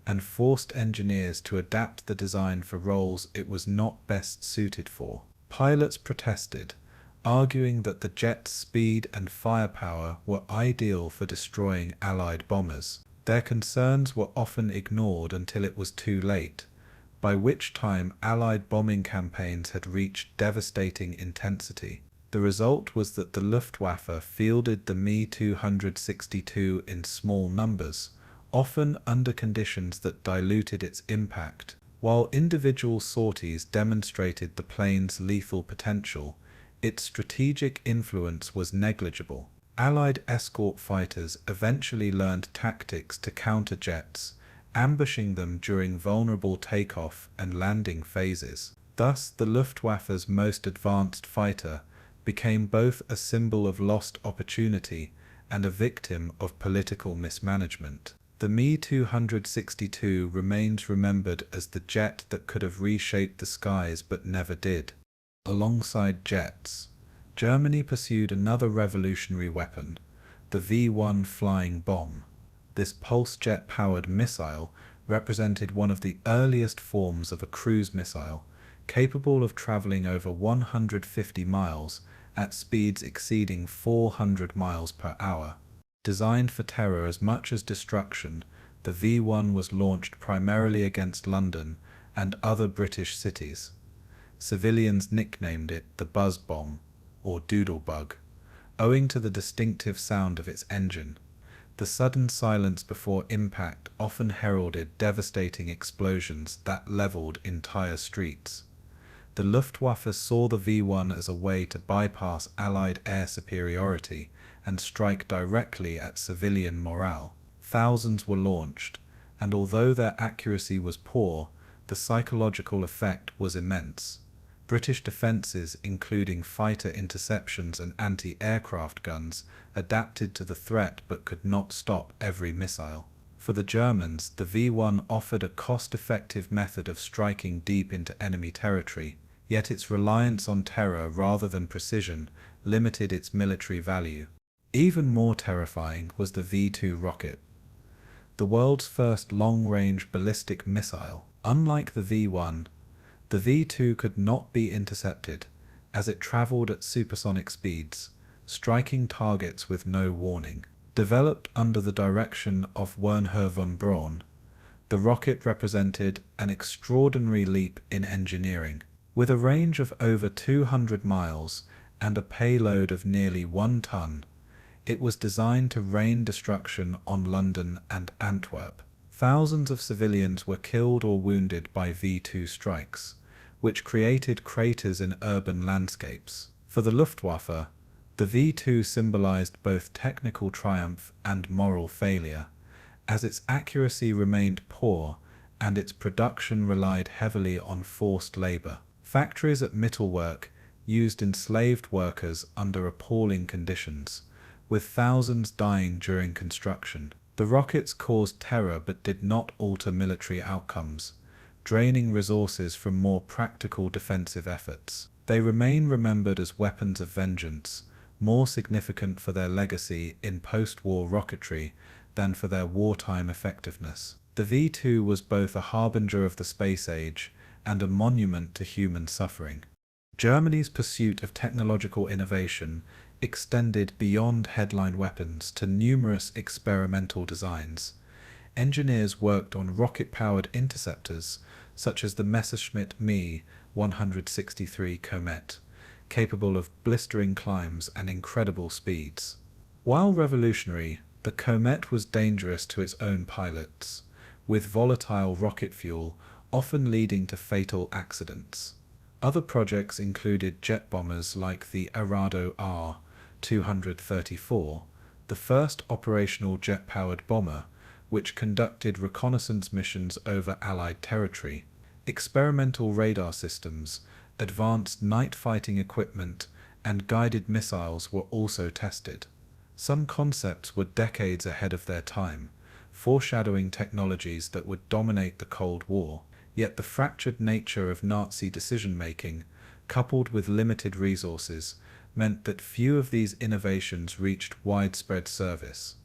and forced engineers to adapt the design for roles it was not best suited for. Pilots protested, arguing that the jet's speed and firepower were ideal for destroying Allied bombers. Their concerns were often ignored until it was too late, by which time Allied bombing campaigns had reached devastating intensity. The result was that the Luftwaffe fielded the Me-262 in small numbers, often under conditions that diluted its impact. While individual sorties demonstrated the plane's lethal potential, its strategic influence was negligible. Allied escort fighters eventually learned tactics to counter jets, ambushing them during vulnerable takeoff and landing phases. Thus, the Luftwaffe's most advanced fighter became both a symbol of lost opportunity and a victim of political mismanagement. The Me-262 remains remembered as the jet that could have reshaped the skies but never did. Alongside jets, Germany pursued another revolutionary weapon, the V1 flying bomb. This pulse jet-powered missile represented one of the earliest forms of a cruise missile, capable of traveling over 150 miles at speeds exceeding 400 miles per hour. Designed for terror as much as destruction, the V1 was launched primarily against London and other British cities. Civilians nicknamed it the Buzz Bomb, or Doodlebug, owing to the distinctive sound of its engine. The sudden silence before impact often heralded devastating explosions that leveled entire streets. The Luftwaffe saw the V1 as a way to bypass Allied air superiority and strike directly at civilian morale. Thousands were launched, and although their accuracy was poor, the psychological effect was immense. British defences, including fighter interceptions and anti-aircraft guns, adapted to the threat but could not stop every missile. For the Germans, the V1 offered a cost-effective method of striking deep into enemy territory, yet its reliance on terror rather than precision limited its military value. Even more terrifying was the V-2 rocket, the world's first long-range ballistic missile. Unlike the V-1, the V-2 could not be intercepted, as it travelled at supersonic speeds, striking targets with no warning. Developed under the direction of Wernher von Braun, the rocket represented an extraordinary leap in engineering. With a range of over 200 miles and a payload of nearly 1 ton, it was designed to rain destruction on London and Antwerp. Thousands of civilians were killed or wounded by V-2 strikes, which created craters in urban landscapes. For the Luftwaffe, the V-2 symbolized both technical triumph and moral failure, as its accuracy remained poor and its production relied heavily on forced labor. Factories at Mittelwerk used enslaved workers under appalling conditions, with thousands dying during construction. The rockets caused terror but did not alter military outcomes, draining resources from more practical defensive efforts. They remain remembered as weapons of vengeance, more significant for their legacy in post-war rocketry than for their wartime effectiveness. The V-2 was both a harbinger of the space age and a monument to human suffering. Germany's pursuit of technological innovation extended beyond headline weapons to numerous experimental designs. Engineers worked on rocket-powered interceptors such as the Messerschmitt Me 163 Comet, capable of blistering climbs and incredible speeds. While revolutionary, the Comet was dangerous to its own pilots, with volatile rocket fuel often leading to fatal accidents. Other projects included jet bombers like the Arado R-234, the first operational jet-powered bomber, which conducted reconnaissance missions over Allied territory. Experimental radar systems, advanced night fighting equipment, and guided missiles were also tested. Some concepts were decades ahead of their time, foreshadowing technologies that would dominate the Cold War. Yet the fractured nature of Nazi decision-making, coupled with limited resources, meant that few of these innovations reached widespread service.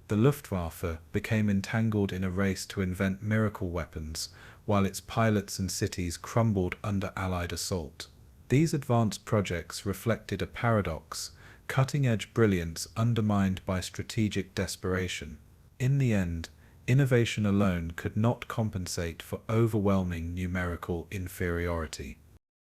The Luftwaffe became entangled in a race to invent miracle weapons, while its pilots and cities crumbled under Allied assault. These advanced projects reflected a paradox: cutting-edge brilliance undermined by strategic desperation. In the end, innovation alone could not compensate for overwhelming numerical inferiority.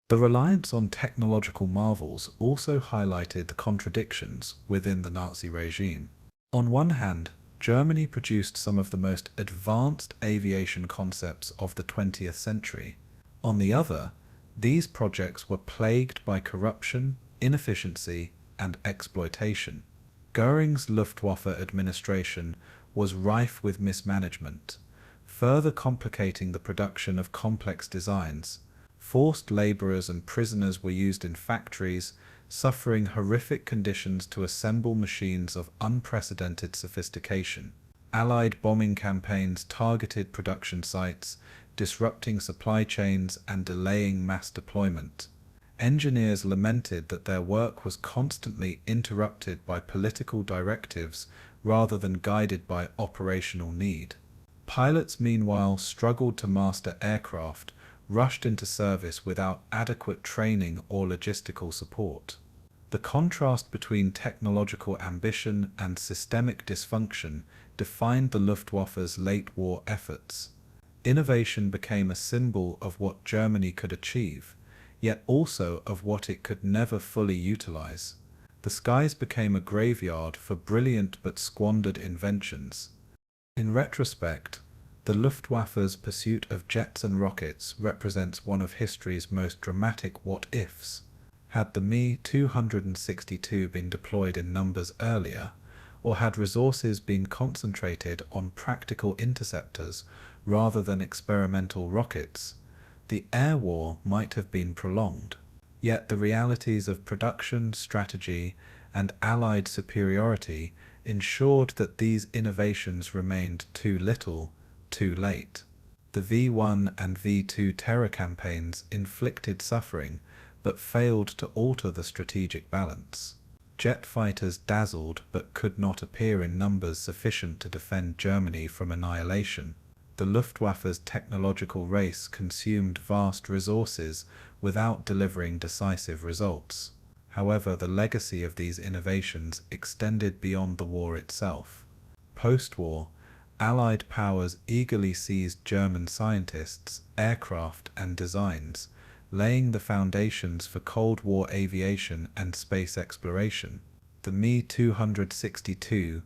The reliance on technological marvels also highlighted the contradictions within the Nazi regime. On one hand, Germany produced some of the most advanced aviation concepts of the 20th century. On the other, these projects were plagued by corruption, inefficiency, and exploitation. Göring's Luftwaffe administration was rife with mismanagement, further complicating the production of complex designs. Forced laborers and prisoners were used in factories, suffering horrific conditions to assemble machines of unprecedented sophistication. Allied bombing campaigns targeted production sites, disrupting supply chains and delaying mass deployment. Engineers lamented that their work was constantly interrupted by political directives rather than guided by operational need. Pilots, meanwhile, struggled to master aircraft, rushed into service without adequate training or logistical support. The contrast between technological ambition and systemic dysfunction defined the Luftwaffe's late-war efforts. Innovation became a symbol of what Germany could achieve, yet also of what it could never fully utilize. The skies became a graveyard for brilliant but squandered inventions. In retrospect, the Luftwaffe's pursuit of jets and rockets represents one of history's most dramatic what-ifs. Had the Me-262 been deployed in numbers earlier, or had resources been concentrated on practical interceptors rather than experimental rockets, the air war might have been prolonged. Yet the realities of production, strategy, and Allied superiority ensured that these innovations remained too little, too late. The V1 and V2 terror campaigns inflicted suffering, but failed to alter the strategic balance. Jet fighters dazzled but could not appear in numbers sufficient to defend Germany from annihilation. The Luftwaffe's technological race consumed vast resources without delivering decisive results. However, the legacy of these innovations extended beyond the war itself. Post-war, Allied powers eagerly seized German scientists, aircraft, and designs, laying the foundations for Cold War aviation and space exploration. The Me-262,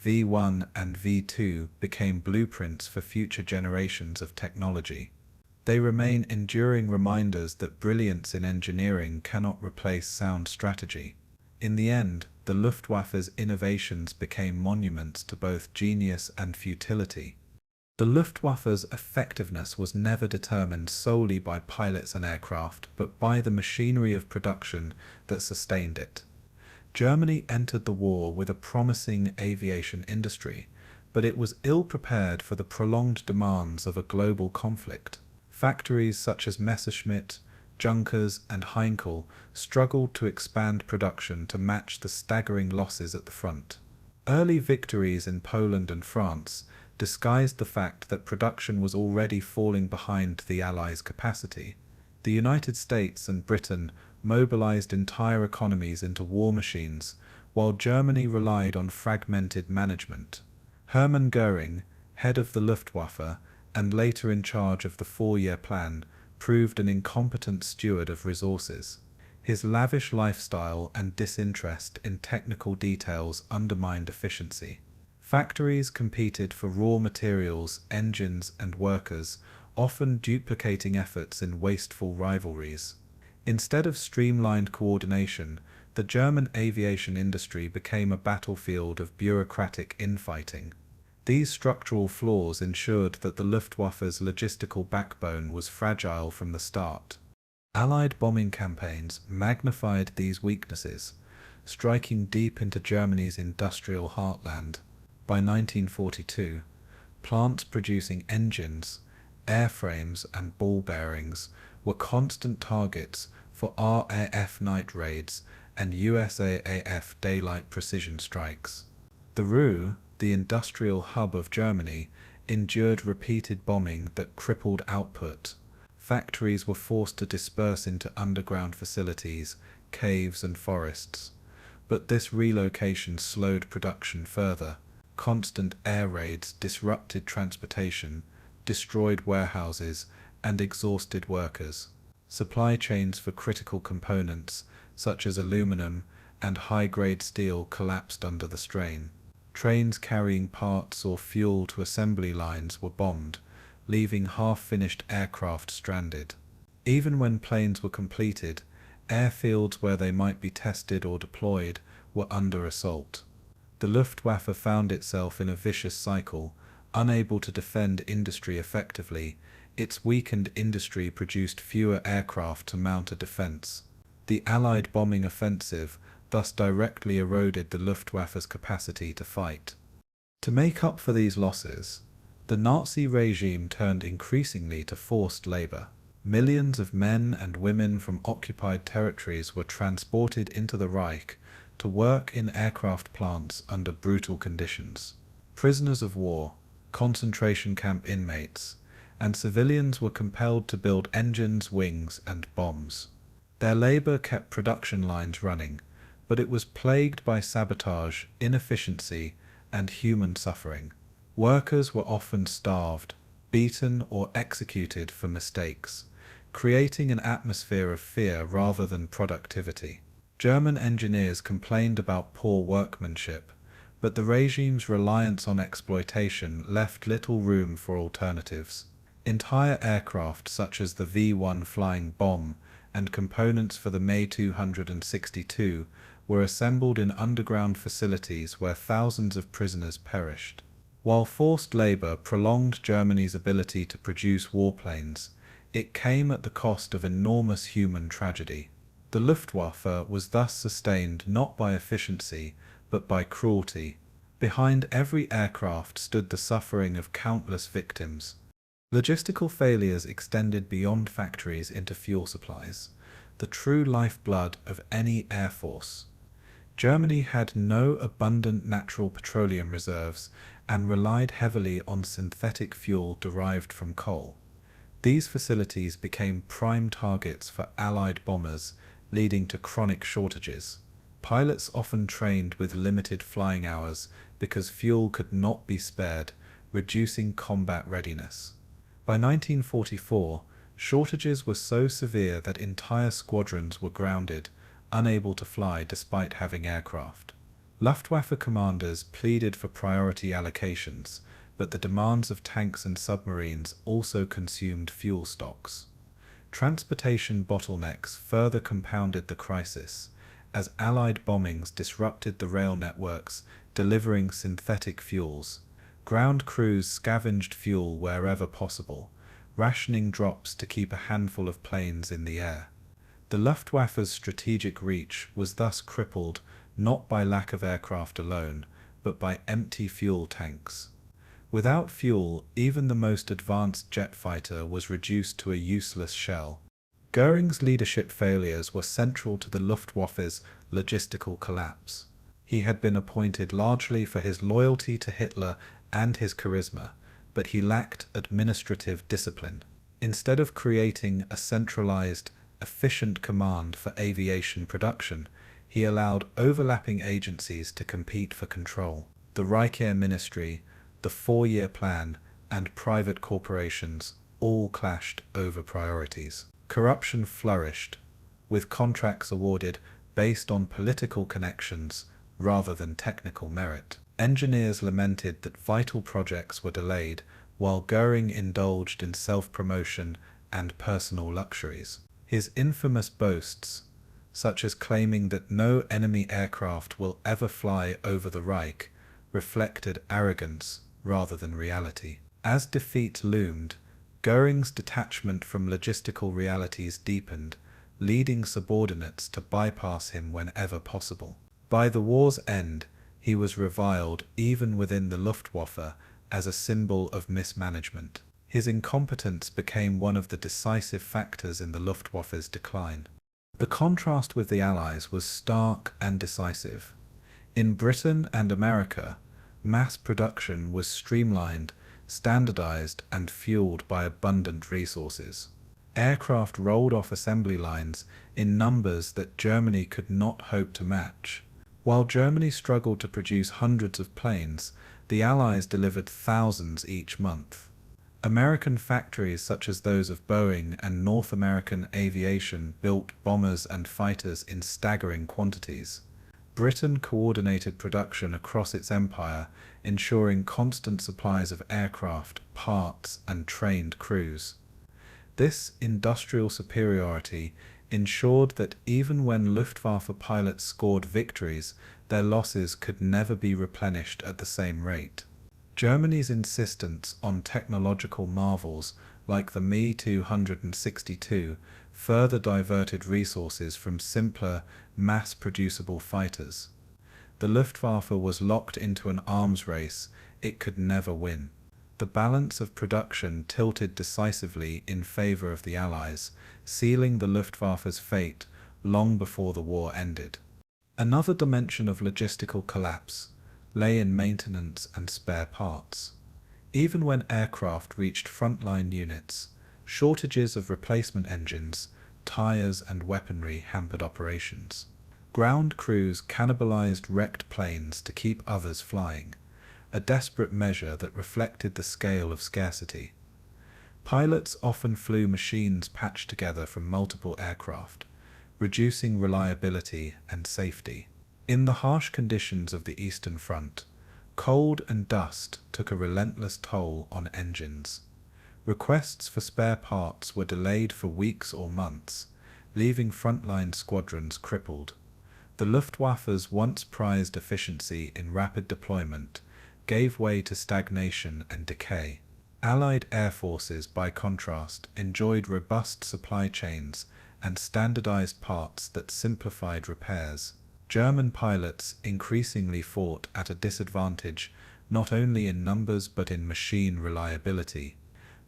V1 and V2 became blueprints for future generations of technology. They remain enduring reminders that brilliance in engineering cannot replace sound strategy. In the end, the Luftwaffe's innovations became monuments to both genius and futility. The Luftwaffe's effectiveness was never determined solely by pilots and aircraft, but by the machinery of production that sustained it. Germany entered the war with a promising aviation industry, but it was ill-prepared for the prolonged demands of a global conflict. Factories such as Messerschmitt, Junkers, and Heinkel struggled to expand production to match the staggering losses at the front. Early victories in Poland and France disguised the fact that production was already falling behind the Allies' capacity. The United States and Britain mobilized entire economies into war machines, while Germany relied on fragmented management. Hermann Göring, head of the Luftwaffe, and later in charge of the four-year plan, proved an incompetent steward of resources. His lavish lifestyle and disinterest in technical details undermined efficiency. Factories competed for raw materials, engines, and workers, often duplicating efforts in wasteful rivalries. Instead of streamlined coordination, the German aviation industry became a battlefield of bureaucratic infighting. These structural flaws ensured that the Luftwaffe's logistical backbone was fragile from the start. Allied bombing campaigns magnified these weaknesses, striking deep into Germany's industrial heartland. By 1942, plants producing engines, airframes, and ball bearings were constant targets for RAF night raids and USAAF daylight precision strikes. The Ruhr, the industrial hub of Germany, endured repeated bombing that crippled output. Factories were forced to disperse into underground facilities, caves, and forests. But this relocation slowed production further. Constant air raids disrupted transportation, destroyed warehouses, and exhausted workers. Supply chains for critical components, such as aluminum and high-grade steel, collapsed under the strain. Trains carrying parts or fuel to assembly lines were bombed, leaving half-finished aircraft stranded. Even when planes were completed, airfields where they might be tested or deployed were under assault. The Luftwaffe found itself in a vicious cycle. Unable to defend industry effectively, its weakened industry produced fewer aircraft to mount a defense. The Allied bombing offensive thus directly eroded the Luftwaffe's capacity to fight. To make up for these losses, the Nazi regime turned increasingly to forced labor. Millions of men and women from occupied territories were transported into the Reich to work in aircraft plants under brutal conditions. Prisoners of war, concentration camp inmates, and civilians were compelled to build engines, wings, and bombs. Their labor kept production lines running, but it was plagued by sabotage, inefficiency, and human suffering. Workers were often starved, beaten, or executed for mistakes, creating an atmosphere of fear rather than productivity. German engineers complained about poor workmanship, but the regime's reliance on exploitation left little room for alternatives. Entire aircraft such as the V1 flying bomb and components for the Me-262 were assembled in underground facilities where thousands of prisoners perished. While forced labor prolonged Germany's ability to produce warplanes, it came at the cost of enormous human tragedy. The Luftwaffe was thus sustained not by efficiency, but by cruelty. Behind every aircraft stood the suffering of countless victims. Logistical failures extended beyond factories into fuel supplies, the true lifeblood of any air force. Germany had no abundant natural petroleum reserves and relied heavily on synthetic fuel derived from coal. These facilities became prime targets for Allied bombers, leading to chronic shortages. Pilots often trained with limited flying hours because fuel could not be spared, reducing combat readiness. By 1944, shortages were so severe that entire squadrons were grounded, unable to fly despite having aircraft. Luftwaffe commanders pleaded for priority allocations, but the demands of tanks and submarines also consumed fuel stocks. Transportation bottlenecks further compounded the crisis, as Allied bombings disrupted the rail networks, delivering synthetic fuels. Ground crews scavenged fuel wherever possible, rationing drops to keep a handful of planes in the air. The Luftwaffe's strategic reach was thus crippled not by lack of aircraft alone, but by empty fuel tanks. Without fuel, even the most advanced jet fighter was reduced to a useless shell. Göring's leadership failures were central to the Luftwaffe's logistical collapse. He had been appointed largely for his loyalty to Hitler and his charisma, but he lacked administrative discipline. Instead of creating a centralized, efficient command for aviation production, he allowed overlapping agencies to compete for control. The Reich Air Ministry, the four-year plan, and private corporations all clashed over priorities. Corruption flourished, with contracts awarded based on political connections rather than technical merit. Engineers lamented that vital projects were delayed, while Göring indulged in self-promotion and personal luxuries. His infamous boasts, such as claiming that no enemy aircraft will ever fly over the Reich, reflected arrogance rather than reality. As defeat loomed, Göring's detachment from logistical realities deepened, leading subordinates to bypass him whenever possible. By the war's end, he was reviled even within the Luftwaffe as a symbol of mismanagement. His incompetence became one of the decisive factors in the Luftwaffe's decline. The contrast with the Allies was stark and decisive. In Britain and America, mass production was streamlined, standardized, and fueled by abundant resources. Aircraft rolled off assembly lines in numbers that Germany could not hope to match. While Germany struggled to produce hundreds of planes, the Allies delivered thousands each month. American factories such as those of Boeing and North American Aviation built bombers and fighters in staggering quantities. Britain coordinated production across its empire, ensuring constant supplies of aircraft, parts, and trained crews. This industrial superiority ensured that even when Luftwaffe pilots scored victories, their losses could never be replenished at the same rate. Germany's insistence on technological marvels like the Me-262 further diverted resources from simpler, mass-producible fighters. The Luftwaffe was locked into an arms race it could never win. The balance of production tilted decisively in favor of the Allies, sealing the Luftwaffe's fate long before the war ended. Another dimension of logistical collapse lay in maintenance and spare parts. Even when aircraft reached frontline units, shortages of replacement engines, tires, and weaponry hampered operations. Ground crews cannibalized wrecked planes to keep others flying, a desperate measure that reflected the scale of scarcity. Pilots often flew machines patched together from multiple aircraft, reducing reliability and safety. In the harsh conditions of the Eastern Front, cold and dust took a relentless toll on engines. Requests for spare parts were delayed for weeks or months, leaving frontline squadrons crippled. The Luftwaffe's once prized efficiency in rapid deployment gave way to stagnation and decay. Allied air forces, by contrast, enjoyed robust supply chains and standardized parts that simplified repairs. German pilots increasingly fought at a disadvantage, not only in numbers but in machine reliability.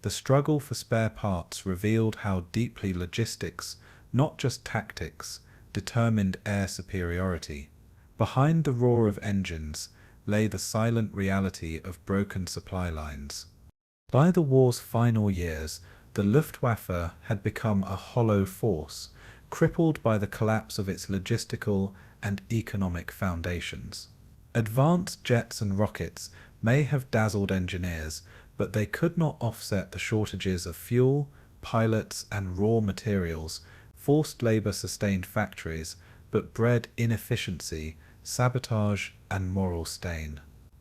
The struggle for spare parts revealed how deeply logistics, not just tactics, determined air superiority. Behind the roar of engines lay the silent reality of broken supply lines. By the war's final years, the Luftwaffe had become a hollow force, crippled by the collapse of its logistical and economic foundations. Advanced jets and rockets may have dazzled engineers, but they could not offset the shortages of fuel, pilots, and raw materials. Forced labor sustained factories, but bred inefficiency, sabotage, and moral stain.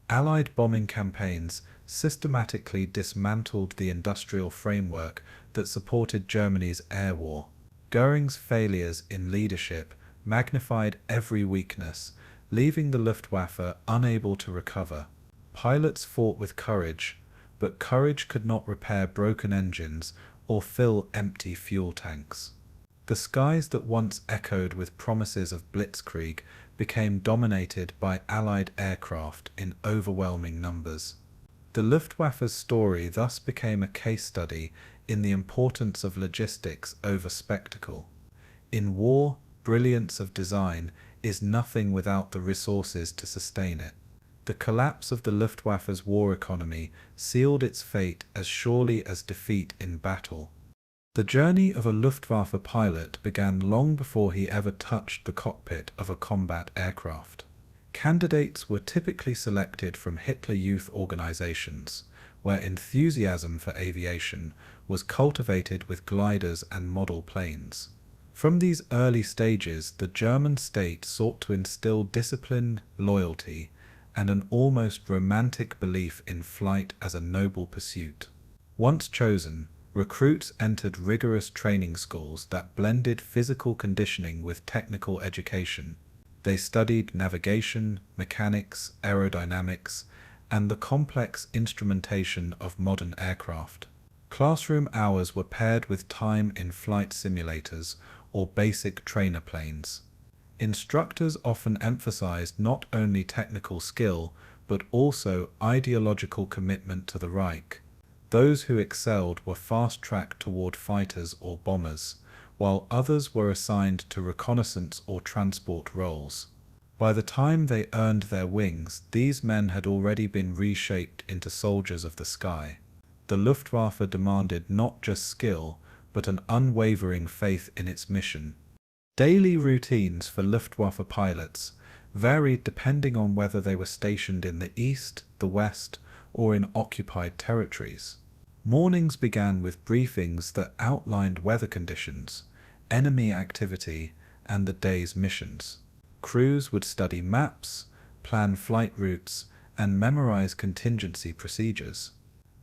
Allied bombing campaigns systematically dismantled the industrial framework that supported Germany's air war. Göring's failures in leadership magnified every weakness, leaving the Luftwaffe unable to recover. Pilots fought with courage, but courage could not repair broken engines or fill empty fuel tanks. The skies that once echoed with promises of Blitzkrieg became dominated by Allied aircraft in overwhelming numbers. The Luftwaffe's story thus became a case study in the importance of logistics over spectacle. In war, brilliance of design is nothing without the resources to sustain it. The collapse of the Luftwaffe's war economy sealed its fate as surely as defeat in battle. The journey of a Luftwaffe pilot began long before he ever touched the cockpit of a combat aircraft. Candidates were typically selected from Hitler Youth organizations, where enthusiasm for aviation was cultivated with gliders and model planes. From these early stages, the German state sought to instill discipline, loyalty, and an almost romantic belief in flight as a noble pursuit. Once chosen, recruits entered rigorous training schools that blended physical conditioning with technical education. They studied navigation, mechanics, aerodynamics, and the complex instrumentation of modern aircraft. Classroom hours were paired with time in flight simulators or basic trainer planes. Instructors often emphasized not only technical skill, but also ideological commitment to the Reich. Those who excelled were fast-tracked toward fighters or bombers, while others were assigned to reconnaissance or transport roles. By the time they earned their wings, these men had already been reshaped into soldiers of the sky. The Luftwaffe demanded not just skill, but an unwavering faith in its mission. Daily routines for Luftwaffe pilots varied depending on whether they were stationed in the east, the west, or in occupied territories. Mornings began with briefings that outlined weather conditions, enemy activity, and the day's missions. Crews would study maps, plan flight routes, and memorize contingency procedures.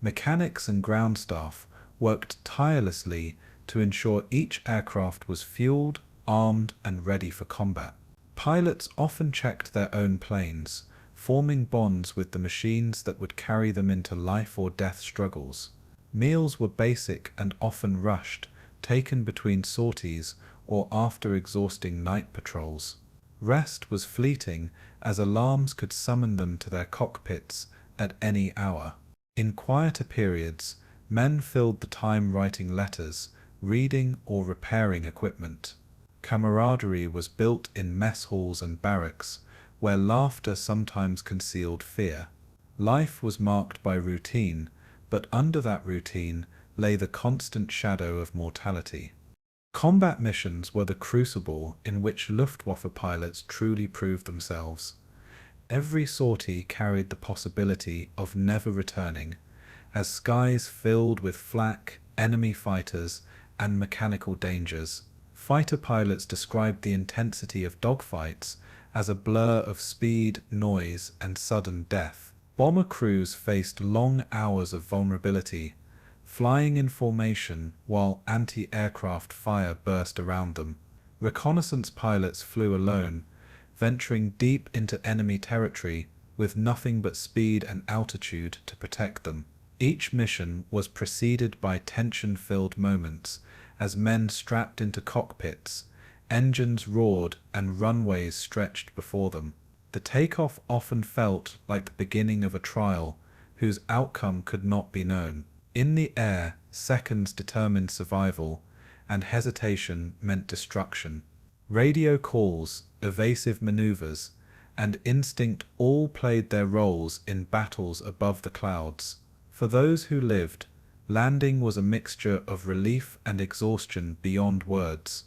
Mechanics and ground staff worked tirelessly to ensure each aircraft was fueled, armed, and ready for combat. Pilots often checked their own planes, forming bonds with the machines that would carry them into life or death struggles. Meals were basic and often rushed, taken between sorties or after exhausting night patrols. Rest was fleeting, as alarms could summon them to their cockpits at any hour. In quieter periods, men filled the time writing letters, reading, or repairing equipment. Camaraderie was built in mess halls and barracks, where laughter sometimes concealed fear. Life was marked by routine, but under that routine lay the constant shadow of mortality. Combat missions were the crucible in which Luftwaffe pilots truly proved themselves. Every sortie carried the possibility of never returning, as skies filled with flak, enemy fighters, and mechanical dangers. Fighter pilots described the intensity of dogfights as a blur of speed, noise, and sudden death. Bomber crews faced long hours of vulnerability, flying in formation while anti-aircraft fire burst around them. Reconnaissance pilots flew alone, venturing deep into enemy territory with nothing but speed and altitude to protect them. Each mission was preceded by tension-filled moments as men strapped into cockpits, engines roared, and runways stretched before them. The takeoff often felt like the beginning of a trial whose outcome could not be known. In the air, seconds determined survival, and hesitation meant destruction. Radio calls, evasive maneuvers, and instinct all played their roles in battles above the clouds. For those who lived, landing was a mixture of relief and exhaustion beyond words.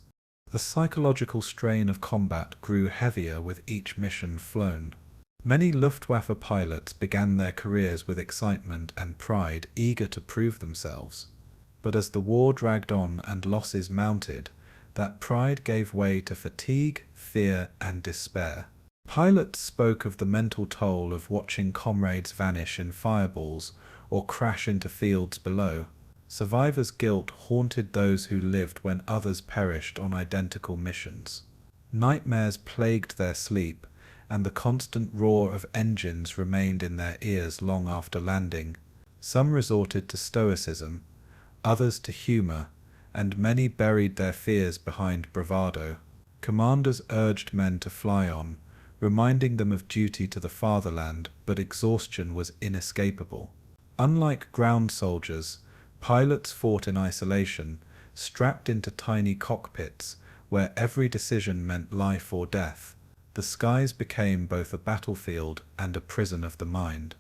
The psychological strain of combat grew heavier with each mission flown. Many Luftwaffe pilots began their careers with excitement and pride, eager to prove themselves. But as the war dragged on and losses mounted, that pride gave way to fatigue, fear, and despair. Pilots spoke of the mental toll of watching comrades vanish in fireballs or crash into fields below. Survivors' guilt haunted those who lived when others perished on identical missions. Nightmares plagued their sleep, and the constant roar of engines remained in their ears long after landing. Some resorted to stoicism, others to humor, and many buried their fears behind bravado. Commanders urged men to fly on, reminding them of duty to the fatherland, but exhaustion was inescapable. Unlike ground soldiers, pilots fought in isolation, strapped into tiny cockpits, where every decision meant life or death. The skies became both a battlefield and a prison of the mind.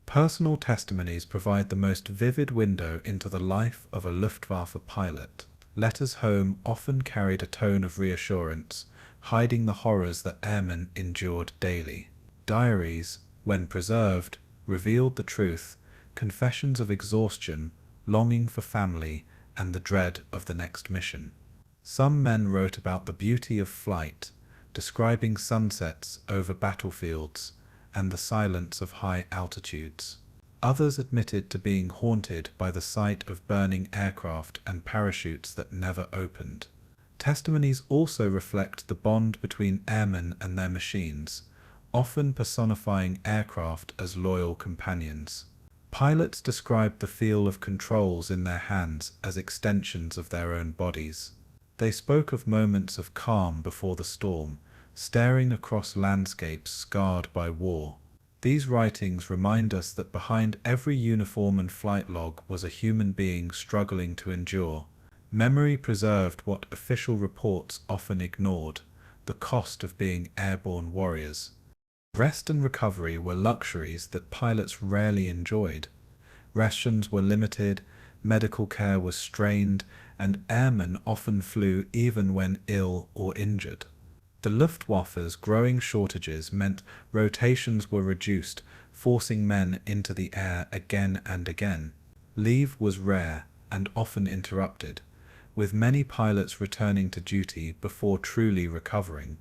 Personal testimonies provide the most vivid window into the life of a Luftwaffe pilot. Letters home often carried a tone of reassurance, hiding the horrors that airmen endured daily. Diaries, when preserved, revealed the truth, confessions of exhaustion, longing for family, and the dread of the next mission. Some men wrote about the beauty of flight, describing sunsets over battlefields and the silence of high altitudes. Others admitted to being haunted by the sight of burning aircraft and parachutes that never opened. Testimonies also reflect the bond between airmen and their machines, often personifying aircraft as loyal companions. Pilots described the feel of controls in their hands as extensions of their own bodies. They spoke of moments of calm before the storm, staring across landscapes scarred by war. These writings remind us that behind every uniform and flight log was a human being struggling to endure. Memory preserved what official reports often ignored: the cost of being airborne warriors. Rest and recovery were luxuries that pilots rarely enjoyed. Rations were limited, medical care was strained, and airmen often flew even when ill or injured. The Luftwaffe's growing shortages meant rotations were reduced, forcing men into the air again and again. Leave was rare and often interrupted, with many pilots returning to duty before truly recovering.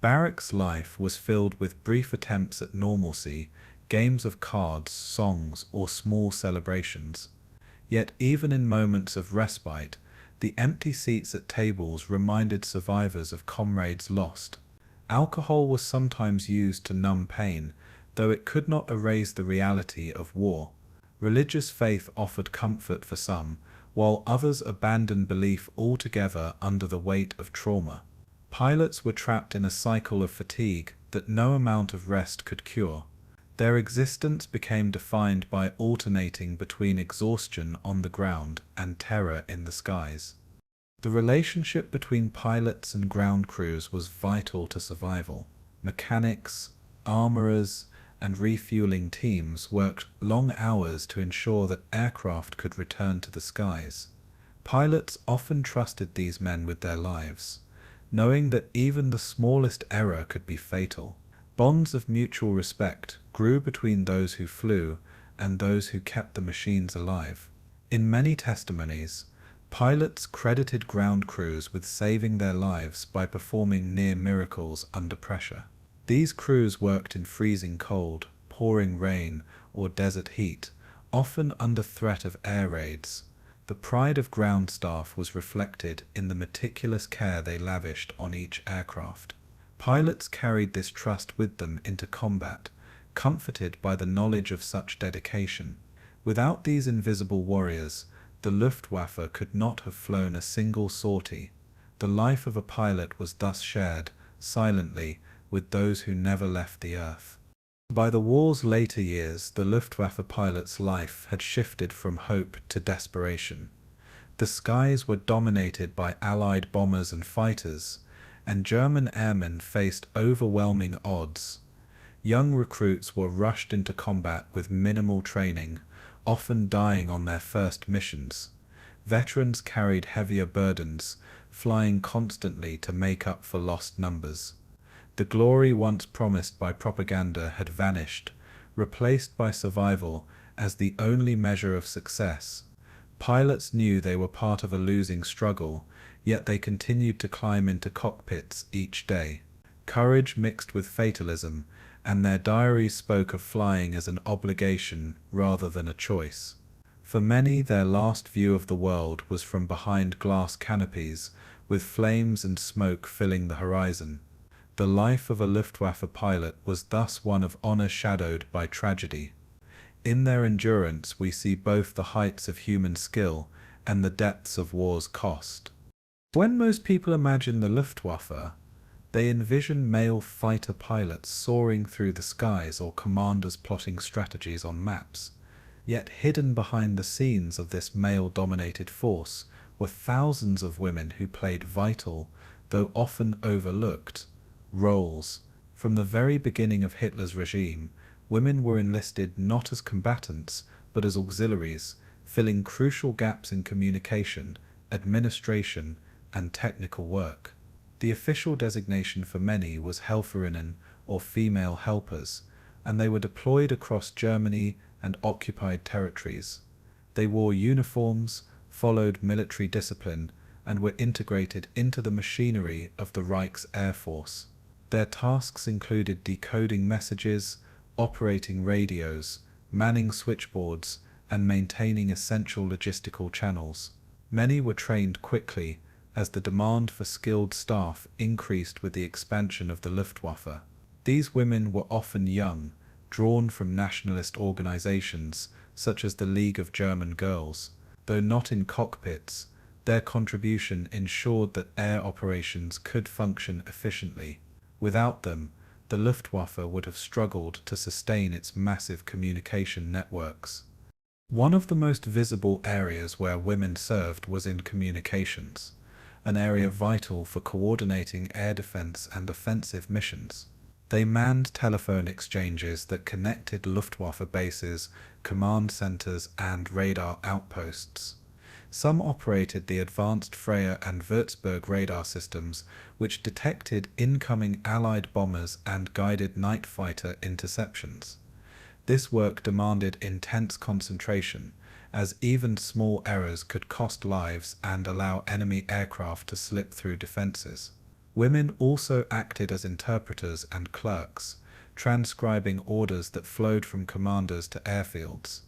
Barracks life was filled with brief attempts at normalcy, games of cards, songs, or small celebrations. Yet even in moments of respite, the empty seats at tables reminded survivors of comrades lost. Alcohol was sometimes used to numb pain, though it could not erase the reality of war. Religious faith offered comfort for some, while others abandoned belief altogether under the weight of trauma. Pilots were trapped in a cycle of fatigue that no amount of rest could cure. Their existence became defined by alternating between exhaustion on the ground and terror in the skies. The relationship between pilots and ground crews was vital to survival. Mechanics, armorers, and refueling teams worked long hours to ensure that aircraft could return to the skies. Pilots often trusted these men with their lives, knowing that even the smallest error could be fatal. Bonds of mutual respect grew between those who flew and those who kept the machines alive. In many testimonies, pilots credited ground crews with saving their lives by performing near miracles under pressure. These crews worked in freezing cold, pouring rain, or desert heat, often under threat of air raids. The pride of ground staff was reflected in the meticulous care they lavished on each aircraft. Pilots carried this trust with them into combat, comforted by the knowledge of such dedication. Without these invisible warriors, the Luftwaffe could not have flown a single sortie. The life of a pilot was thus shared, silently, with those who never left the earth. By the war's later years, the Luftwaffe pilot's life had shifted from hope to desperation. The skies were dominated by Allied bombers and fighters, and German airmen faced overwhelming odds. Young recruits were rushed into combat with minimal training, often dying on their first missions. Veterans carried heavier burdens, flying constantly to make up for lost numbers. The glory once promised by propaganda had vanished, replaced by survival as the only measure of success. Pilots knew they were part of a losing struggle, yet they continued to climb into cockpits each day. Courage mixed with fatalism, and their diaries spoke of flying as an obligation rather than a choice. For many, their last view of the world was from behind glass canopies, with flames and smoke filling the horizon. The life of a Luftwaffe pilot was thus one of honor shadowed by tragedy. In their endurance we see both the heights of human skill and the depths of war's cost. When most people imagine the Luftwaffe, they envision male fighter pilots soaring through the skies or commanders plotting strategies on maps. Yet hidden behind the scenes of this male-dominated force were thousands of women who played vital, though often overlooked, roles. From the very beginning of Hitler's regime, women were enlisted not as combatants, but as auxiliaries, filling crucial gaps in communication, administration, and technical work. The official designation for many was Helferinnen, or female helpers, and they were deployed across Germany and occupied territories. They wore uniforms, followed military discipline, and were integrated into the machinery of the Reich's Air Force. Their tasks included decoding messages, operating radios, manning switchboards, and maintaining essential logistical channels. Many were trained quickly, as the demand for skilled staff increased with the expansion of the Luftwaffe. These women were often young, drawn from nationalist organizations such as the League of German Girls. Though not in cockpits, their contribution ensured that air operations could function efficiently. Without them, the Luftwaffe would have struggled to sustain its massive communication networks. One of the most visible areas where women served was in communications, an area vital for coordinating air defense and offensive missions. They manned telephone exchanges that connected Luftwaffe bases, command centers, and radar outposts. Some operated the advanced Freya and Würzburg radar systems, which detected incoming Allied bombers and guided night fighter interceptions. This work demanded intense concentration, as even small errors could cost lives and allow enemy aircraft to slip through defenses. Women also acted as interpreters and clerks, transcribing orders that flowed from commanders to airfields.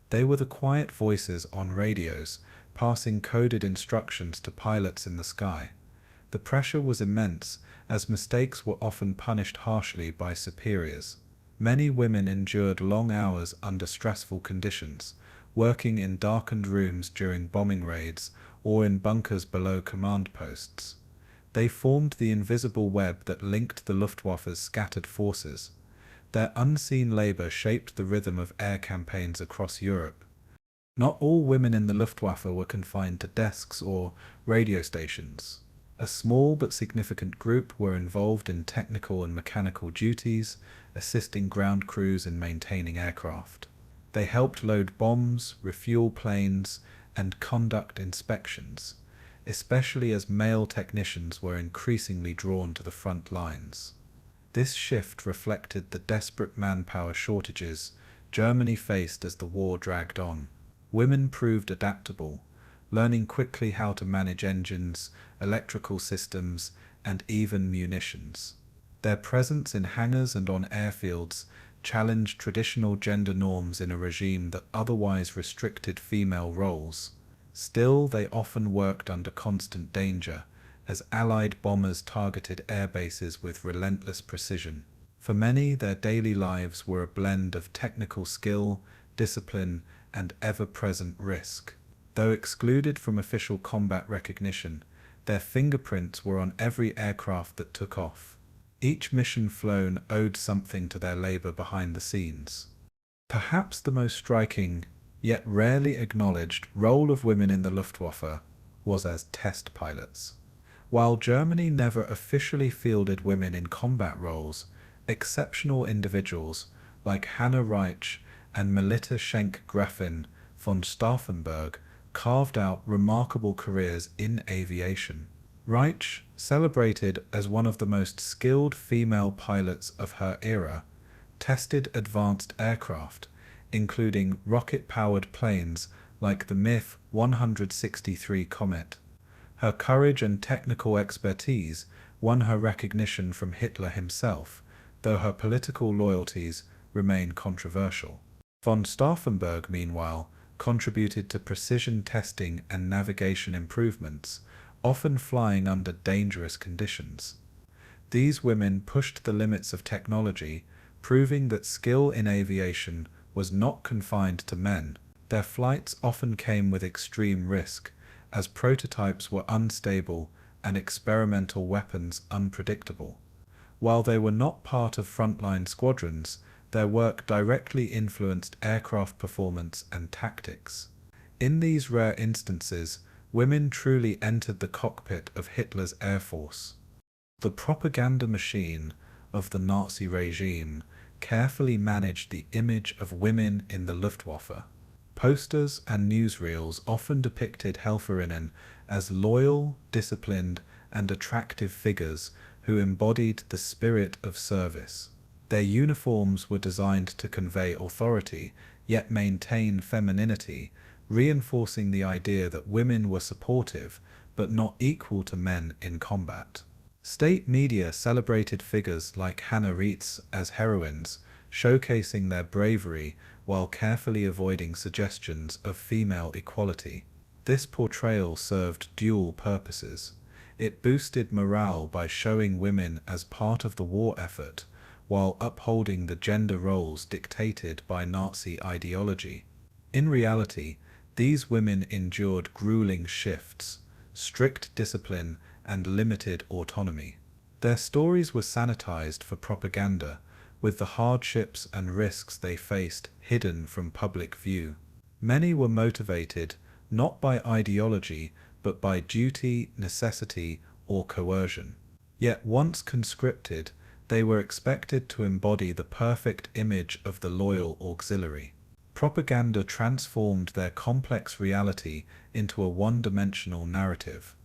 They were the quiet voices on radios, passing coded instructions to pilots in the sky. The pressure was immense, as mistakes were often punished harshly by superiors. Many women endured long hours under stressful conditions, working in darkened rooms during bombing raids or in bunkers below command posts. They formed the invisible web that linked the Luftwaffe's scattered forces. Their unseen labor shaped the rhythm of air campaigns across Europe. Not all women in the Luftwaffe were confined to desks or radio stations. A small but significant group were involved in technical and mechanical duties, assisting ground crews in maintaining aircraft. They helped load bombs, refuel planes, and conduct inspections, especially as male technicians were increasingly drawn to the front lines. This shift reflected the desperate manpower shortages Germany faced as the war dragged on. Women proved adaptable, learning quickly how to manage engines, electrical systems, and even munitions. Their presence in hangars and on airfields challenged traditional gender norms in a regime that otherwise restricted female roles. Still, they often worked under constant danger, as Allied bombers targeted air bases with relentless precision. For many, their daily lives were a blend of technical skill, discipline, and ever-present risk. Though excluded from official combat recognition, their fingerprints were on every aircraft that took off. Each mission flown owed something to their labor behind the scenes. Perhaps the most striking, yet rarely acknowledged, role of women in the Luftwaffe was as test pilots. While Germany never officially fielded women in combat roles, exceptional individuals like Hannah Reich and Melita Schenk-Gräfin von Stauffenberg carved out remarkable careers in aviation. Reich, celebrated as one of the most skilled female pilots of her era, tested advanced aircraft, including rocket-powered planes like the MiF-163 Comet. Her courage and technical expertise won her recognition from Hitler himself, though her political loyalties remain controversial. Von Stauffenberg, meanwhile, contributed to precision testing and navigation improvements, often flying under dangerous conditions. These women pushed the limits of technology, proving that skill in aviation was not confined to men. Their flights often came with extreme risk, as prototypes were unstable and experimental weapons unpredictable. While they were not part of frontline squadrons, their work directly influenced aircraft performance and tactics. In these rare instances, women truly entered the cockpit of Hitler's Air Force. The propaganda machine of the Nazi regime carefully managed the image of women in the Luftwaffe. Posters and newsreels often depicted Helferinnen as loyal, disciplined, and attractive figures who embodied the spirit of service. Their uniforms were designed to convey authority, yet maintain femininity, reinforcing the idea that women were supportive, but not equal to men in combat. State media celebrated figures like Hannah Reitz as heroines, showcasing their bravery while carefully avoiding suggestions of female equality. This portrayal served dual purposes. It boosted morale by showing women as part of the war effort, while upholding the gender roles dictated by Nazi ideology. In reality, these women endured grueling shifts, strict discipline, and limited autonomy. Their stories were sanitized for propaganda, with the hardships and risks they faced hidden from public view. Many were motivated not by ideology, but by duty, necessity, or coercion. Yet once conscripted, they were expected to embody the perfect image of the loyal auxiliary. Propaganda transformed their complex reality into a one-dimensional narrative.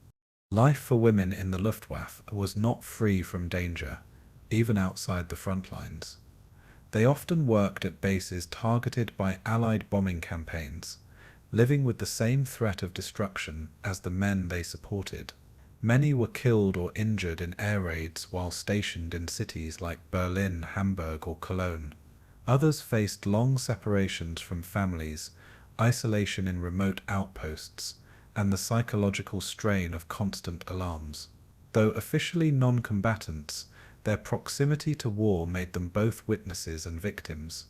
Life for women in the Luftwaffe was not free from danger, even outside the front lines. They often worked at bases targeted by Allied bombing campaigns, living with the same threat of destruction as the men they supported. Many were killed or injured in air raids while stationed in cities like Berlin, Hamburg, or Cologne. Others faced long separations from families, isolation in remote outposts, and the psychological strain of constant alarms. Though officially non-combatants, their proximity to war made them both witnesses and victims.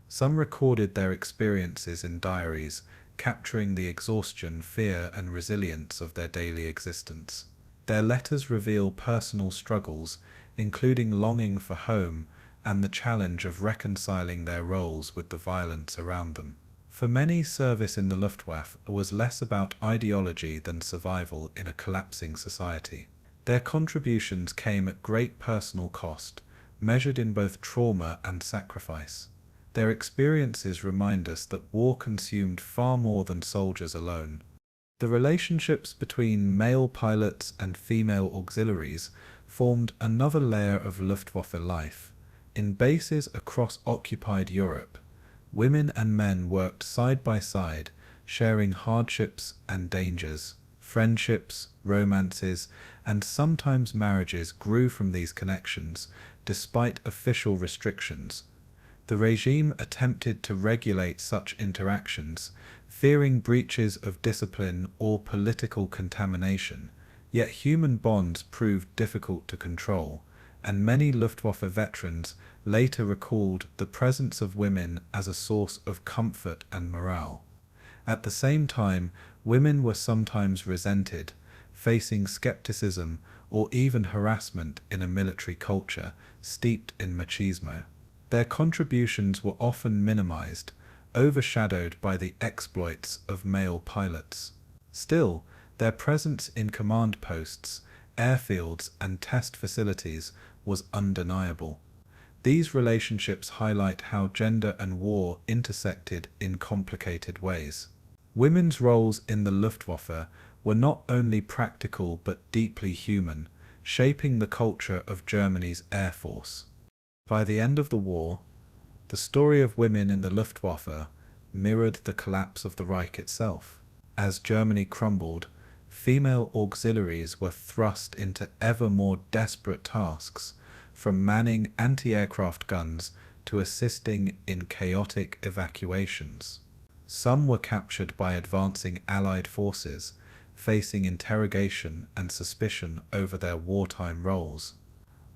Some recorded their experiences in diaries, capturing the exhaustion, fear, and resilience of their daily existence. Their letters reveal personal struggles, including longing for home and the challenge of reconciling their roles with the violence around them. For many, service in the Luftwaffe was less about ideology than survival in a collapsing society. Their contributions came at great personal cost, measured in both trauma and sacrifice. Their experiences remind us that war consumed far more than soldiers alone. The relationships between male pilots and female auxiliaries formed another layer of Luftwaffe life. In bases across occupied Europe, women and men worked side by side, sharing hardships and dangers. Friendships, romances, and sometimes marriages grew from these connections, despite official restrictions. The regime attempted to regulate such interactions, fearing breaches of discipline or political contamination, yet human bonds proved difficult to control, and many Luftwaffe veterans later recalled the presence of women as a source of comfort and morale. At the same time, women were sometimes resented, facing skepticism or even harassment in a military culture steeped in machismo. Their contributions were often minimized, overshadowed by the exploits of male pilots. Still, their presence in command posts, airfields, and test facilities was undeniable. These relationships highlight how gender and war intersected in complicated ways. Women's roles in the Luftwaffe were not only practical but deeply human, shaping the culture of Germany's air force. By the end of the war, the story of women in the Luftwaffe mirrored the collapse of the Reich itself. As Germany crumbled, female auxiliaries were thrust into ever more desperate tasks, from manning anti-aircraft guns to assisting in chaotic evacuations. Some were captured by advancing Allied forces, facing interrogation and suspicion over their wartime roles.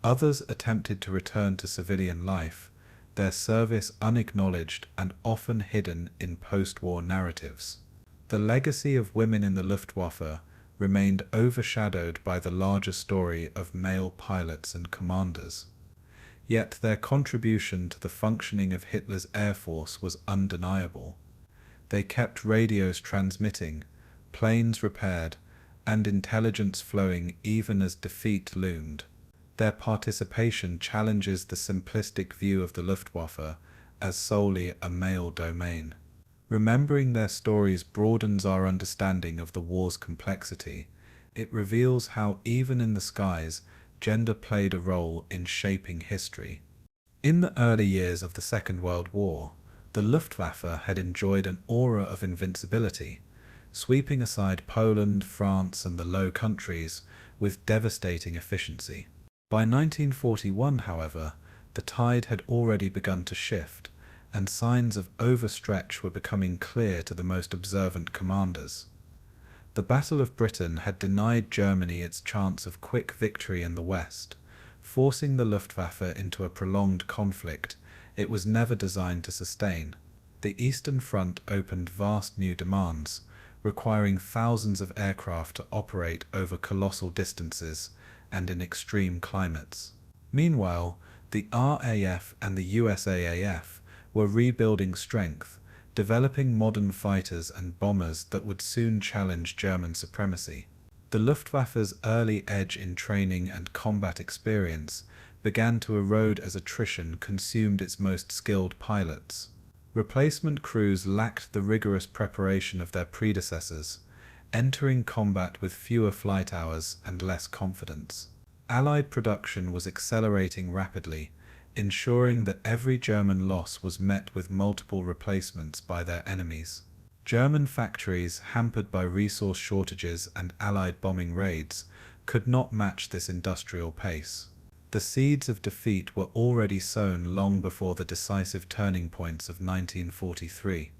Others attempted to return to civilian life, their service unacknowledged and often hidden in post-war narratives. The legacy of women in the Luftwaffe remained overshadowed by the larger story of male pilots and commanders. Yet their contribution to the functioning of Hitler's air force was undeniable. They kept radios transmitting, planes repaired, and intelligence flowing even as defeat loomed. Their participation challenges the simplistic view of the Luftwaffe as solely a male domain. Remembering their stories broadens our understanding of the war's complexity. It reveals how even in the skies, gender played a role in shaping history. In the early years of the Second World War, the Luftwaffe had enjoyed an aura of invincibility, sweeping aside Poland, France, and the Low Countries with devastating efficiency. By 1941, however, the tide had already begun to shift, and signs of overstretch were becoming clear to the most observant commanders. The Battle of Britain had denied Germany its chance of quick victory in the West, forcing the Luftwaffe into a prolonged conflict it was never designed to sustain. The Eastern Front opened vast new demands, requiring thousands of aircraft to operate over colossal distances and in extreme climates. Meanwhile, the RAF and the USAAF were rebuilding strength, developing modern fighters and bombers that would soon challenge German supremacy. The Luftwaffe's early edge in training and combat experience began to erode as attrition consumed its most skilled pilots. Replacement crews lacked the rigorous preparation of their predecessors, entering combat with fewer flight hours and less confidence. Allied production was accelerating rapidly, ensuring that every German loss was met with multiple replacements by their enemies. German factories, hampered by resource shortages and Allied bombing raids, could not match this industrial pace. The seeds of defeat were already sown long before the decisive turning points of 1943.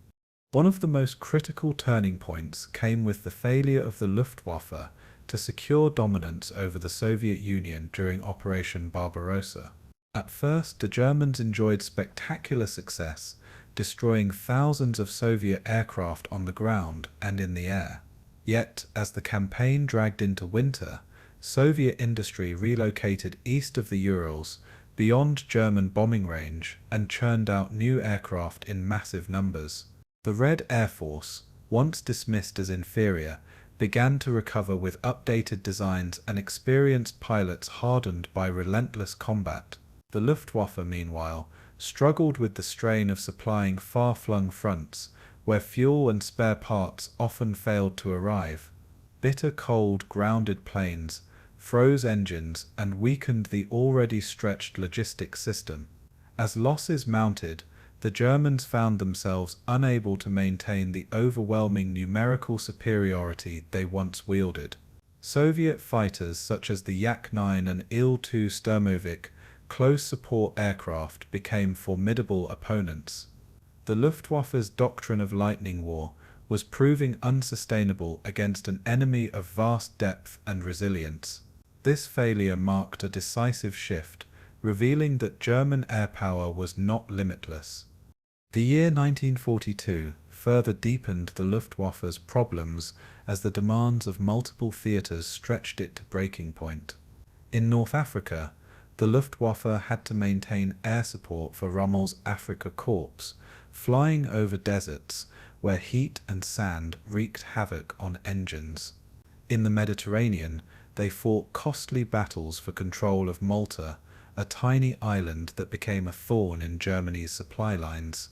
One of the most critical turning points came with the failure of the Luftwaffe to secure dominance over the Soviet Union during Operation Barbarossa. At first, the Germans enjoyed spectacular success, destroying thousands of Soviet aircraft on the ground and in the air. Yet, as the campaign dragged into winter, Soviet industry relocated east of the Urals, beyond German bombing range, and churned out new aircraft in massive numbers. The Red Air Force, once dismissed as inferior, began to recover with updated designs and experienced pilots hardened by relentless combat. The Luftwaffe, meanwhile, struggled with the strain of supplying far-flung fronts, where fuel and spare parts often failed to arrive. Bitter cold grounded planes, froze engines, and weakened the already stretched logistics system. As losses mounted, the Germans found themselves unable to maintain the overwhelming numerical superiority they once wielded. Soviet fighters such as the Yak-9 and Il-2 Sturmovik, close support aircraft, became formidable opponents. The Luftwaffe's doctrine of lightning war was proving unsustainable against an enemy of vast depth and resilience. This failure marked a decisive shift, revealing that German air power was not limitless. The year 1942 further deepened the Luftwaffe's problems as the demands of multiple theaters stretched it to breaking point. In North Africa, the Luftwaffe had to maintain air support for Rommel's Afrika Korps, flying over deserts where heat and sand wreaked havoc on engines. In the Mediterranean, they fought costly battles for control of Malta, a tiny island that became a thorn in Germany's supply lines.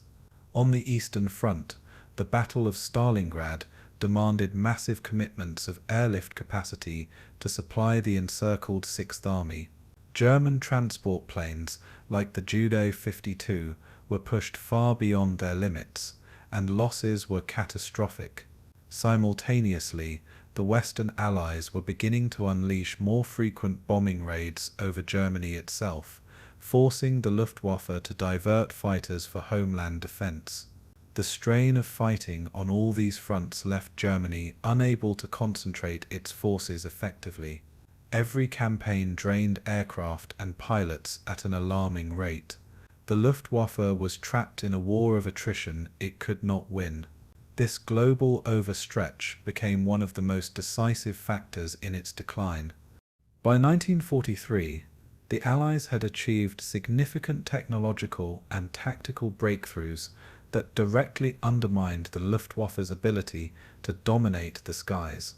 On the Eastern Front, the Battle of Stalingrad demanded massive commitments of airlift capacity to supply the encircled Sixth Army. German transport planes, like the WW2, were pushed far beyond their limits, and losses were catastrophic. Simultaneously, the Western Allies were beginning to unleash more frequent bombing raids over Germany itself, forcing the Luftwaffe to divert fighters for homeland defense. The strain of fighting on all these fronts left Germany unable to concentrate its forces effectively. Every campaign drained aircraft and pilots at an alarming rate. The Luftwaffe was trapped in a war of attrition it could not win. This global overstretch became one of the most decisive factors in its decline. By 1943, the Allies had achieved significant technological and tactical breakthroughs that directly undermined the Luftwaffe's ability to dominate the skies.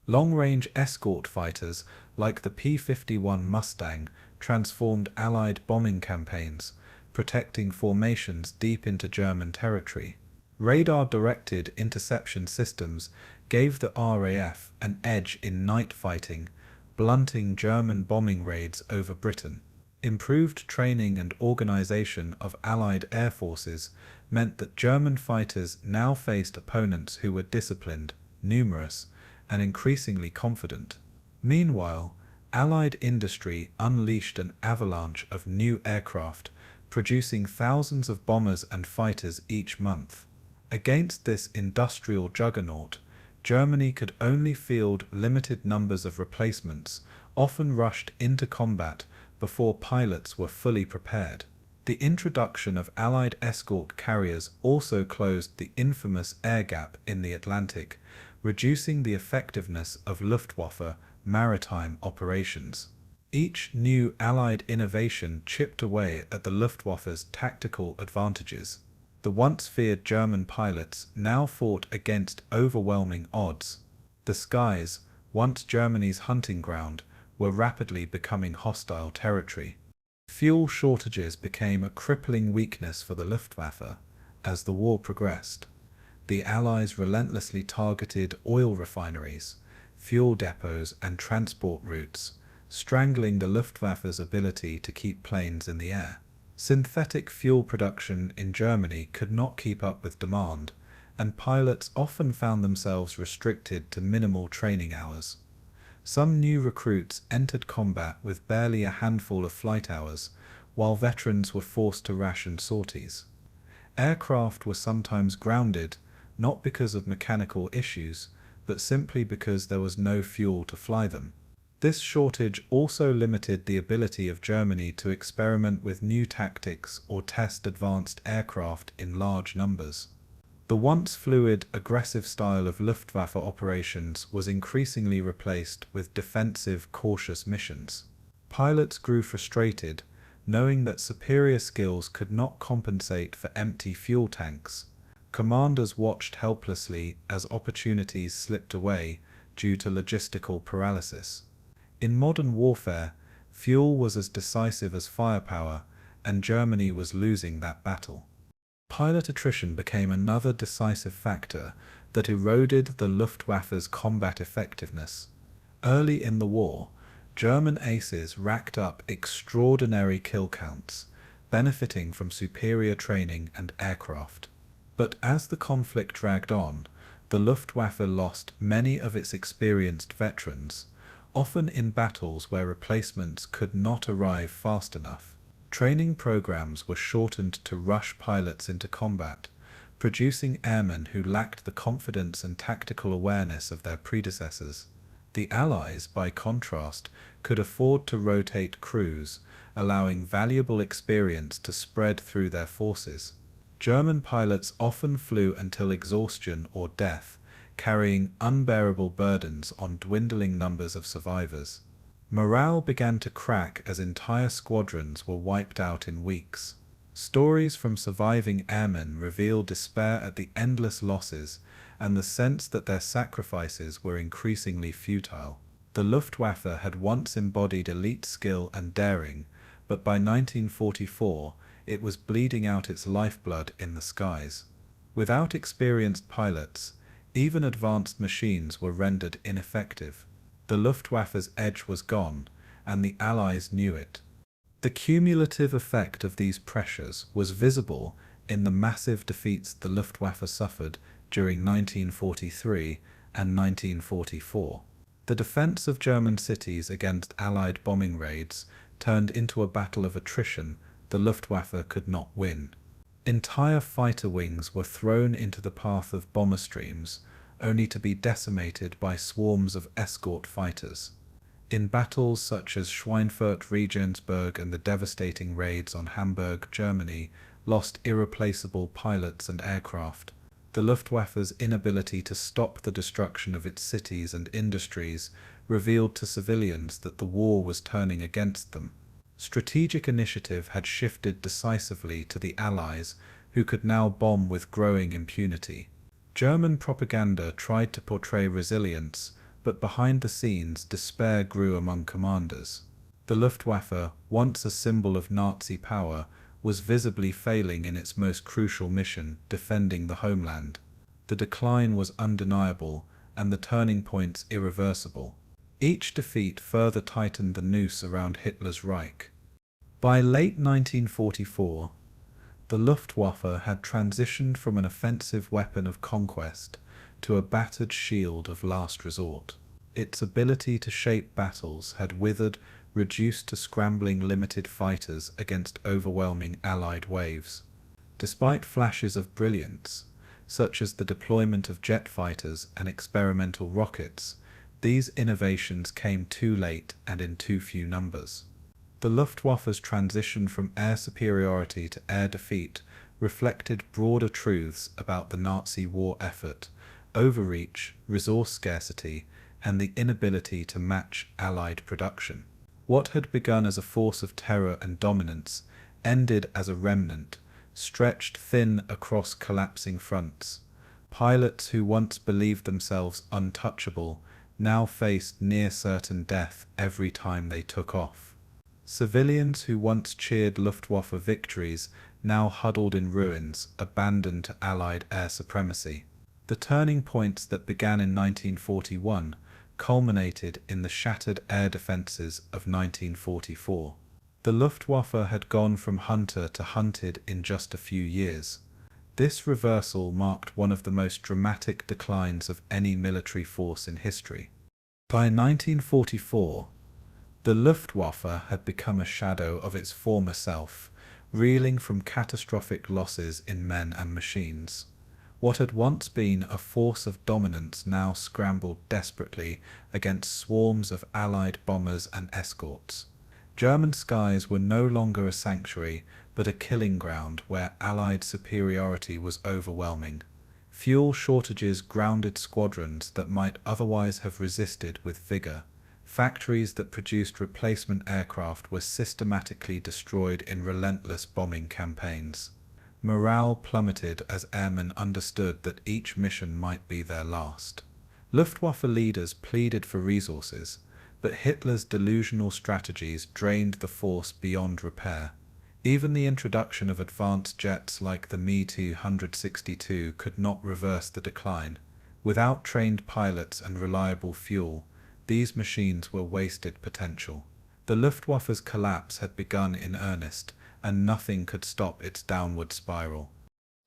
Long-range escort fighters like the P-51 Mustang transformed Allied bombing campaigns, protecting formations deep into German territory. Radar-directed interception systems gave the RAF an edge in night fighting, blunting German bombing raids over Britain. Improved training and organization of Allied air forces meant that German fighters now faced opponents who were disciplined, numerous, and increasingly confident. Meanwhile, Allied industry unleashed an avalanche of new aircraft, producing thousands of bombers and fighters each month. Against this industrial juggernaut, Germany could only field limited numbers of replacements, often rushed into combat before pilots were fully prepared. The introduction of Allied escort carriers also closed the infamous air gap in the Atlantic, reducing the effectiveness of Luftwaffe maritime operations. Each new Allied innovation chipped away at the Luftwaffe's tactical advantages. The once feared German pilots now fought against overwhelming odds. The skies, once Germany's hunting ground, were rapidly becoming hostile territory. Fuel shortages became a crippling weakness for the Luftwaffe as the war progressed. The Allies relentlessly targeted oil refineries, fuel depots, and transport routes, strangling the Luftwaffe's ability to keep planes in the air. Synthetic fuel production in Germany could not keep up with demand, and pilots often found themselves restricted to minimal training hours. Some new recruits entered combat with barely a handful of flight hours, while veterans were forced to ration sorties. Aircraft were sometimes grounded, not because of mechanical issues, but simply because there was no fuel to fly them. This shortage also limited the ability of Germany to experiment with new tactics or test advanced aircraft in large numbers. The once fluid, aggressive style of Luftwaffe operations was increasingly replaced with defensive, cautious missions. Pilots grew frustrated, knowing that superior skills could not compensate for empty fuel tanks. Commanders watched helplessly as opportunities slipped away due to logistical paralysis. In modern warfare, fuel was as decisive as firepower, and Germany was losing that battle. Pilot attrition became another decisive factor that eroded the Luftwaffe's combat effectiveness. Early in the war, German aces racked up extraordinary kill counts, benefiting from superior training and aircraft. But as the conflict dragged on, the Luftwaffe lost many of its experienced veterans, often in battles where replacements could not arrive fast enough. Training programs were shortened to rush pilots into combat, producing airmen who lacked the confidence and tactical awareness of their predecessors. The Allies, by contrast, could afford to rotate crews, allowing valuable experience to spread through their forces. German pilots often flew until exhaustion or death, carrying unbearable burdens on dwindling numbers of survivors. Morale began to crack as entire squadrons were wiped out in weeks. Stories from surviving airmen reveal despair at the endless losses and the sense that their sacrifices were increasingly futile. The Luftwaffe had once embodied elite skill and daring, but by 1944 it was bleeding out its lifeblood in the skies. Without experienced pilots, even advanced machines were rendered ineffective. The Luftwaffe's edge was gone, and the Allies knew it. The cumulative effect of these pressures was visible in the massive defeats the Luftwaffe suffered during 1943 and 1944. The defense of German cities against Allied bombing raids turned into a battle of attrition the Luftwaffe could not win. Entire fighter wings were thrown into the path of bomber streams, only to be decimated by swarms of escort fighters. In battles such as Schweinfurt, Regensburg, and the devastating raids on Hamburg, Germany lost irreplaceable pilots and aircraft. The Luftwaffe's inability to stop the destruction of its cities and industries revealed to civilians that the war was turning against them. Strategic initiative had shifted decisively to the Allies, who could now bomb with growing impunity. German propaganda tried to portray resilience, but behind the scenes despair grew among commanders. The Luftwaffe, once a symbol of Nazi power, was visibly failing in its most crucial mission, defending the homeland. The decline was undeniable, and the turning points irreversible. Each defeat further tightened the noose around Hitler's Reich. By late 1944, the Luftwaffe had transitioned from an offensive weapon of conquest to a battered shield of last resort. Its ability to shape battles had withered, reduced to scrambling limited fighters against overwhelming Allied waves. Despite flashes of brilliance, such as the deployment of jet fighters and experimental rockets, these innovations came too late and in too few numbers. The Luftwaffe's transition from air superiority to air defeat reflected broader truths about the Nazi war effort: overreach, resource scarcity, and the inability to match Allied production. What had begun as a force of terror and dominance ended as a remnant, stretched thin across collapsing fronts. Pilots who once believed themselves untouchable now faced near-certain death every time they took off. Civilians who once cheered Luftwaffe victories now huddled in ruins, abandoned to Allied air supremacy. The turning points that began in 1941 culminated in the shattered air defenses of 1944. The Luftwaffe had gone from hunter to hunted in just a few years. This reversal marked one of the most dramatic declines of any military force in history. By 1944, the Luftwaffe had become a shadow of its former self, reeling from catastrophic losses in men and machines. What had once been a force of dominance now scrambled desperately against swarms of Allied bombers and escorts. German skies were no longer a sanctuary, but a killing ground where Allied superiority was overwhelming. Fuel shortages grounded squadrons that might otherwise have resisted with vigor. Factories that produced replacement aircraft were systematically destroyed in relentless bombing campaigns. Morale plummeted as airmen understood that each mission might be their last. Luftwaffe leaders pleaded for resources, but Hitler's delusional strategies drained the force beyond repair. Even the introduction of advanced jets like the Me-262 could not reverse the decline. Without trained pilots and reliable fuel, these machines were wasted potential. The Luftwaffe's collapse had begun in earnest, and nothing could stop its downward spiral.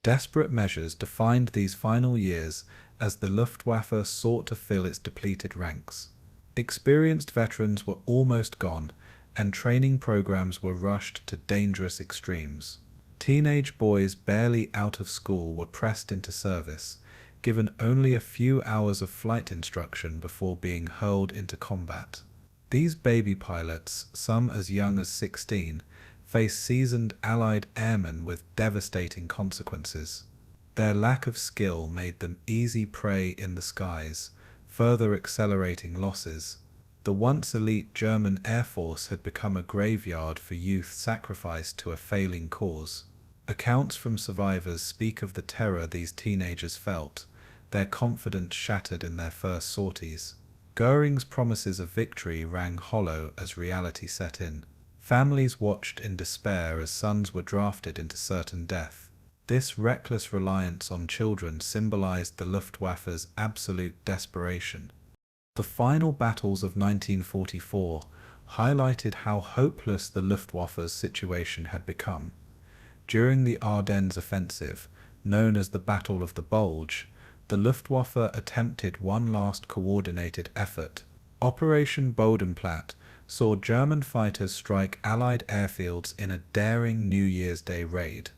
Desperate measures defined these final years as the Luftwaffe sought to fill its depleted ranks. Experienced veterans were almost gone, and training programs were rushed to dangerous extremes. Teenage boys barely out of school were pressed into service, given only a few hours of flight instruction before being hurled into combat. These baby pilots, some as young as 16, faced seasoned Allied airmen with devastating consequences. Their lack of skill made them easy prey in the skies, further accelerating losses. The once elite German Air Force had become a graveyard for youth sacrificed to a failing cause. Accounts from survivors speak of the terror these teenagers felt, their confidence shattered in their first sorties. Göring's promises of victory rang hollow as reality set in. Families watched in despair as sons were drafted into certain death. This reckless reliance on children symbolized the Luftwaffe's absolute desperation. The final battles of 1944 highlighted how hopeless the Luftwaffe's situation had become. During the Ardennes offensive, known as the Battle of the Bulge, the Luftwaffe attempted one last coordinated effort. Operation Bodenplatte saw German fighters strike Allied airfields in a daring New Year's Day raid.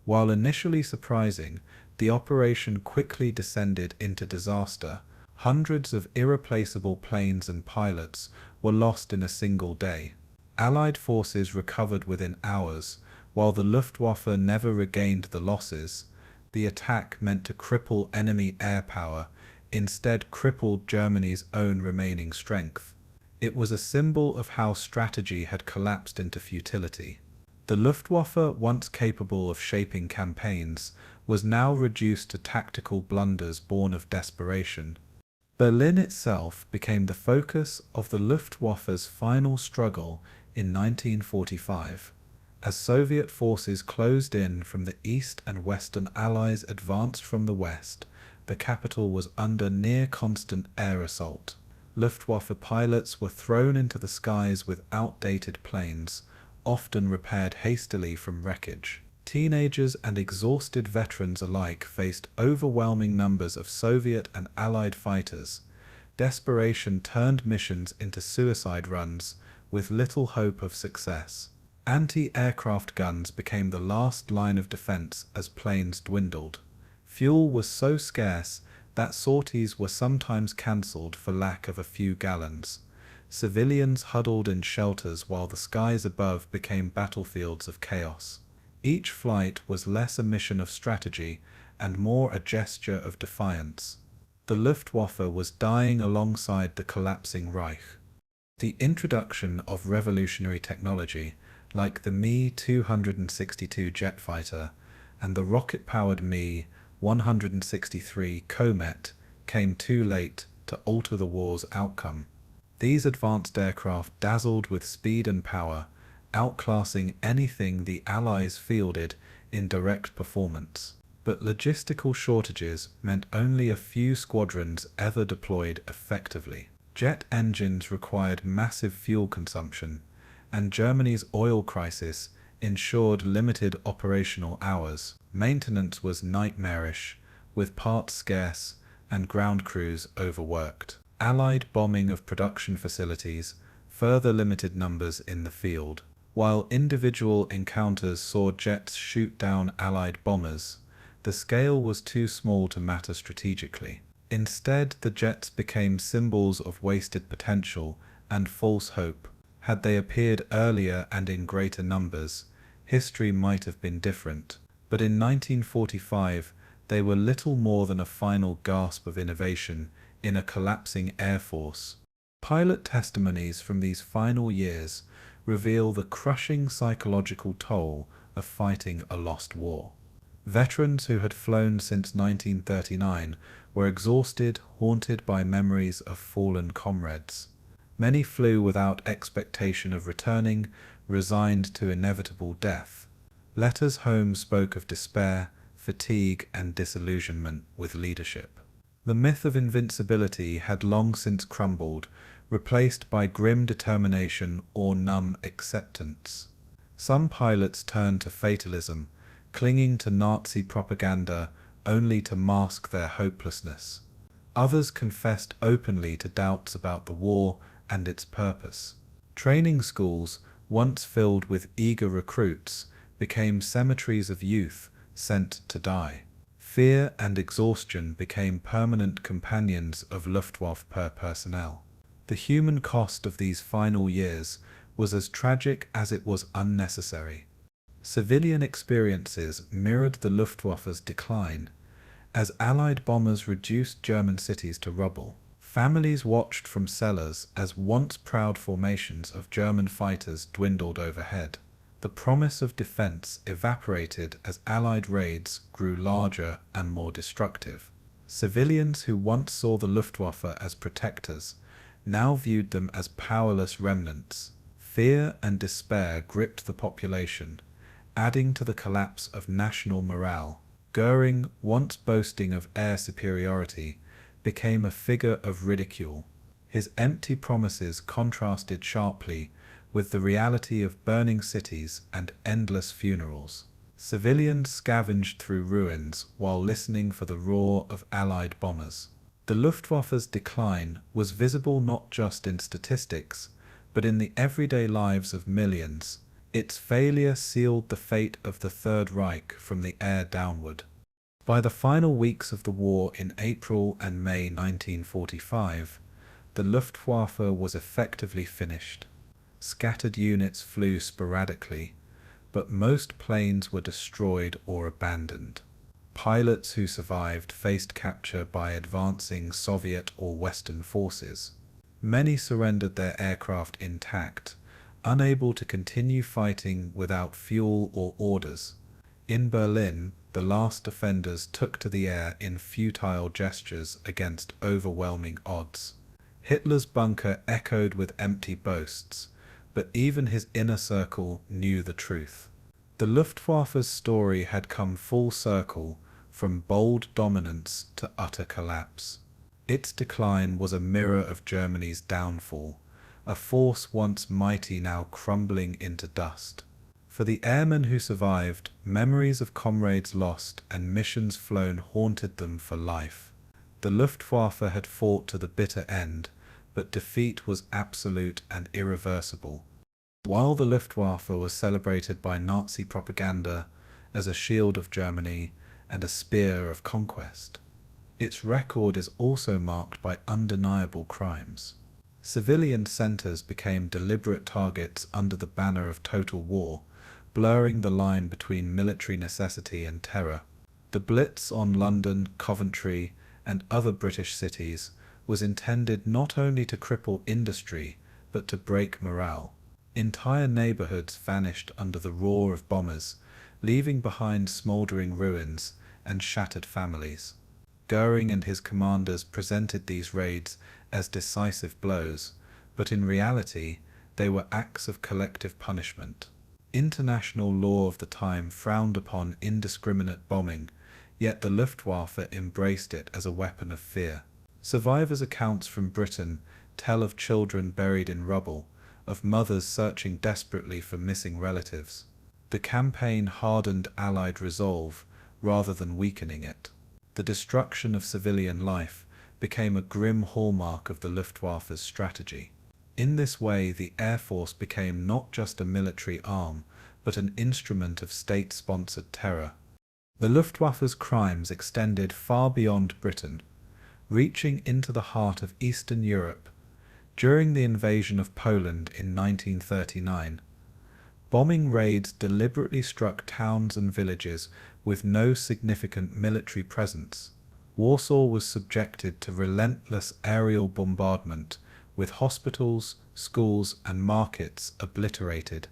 While initially surprising, the operation quickly descended into disaster. Hundreds of irreplaceable planes and pilots were lost in a single day. Allied forces recovered within hours, while the Luftwaffe never regained the losses. The attack meant to cripple enemy air power, instead crippled Germany's own remaining strength. It was a symbol of how strategy had collapsed into futility. The Luftwaffe, once capable of shaping campaigns, was now reduced to tactical blunders born of desperation. Berlin itself became the focus of the Luftwaffe's final struggle in 1945. As Soviet forces closed in from the east and Western Allies advanced from the west, the capital was under near-constant air assault. Luftwaffe pilots were thrown into the skies with outdated planes, often repaired hastily from wreckage. Teenagers and exhausted veterans alike faced overwhelming numbers of Soviet and Allied fighters. Desperation turned missions into suicide runs, with little hope of success. Anti-aircraft guns became the last line of defense as planes dwindled. Fuel was so scarce that sorties were sometimes cancelled for lack of a few gallons. Civilians huddled in shelters while the skies above became battlefields of chaos. Each flight was less a mission of strategy and more a gesture of defiance. The Luftwaffe was dying alongside the collapsing Reich. The introduction of revolutionary technology, like the Me-262 jet fighter and the rocket-powered Me-163 Comet, came too late to alter the war's outcome. These advanced aircraft dazzled with speed and power, outclassing anything the Allies fielded in direct performance. But logistical shortages meant only a few squadrons ever deployed effectively. Jet engines required massive fuel consumption, and Germany's oil crisis ensured limited operational hours. Maintenance was nightmarish, with parts scarce and ground crews overworked. Allied bombing of production facilities further limited numbers in the field. While individual encounters saw jets shoot down Allied bombers, the scale was too small to matter strategically. Instead, the jets became symbols of wasted potential and false hope. Had they appeared earlier and in greater numbers, history might have been different. But in 1945, they were little more than a final gasp of innovation in a collapsing air force. Pilot testimonies from these final years reveal the crushing psychological toll of fighting a lost war. Veterans who had flown since 1939 were exhausted, haunted by memories of fallen comrades. Many flew without expectation of returning, resigned to inevitable death. Letters home spoke of despair, fatigue, and disillusionment with leadership. The myth of invincibility had long since crumbled, replaced by grim determination or numb acceptance. Some pilots turned to fatalism, clinging to Nazi propaganda only to mask their hopelessness. Others confessed openly to doubts about the war and its purpose. Training schools, once filled with eager recruits, became cemeteries of youth sent to die. Fear and exhaustion became permanent companions of Luftwaffe personnel. The human cost of these final years was as tragic as it was unnecessary. Civilian experiences mirrored the Luftwaffe's decline, as Allied bombers reduced German cities to rubble. Families watched from cellars as once proud formations of German fighters dwindled overhead. The promise of defense evaporated as Allied raids grew larger and more destructive. Civilians who once saw the Luftwaffe as protectors now viewed them as powerless remnants. Fear and despair gripped the population, adding to the collapse of national morale. Göring, once boasting of air superiority, became a figure of ridicule. His empty promises contrasted sharply with the reality of burning cities and endless funerals. Civilians scavenged through ruins while listening for the roar of Allied bombers. The Luftwaffe's decline was visible not just in statistics, but in the everyday lives of millions. Its failure sealed the fate of the Third Reich from the air downward. By the final weeks of the war in April and May 1945, the Luftwaffe was effectively finished. Scattered units flew sporadically, but most planes were destroyed or abandoned. Pilots who survived faced capture by advancing Soviet or Western forces. Many surrendered their aircraft intact, unable to continue fighting without fuel or orders. In Berlin, the last defenders took to the air in futile gestures against overwhelming odds. Hitler's bunker echoed with empty boasts, but even his inner circle knew the truth. The Luftwaffe's story had come full circle, from bold dominance to utter collapse. Its decline was a mirror of Germany's downfall, a force once mighty now crumbling into dust. For the airmen who survived, memories of comrades lost and missions flown haunted them for life. The Luftwaffe had fought to the bitter end, but defeat was absolute and irreversible. While the Luftwaffe was celebrated by Nazi propaganda as a shield of Germany and a spear of conquest, its record is also marked by undeniable crimes. Civilian centers became deliberate targets under the banner of total war, blurring the line between military necessity and terror. The Blitz on London, Coventry, and other British cities was intended not only to cripple industry, but to break morale. Entire neighborhoods vanished under the roar of bombers, leaving behind smoldering ruins and shattered families. Göring and his commanders presented these raids as decisive blows, but in reality, they were acts of collective punishment. International law of the time frowned upon indiscriminate bombing, yet the Luftwaffe embraced it as a weapon of fear. Survivors' accounts from Britain tell of children buried in rubble, of mothers searching desperately for missing relatives. The campaign hardened Allied resolve rather than weakening it. The destruction of civilian life became a grim hallmark of the Luftwaffe's strategy. In this way, the Air Force became not just a military arm, but an instrument of state-sponsored terror. The Luftwaffe's crimes extended far beyond Britain, reaching into the heart of Eastern Europe. During the invasion of Poland in 1939, bombing raids deliberately struck towns and villages with no significant military presence. Warsaw was subjected to relentless aerial bombardment, with hospitals, schools, and markets obliterated.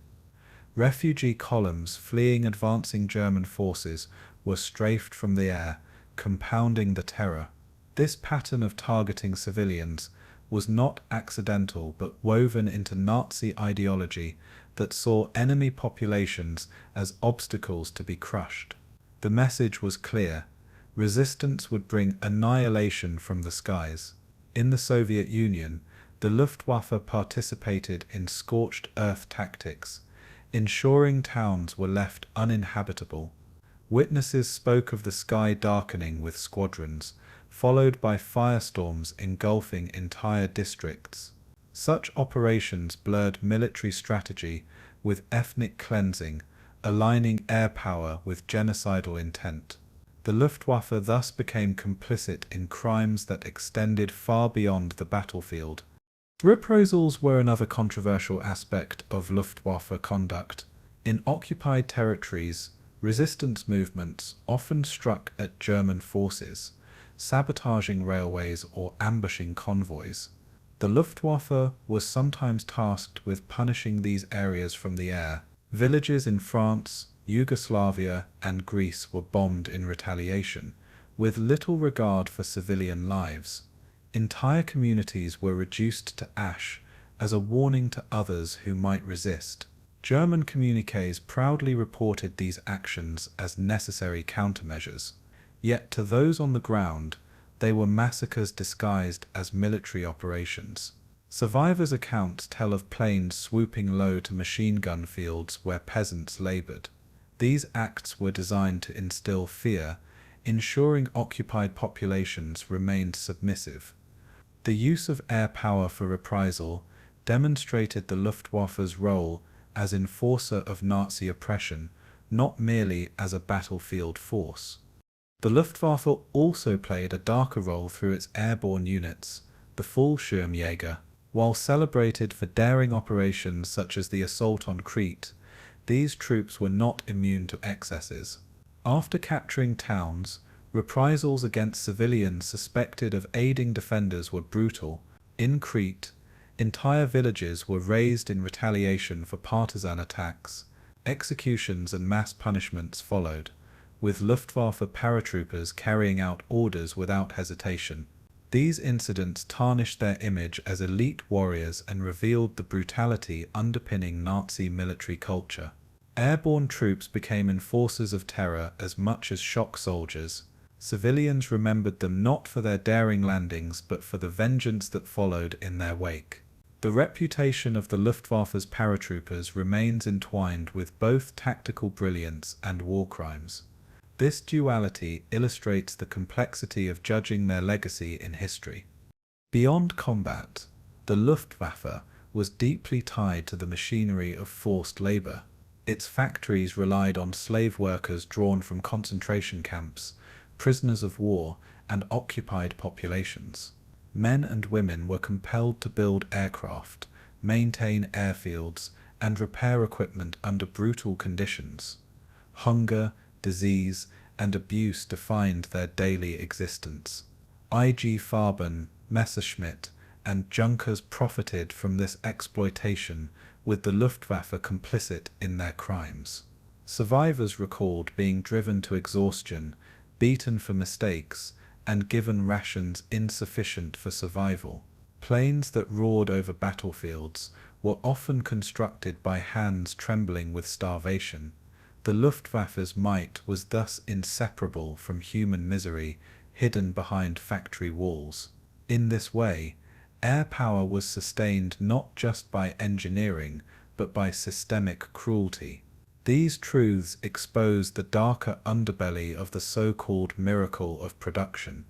Refugee columns fleeing advancing German forces were strafed from the air, compounding the terror. This pattern of targeting civilians was not accidental but woven into Nazi ideology that saw enemy populations as obstacles to be crushed. The message was clear: resistance would bring annihilation from the skies. In the Soviet Union, the Luftwaffe participated in scorched earth tactics, ensuring towns were left uninhabitable. Witnesses spoke of the sky darkening with squadrons, followed by firestorms engulfing entire districts. Such operations blurred military strategy with ethnic cleansing, aligning air power with genocidal intent. The Luftwaffe thus became complicit in crimes that extended far beyond the battlefield. Reprisals were another controversial aspect of Luftwaffe conduct. In occupied territories, resistance movements often struck at German forces, sabotaging railways or ambushing convoys. The Luftwaffe was sometimes tasked with punishing these areas from the air. Villages in France, Yugoslavia, and Greece were bombed in retaliation, with little regard for civilian lives. Entire communities were reduced to ash as a warning to others who might resist. German communiques proudly reported these actions as necessary countermeasures. Yet to those on the ground, they were massacres disguised as military operations. Survivors' accounts tell of planes swooping low to machine gun fields where peasants labored. These acts were designed to instill fear, ensuring occupied populations remained submissive. The use of air power for reprisal demonstrated the Luftwaffe's role as enforcer of Nazi oppression, not merely as a battlefield force. The Luftwaffe also played a darker role through its airborne units, the Fallschirmjäger. While celebrated for daring operations such as the assault on Crete, these troops were not immune to excesses. After capturing towns, reprisals against civilians suspected of aiding defenders were brutal. In Crete, entire villages were razed in retaliation for partisan attacks. Executions and mass punishments followed, with Luftwaffe paratroopers carrying out orders without hesitation. These incidents tarnished their image as elite warriors and revealed the brutality underpinning Nazi military culture. Airborne troops became enforcers of terror as much as shock soldiers. Civilians remembered them not for their daring landings but for the vengeance that followed in their wake. The reputation of the Luftwaffe's paratroopers remains entwined with both tactical brilliance and war crimes. This duality illustrates the complexity of judging their legacy in history. Beyond combat, the Luftwaffe was deeply tied to the machinery of forced labor. Its factories relied on slave workers drawn from concentration camps, prisoners of war, and occupied populations. Men and women were compelled to build aircraft, maintain airfields, and repair equipment under brutal conditions. Hunger, disease, and abuse defined their daily existence. IG Farben, Messerschmitt, and Junkers profited from this exploitation, with the Luftwaffe complicit in their crimes. Survivors recalled being driven to exhaustion, beaten for mistakes, and given rations insufficient for survival. Planes that roared over battlefields were often constructed by hands trembling with starvation. The Luftwaffe's might was thus inseparable from human misery, hidden behind factory walls. In this way, air power was sustained not just by engineering, but by systemic cruelty. These truths expose the darker underbelly of the so-called miracle of production.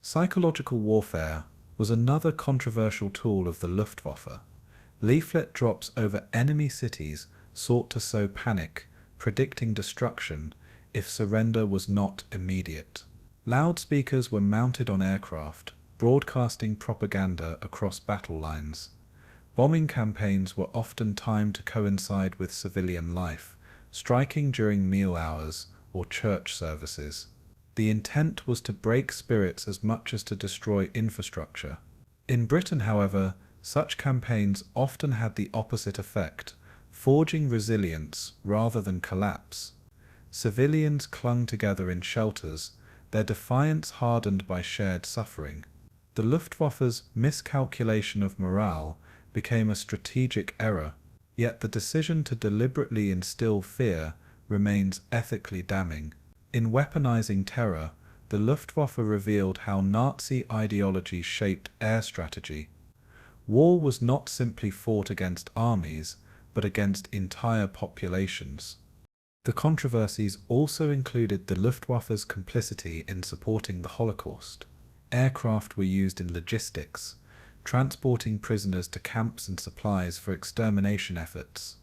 Psychological warfare was another controversial tool of the Luftwaffe. Leaflet drops over enemy cities sought to sow panic, predicting destruction if surrender was not immediate. Loudspeakers were mounted on aircraft, broadcasting propaganda across battle lines. Bombing campaigns were often timed to coincide with civilian life, striking during meal hours or church services. The intent was to break spirits as much as to destroy infrastructure. In Britain, however, such campaigns often had the opposite effect, forging resilience rather than collapse. Civilians clung together in shelters, their defiance hardened by shared suffering. The Luftwaffe's miscalculation of morale became a strategic error, yet the decision to deliberately instill fear remains ethically damning. In weaponizing terror, the Luftwaffe revealed how Nazi ideology shaped air strategy. War was not simply fought against armies, but against entire populations. The controversies also included the Luftwaffe's complicity in supporting the Holocaust. Aircraft were used in logistics, transporting prisoners to camps and supplies for extermination efforts.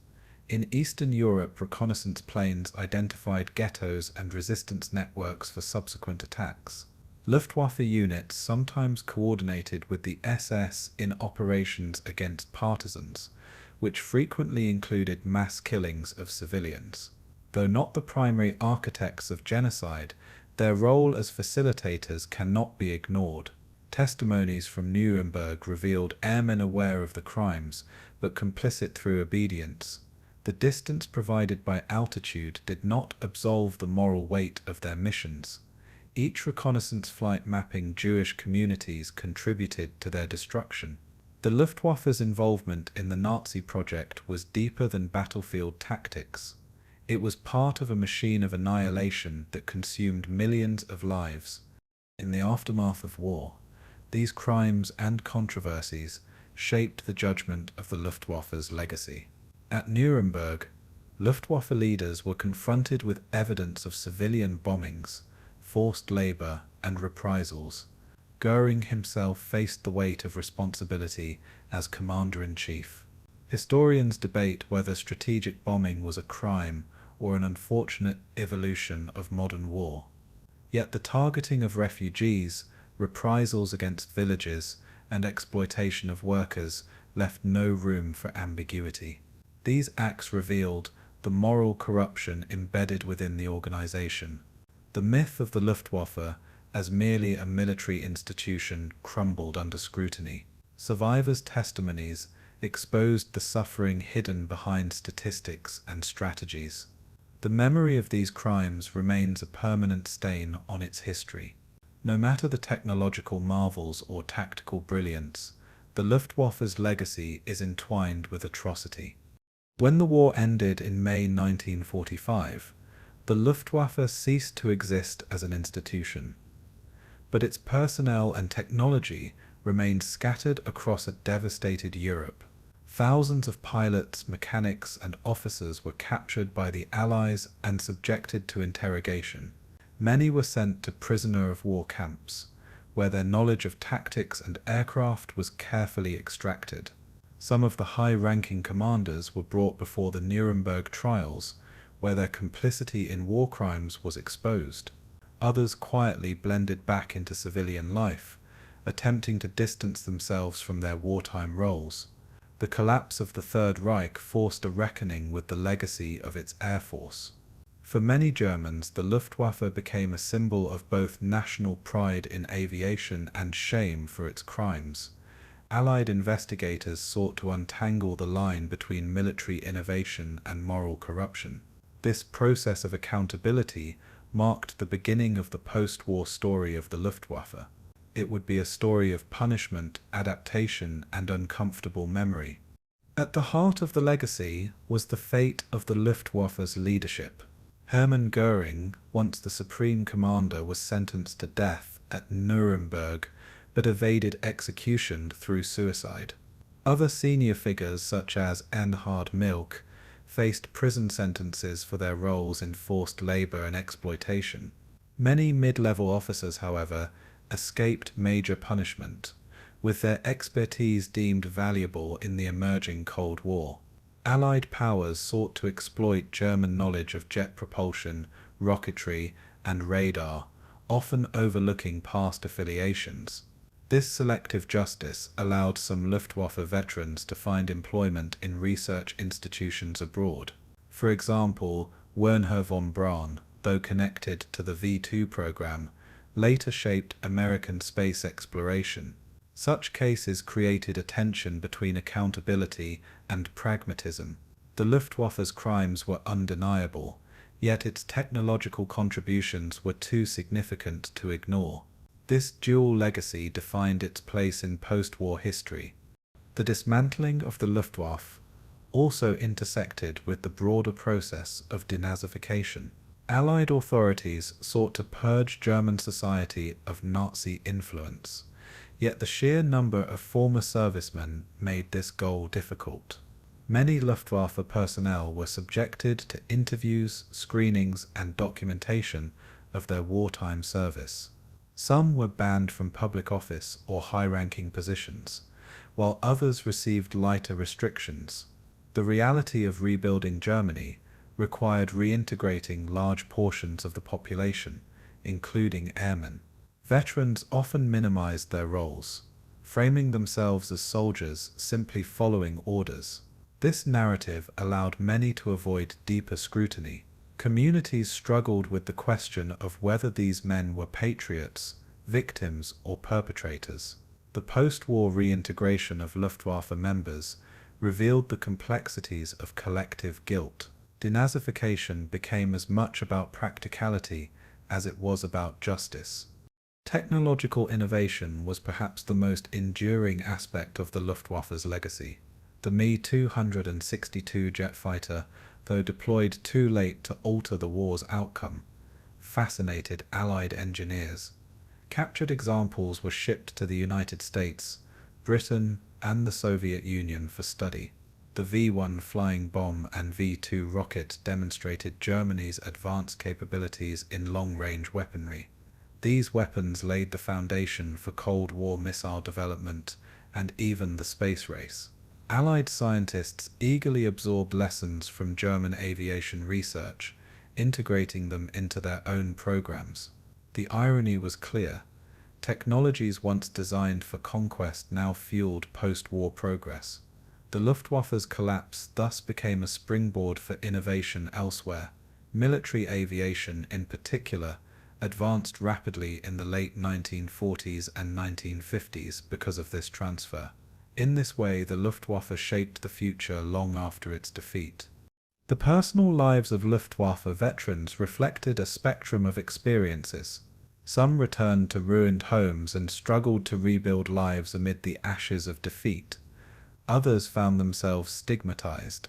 In Eastern Europe, reconnaissance planes identified ghettos and resistance networks for subsequent attacks. Luftwaffe units sometimes coordinated with the SS in operations against partisans, which frequently included mass killings of civilians. Though not the primary architects of genocide, Their role as facilitators cannot be ignored. Testimonies from Nuremberg revealed airmen aware of the crimes, but complicit through obedience. The distance provided by altitude did not absolve the moral weight of their missions. Each reconnaissance flight mapping Jewish communities contributed to their destruction. The Luftwaffe's involvement in the Nazi project was deeper than battlefield tactics. It was part of a machine of annihilation that consumed millions of lives. In the aftermath of war, these crimes and controversies shaped the judgment of the Luftwaffe's legacy. At Nuremberg, Luftwaffe leaders were confronted with evidence of civilian bombings, forced labor, and reprisals. Göring himself faced the weight of responsibility as commander-in-chief. Historians debate whether strategic bombing was a crime or an unfortunate evolution of modern war. Yet the targeting of refugees, reprisals against villages, and exploitation of workers left no room for ambiguity. These acts revealed the moral corruption embedded within the organization. The myth of the Luftwaffe as merely a military institution crumbled under scrutiny. Survivors' testimonies exposed the suffering hidden behind statistics and strategies. The memory of these crimes remains a permanent stain on its history. No matter the technological marvels or tactical brilliance, the Luftwaffe's legacy is entwined with atrocity. When the war ended in May 1945, the Luftwaffe ceased to exist as an institution. But its personnel and technology remained scattered across a devastated Europe. Thousands of pilots, mechanics, and officers were captured by the Allies and subjected to interrogation. Many were sent to prisoner of war camps, where their knowledge of tactics and aircraft was carefully extracted. Some of the high-ranking commanders were brought before the Nuremberg trials, where their complicity in war crimes was exposed. Others quietly blended back into civilian life, attempting to distance themselves from their wartime roles. The collapse of the Third Reich forced a reckoning with the legacy of its air force. For many Germans, the Luftwaffe became a symbol of both national pride in aviation and shame for its crimes. Allied investigators sought to untangle the line between military innovation and moral corruption. This process of accountability marked the beginning of the post-war story of the Luftwaffe. It would be a story of punishment, adaptation, and uncomfortable memory. At the heart of the legacy was the fate of the Luftwaffe's leadership. Hermann Göring, once the supreme commander, was sentenced to death at Nuremberg, but evaded execution through suicide. Other senior figures, such as Erhard Milch, faced prison sentences for their roles in forced labor and exploitation. Many mid-level officers, however, escaped major punishment, with their expertise deemed valuable in the emerging Cold War. Allied powers sought to exploit German knowledge of jet propulsion, rocketry, and radar, often overlooking past affiliations. This selective justice allowed some Luftwaffe veterans to find employment in research institutions abroad. For example, Wernher von Braun, though connected to the V2 program, later shaped American space exploration. Such cases created a tension between accountability and pragmatism. The Luftwaffe's crimes were undeniable, yet its technological contributions were too significant to ignore. This dual legacy defined its place in post-war history. The dismantling of the Luftwaffe also intersected with the broader process of denazification. Allied authorities sought to purge German society of Nazi influence, yet the sheer number of former servicemen made this goal difficult. Many Luftwaffe personnel were subjected to interviews, screenings, and documentation of their wartime service. Some were banned from public office or high-ranking positions, while others received lighter restrictions. The reality of rebuilding Germany required reintegrating large portions of the population, including airmen. Veterans often minimized their roles, framing themselves as soldiers simply following orders. This narrative allowed many to avoid deeper scrutiny. Communities struggled with the question of whether these men were patriots, victims, or perpetrators. The post-war reintegration of Luftwaffe members revealed the complexities of collective guilt. Denazification became as much about practicality as it was about justice. Technological innovation was perhaps the most enduring aspect of the Luftwaffe's legacy. The Me-262 jet fighter, though deployed too late to alter the war's outcome, fascinated Allied engineers. Captured examples were shipped to the United States, Britain, and the Soviet Union for study. The V-1 flying bomb and V-2 rocket demonstrated Germany's advanced capabilities in long-range weaponry. These weapons laid the foundation for Cold War missile development and even the space race. Allied scientists eagerly absorbed lessons from German aviation research, integrating them into their own programs. The irony was clear. Technologies once designed for conquest now fueled post-war progress. The Luftwaffe's collapse thus became a springboard for innovation elsewhere. Military aviation, in particular, advanced rapidly in the late 1940s and 1950s because of this transfer. In this way, the Luftwaffe shaped the future long after its defeat. The personal lives of Luftwaffe veterans reflected a spectrum of experiences. Some returned to ruined homes and struggled to rebuild lives amid the ashes of defeat. Others found themselves stigmatized,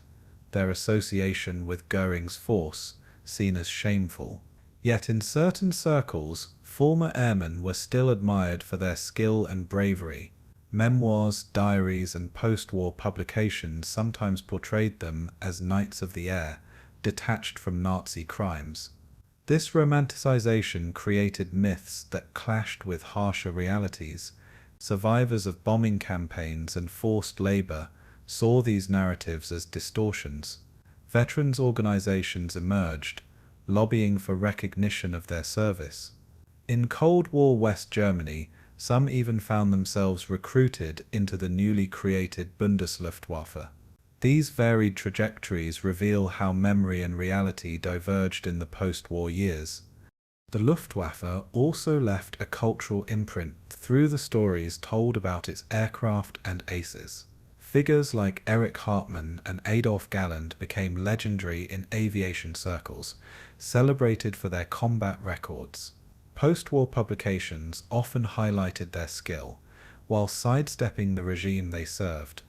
their association with Göring's force seen as shameful. Yet in certain circles, former airmen were still admired for their skill and bravery. Memoirs, diaries, and post-war publications sometimes portrayed them as knights of the air, detached from Nazi crimes. This romanticization created myths that clashed with harsher realities. Survivors of bombing campaigns and forced labor saw these narratives as distortions. Veterans organizations emerged, lobbying for recognition of their service. In Cold War West Germany, some even found themselves recruited into the newly created Bundesluftwaffe. These varied trajectories reveal how memory and reality diverged in the post-war years. The Luftwaffe also left a cultural imprint through the stories told about its aircraft and aces. Figures like Erich Hartmann and Adolf Galland became legendary in aviation circles, celebrated for their combat records. Post-war publications often highlighted their skill, while sidestepping the regime they served.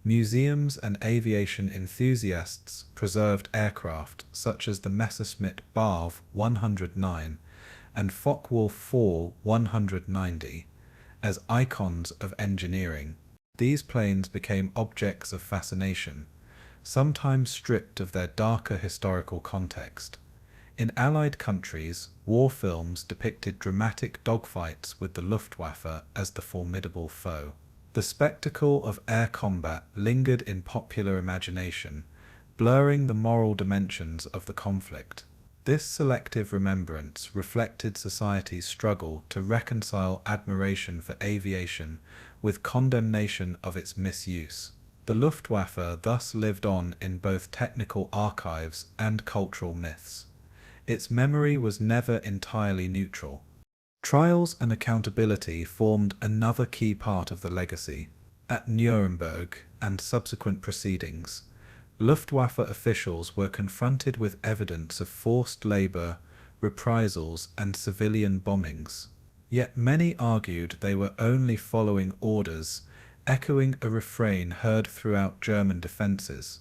Museums and aviation enthusiasts preserved aircraft such as the Messerschmitt Bf 109 and Focke-Wulf Fw 190 as icons of engineering. These planes became objects of fascination, sometimes stripped of their darker historical context. In Allied countries, war films depicted dramatic dogfights with the Luftwaffe as the formidable foe. The spectacle of air combat lingered in popular imagination, blurring the moral dimensions of the conflict. This selective remembrance reflected society's struggle to reconcile admiration for aviation with condemnation of its misuse. The Luftwaffe thus lived on in both technical archives and cultural myths. Its memory was never entirely neutral. Trials and accountability formed another key part of the legacy. At Nuremberg and subsequent proceedings, Luftwaffe officials were confronted with evidence of forced labor, reprisals, and civilian bombings. Yet many argued they were only following orders, echoing a refrain heard throughout German defenses.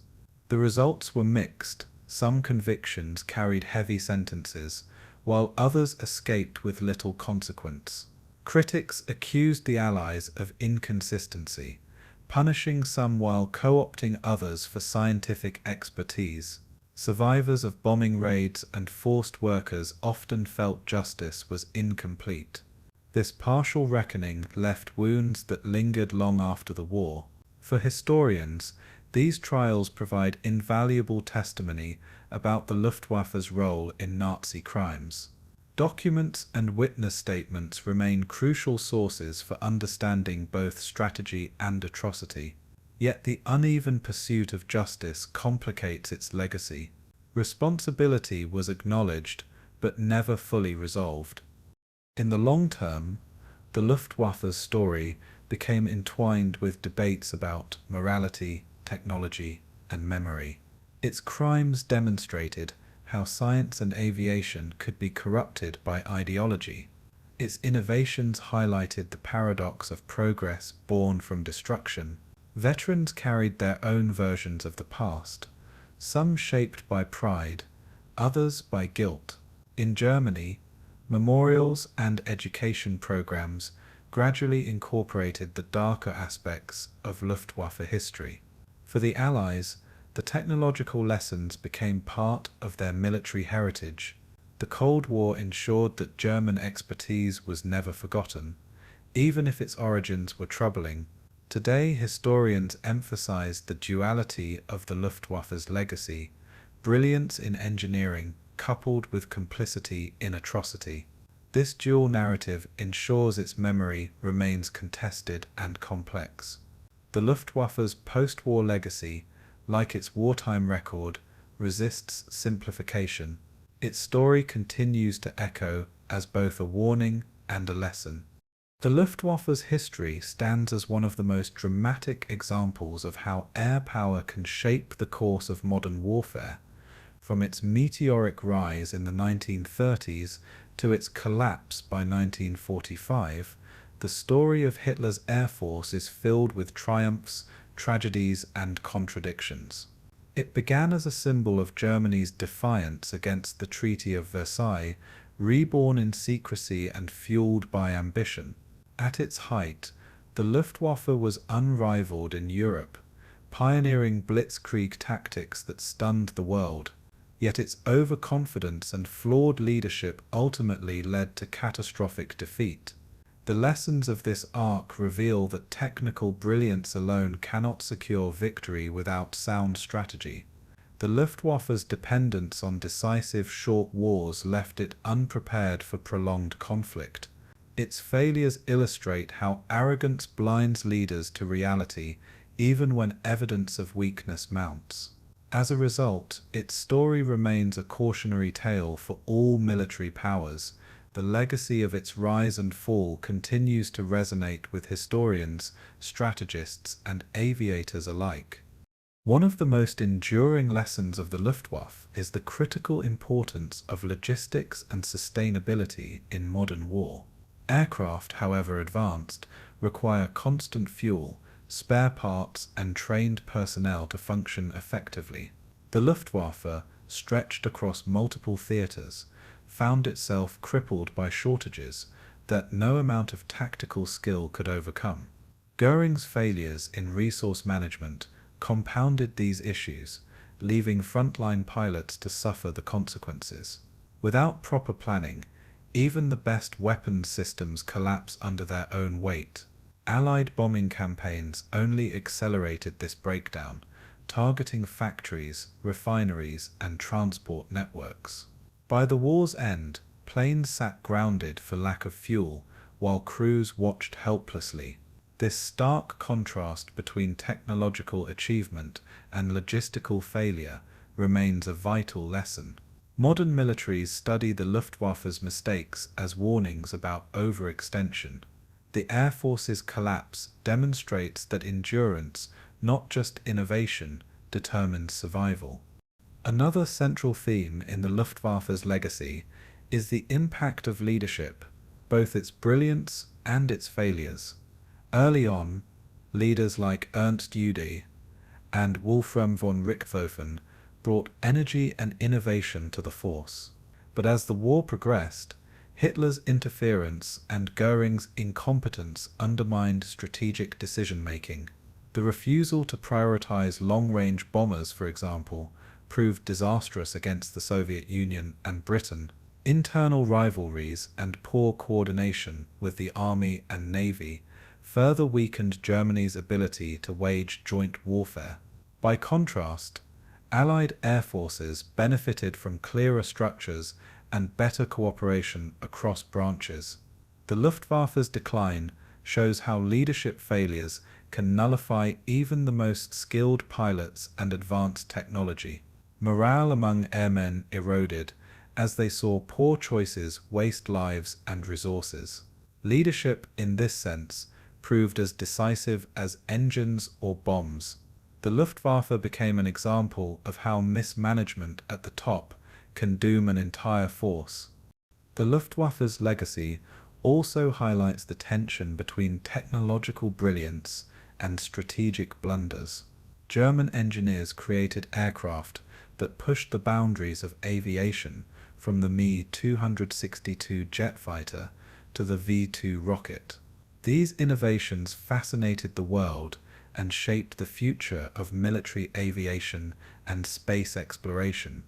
The results were mixed. Some convictions carried heavy sentences, while others escaped with little consequence. Critics accused the Allies of inconsistency, punishing some while co-opting others for scientific expertise. Survivors of bombing raids and forced workers often felt justice was incomplete. This partial reckoning left wounds that lingered long after the war. For historians, these trials provide invaluable testimony about the Luftwaffe's role in Nazi crimes. Documents and witness statements remain crucial sources for understanding both strategy and atrocity. Yet the uneven pursuit of justice complicates its legacy. Responsibility was acknowledged, but never fully resolved. In the long term, the Luftwaffe's story became entwined with debates about morality, technology, and memory. Its crimes demonstrated how science and aviation could be corrupted by ideology. Its innovations highlighted the paradox of progress born from destruction. Veterans carried their own versions of the past, some shaped by pride, others by guilt. In Germany, memorials and education programs gradually incorporated the darker aspects of Luftwaffe history. For the Allies, the technological lessons became part of their military heritage. The Cold War ensured that German expertise was never forgotten, even if its origins were troubling. Today, historians emphasize the duality of the Luftwaffe's legacy: brilliance in engineering coupled with complicity in atrocity. This dual narrative ensures its memory remains contested and complex. The Luftwaffe's post-war legacy, like its wartime record, resists simplification. Its story continues to echo as both a warning and a lesson. The Luftwaffe's history stands as one of the most dramatic examples of how air power can shape the course of modern warfare. From its meteoric rise in the 1930s to its collapse by 1945, the story of Hitler's Air Force is filled with triumphs, tragedies, and contradictions. It began as a symbol of Germany's defiance against the Treaty of Versailles, reborn in secrecy and fueled by ambition. At its height, the Luftwaffe was unrivaled in Europe, pioneering Blitzkrieg tactics that stunned the world. Yet its overconfidence and flawed leadership ultimately led to catastrophic defeat. The lessons of this arc reveal that technical brilliance alone cannot secure victory without sound strategy. The Luftwaffe's dependence on decisive short wars left it unprepared for prolonged conflict. Its failures illustrate how arrogance blinds leaders to reality, even when evidence of weakness mounts. As a result, its story remains a cautionary tale for all military powers. The legacy of its rise and fall continues to resonate with historians, strategists, and aviators alike. One of the most enduring lessons of the Luftwaffe is the critical importance of logistics and sustainability in modern war. Aircraft, however advanced, require constant fuel, spare parts, and trained personnel to function effectively. The Luftwaffe, stretched across multiple theaters, found itself crippled by shortages that no amount of tactical skill could overcome. Göring's failures in resource management compounded these issues, leaving frontline pilots to suffer the consequences. Without proper planning, even the best weapons systems collapse under their own weight. Allied bombing campaigns only accelerated this breakdown, targeting factories, refineries, and transport networks. By the war's end, planes sat grounded for lack of fuel, while crews watched helplessly. This stark contrast between technological achievement and logistical failure remains a vital lesson. Modern militaries study the Luftwaffe's mistakes as warnings about overextension. The Air Force's collapse demonstrates that endurance, not just innovation, determines survival. Another central theme in the Luftwaffe's legacy is the impact of leadership, both its brilliance and its failures. Early on, leaders like Ernst Ude and Wolfram von Richthofen brought energy and innovation to the force. But as the war progressed, Hitler's interference and Göring's incompetence undermined strategic decision-making. The refusal to prioritize long-range bombers, for example, proved disastrous against the Soviet Union and Britain. Internal rivalries and poor coordination with the Army and Navy further weakened Germany's ability to wage joint warfare. By contrast, Allied air forces benefited from clearer structures and better cooperation across branches. The Luftwaffe's decline shows how leadership failures can nullify even the most skilled pilots and advanced technology. Morale among airmen eroded as they saw poor choices waste lives and resources. Leadership, in this sense, proved as decisive as engines or bombs. The Luftwaffe became an example of how mismanagement at the top can doom an entire force. The Luftwaffe's legacy also highlights the tension between technological brilliance and strategic blunders. German engineers created aircraft that pushed the boundaries of aviation, from the Me-262 jet fighter to the V-2 rocket. These innovations fascinated the world and shaped the future of military aviation and space exploration.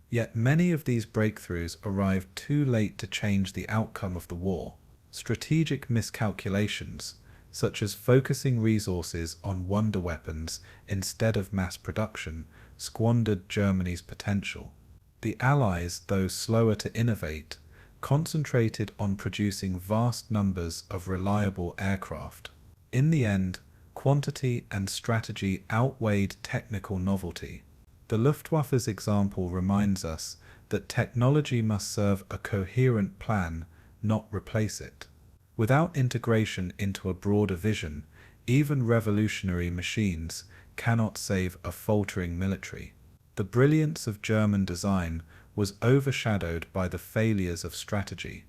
Yet many of these breakthroughs arrived too late to change the outcome of the war. Strategic miscalculations, such as focusing resources on wonder weapons instead of mass production, squandered Germany's potential. The Allies, though slower to innovate, concentrated on producing vast numbers of reliable aircraft. In the end, quantity and strategy outweighed technical novelty. The Luftwaffe's example reminds us that technology must serve a coherent plan, not replace it. Without integration into a broader vision, even revolutionary machines cannot save a faltering military. The brilliance of German design was overshadowed by the failures of strategy.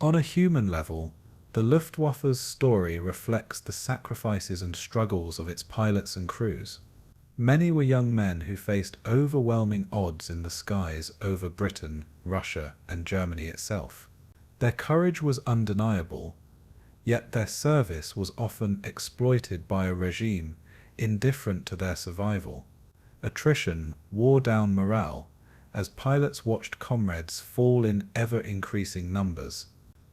On a human level, the Luftwaffe's story reflects the sacrifices and struggles of its pilots and crews. Many were young men who faced overwhelming odds in the skies over Britain, Russia, and Germany itself. Their courage was undeniable, yet their service was often exploited by a regime indifferent to their survival. Attrition wore down morale as pilots watched comrades fall in ever-increasing numbers.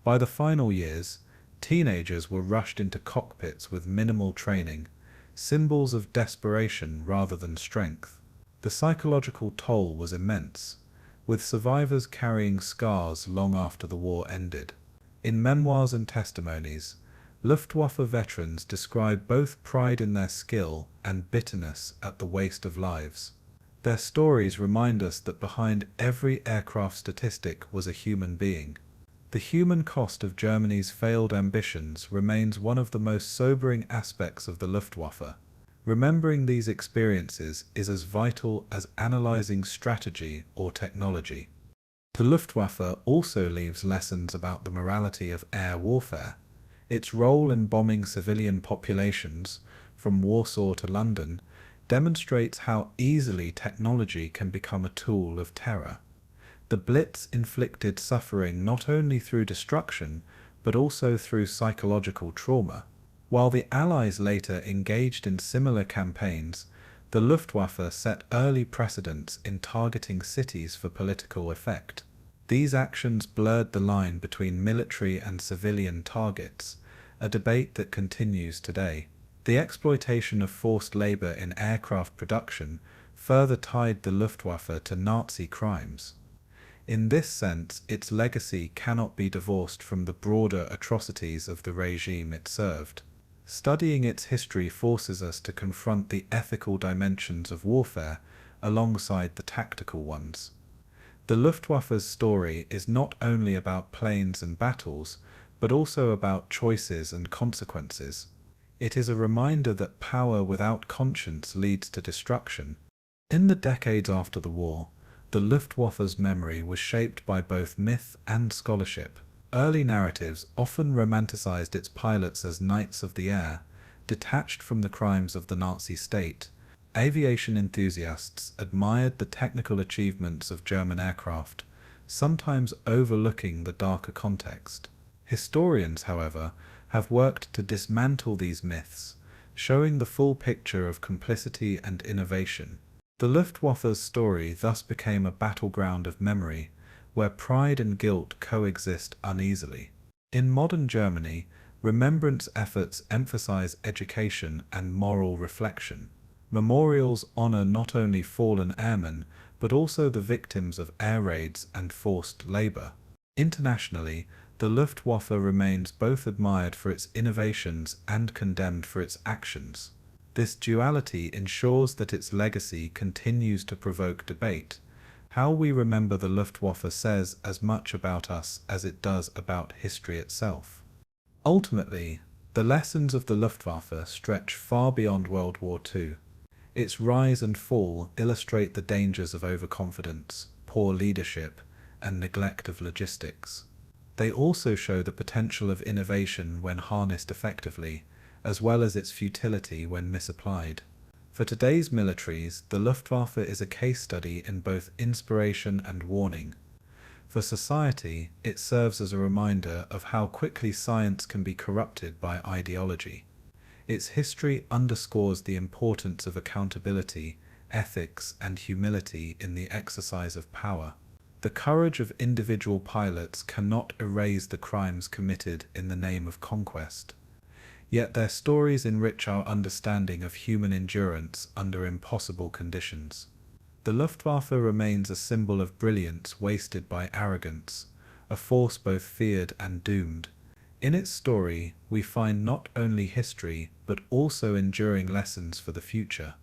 By the final years, teenagers were rushed into cockpits with minimal training, symbols of desperation rather than strength. The psychological toll was immense, with survivors carrying scars long after the war ended. In memoirs and testimonies, Luftwaffe veterans describe both pride in their skill and bitterness at the waste of lives. Their stories remind us that behind every aircraft statistic was a human being. The human cost of Germany's failed ambitions remains one of the most sobering aspects of the Luftwaffe. Remembering these experiences is as vital as analyzing strategy or technology. The Luftwaffe also leaves lessons about the morality of air warfare. Its role in bombing civilian populations, from Warsaw to London, demonstrates how easily technology can become a tool of terror. The Blitz inflicted suffering not only through destruction, but also through psychological trauma. While the Allies later engaged in similar campaigns, the Luftwaffe set early precedents in targeting cities for political effect. These actions blurred the line between military and civilian targets, a debate that continues today. The exploitation of forced labor in aircraft production further tied the Luftwaffe to Nazi crimes. In this sense, its legacy cannot be divorced from the broader atrocities of the regime it served. Studying its history forces us to confront the ethical dimensions of warfare alongside the tactical ones. The Luftwaffe's story is not only about planes and battles, but also about choices and consequences. It is a reminder that power without conscience leads to destruction. In the decades after the war, the Luftwaffe's memory was shaped by both myth and scholarship. Early narratives often romanticized its pilots as knights of the air, detached from the crimes of the Nazi state. Aviation enthusiasts admired the technical achievements of German aircraft, sometimes overlooking the darker context. Historians, however, have worked to dismantle these myths, showing the full picture of complicity and innovation. The Luftwaffe's story thus became a battleground of memory, where pride and guilt coexist uneasily. In modern Germany, remembrance efforts emphasize education and moral reflection. Memorials honor not only fallen airmen, but also the victims of air raids and forced labor. Internationally, the Luftwaffe remains both admired for its innovations and condemned for its actions. This duality ensures that its legacy continues to provoke debate. How we remember the Luftwaffe says as much about us as it does about history itself. Ultimately, the lessons of the Luftwaffe stretch far beyond World War II. Its rise and fall illustrate the dangers of overconfidence, poor leadership, and neglect of logistics. They also show the potential of innovation when harnessed effectively, as well as its futility when misapplied. For today's militaries, the Luftwaffe is a case study in both inspiration and warning. For society, it serves as a reminder of how quickly science can be corrupted by ideology. Its history underscores the importance of accountability, ethics, and humility in the exercise of power. The courage of individual pilots cannot erase the crimes committed in the name of conquest. Yet their stories enrich our understanding of human endurance under impossible conditions. The Luftwaffe remains a symbol of brilliance wasted by arrogance, a force both feared and doomed. In its story, we find not only history, but also enduring lessons for the future.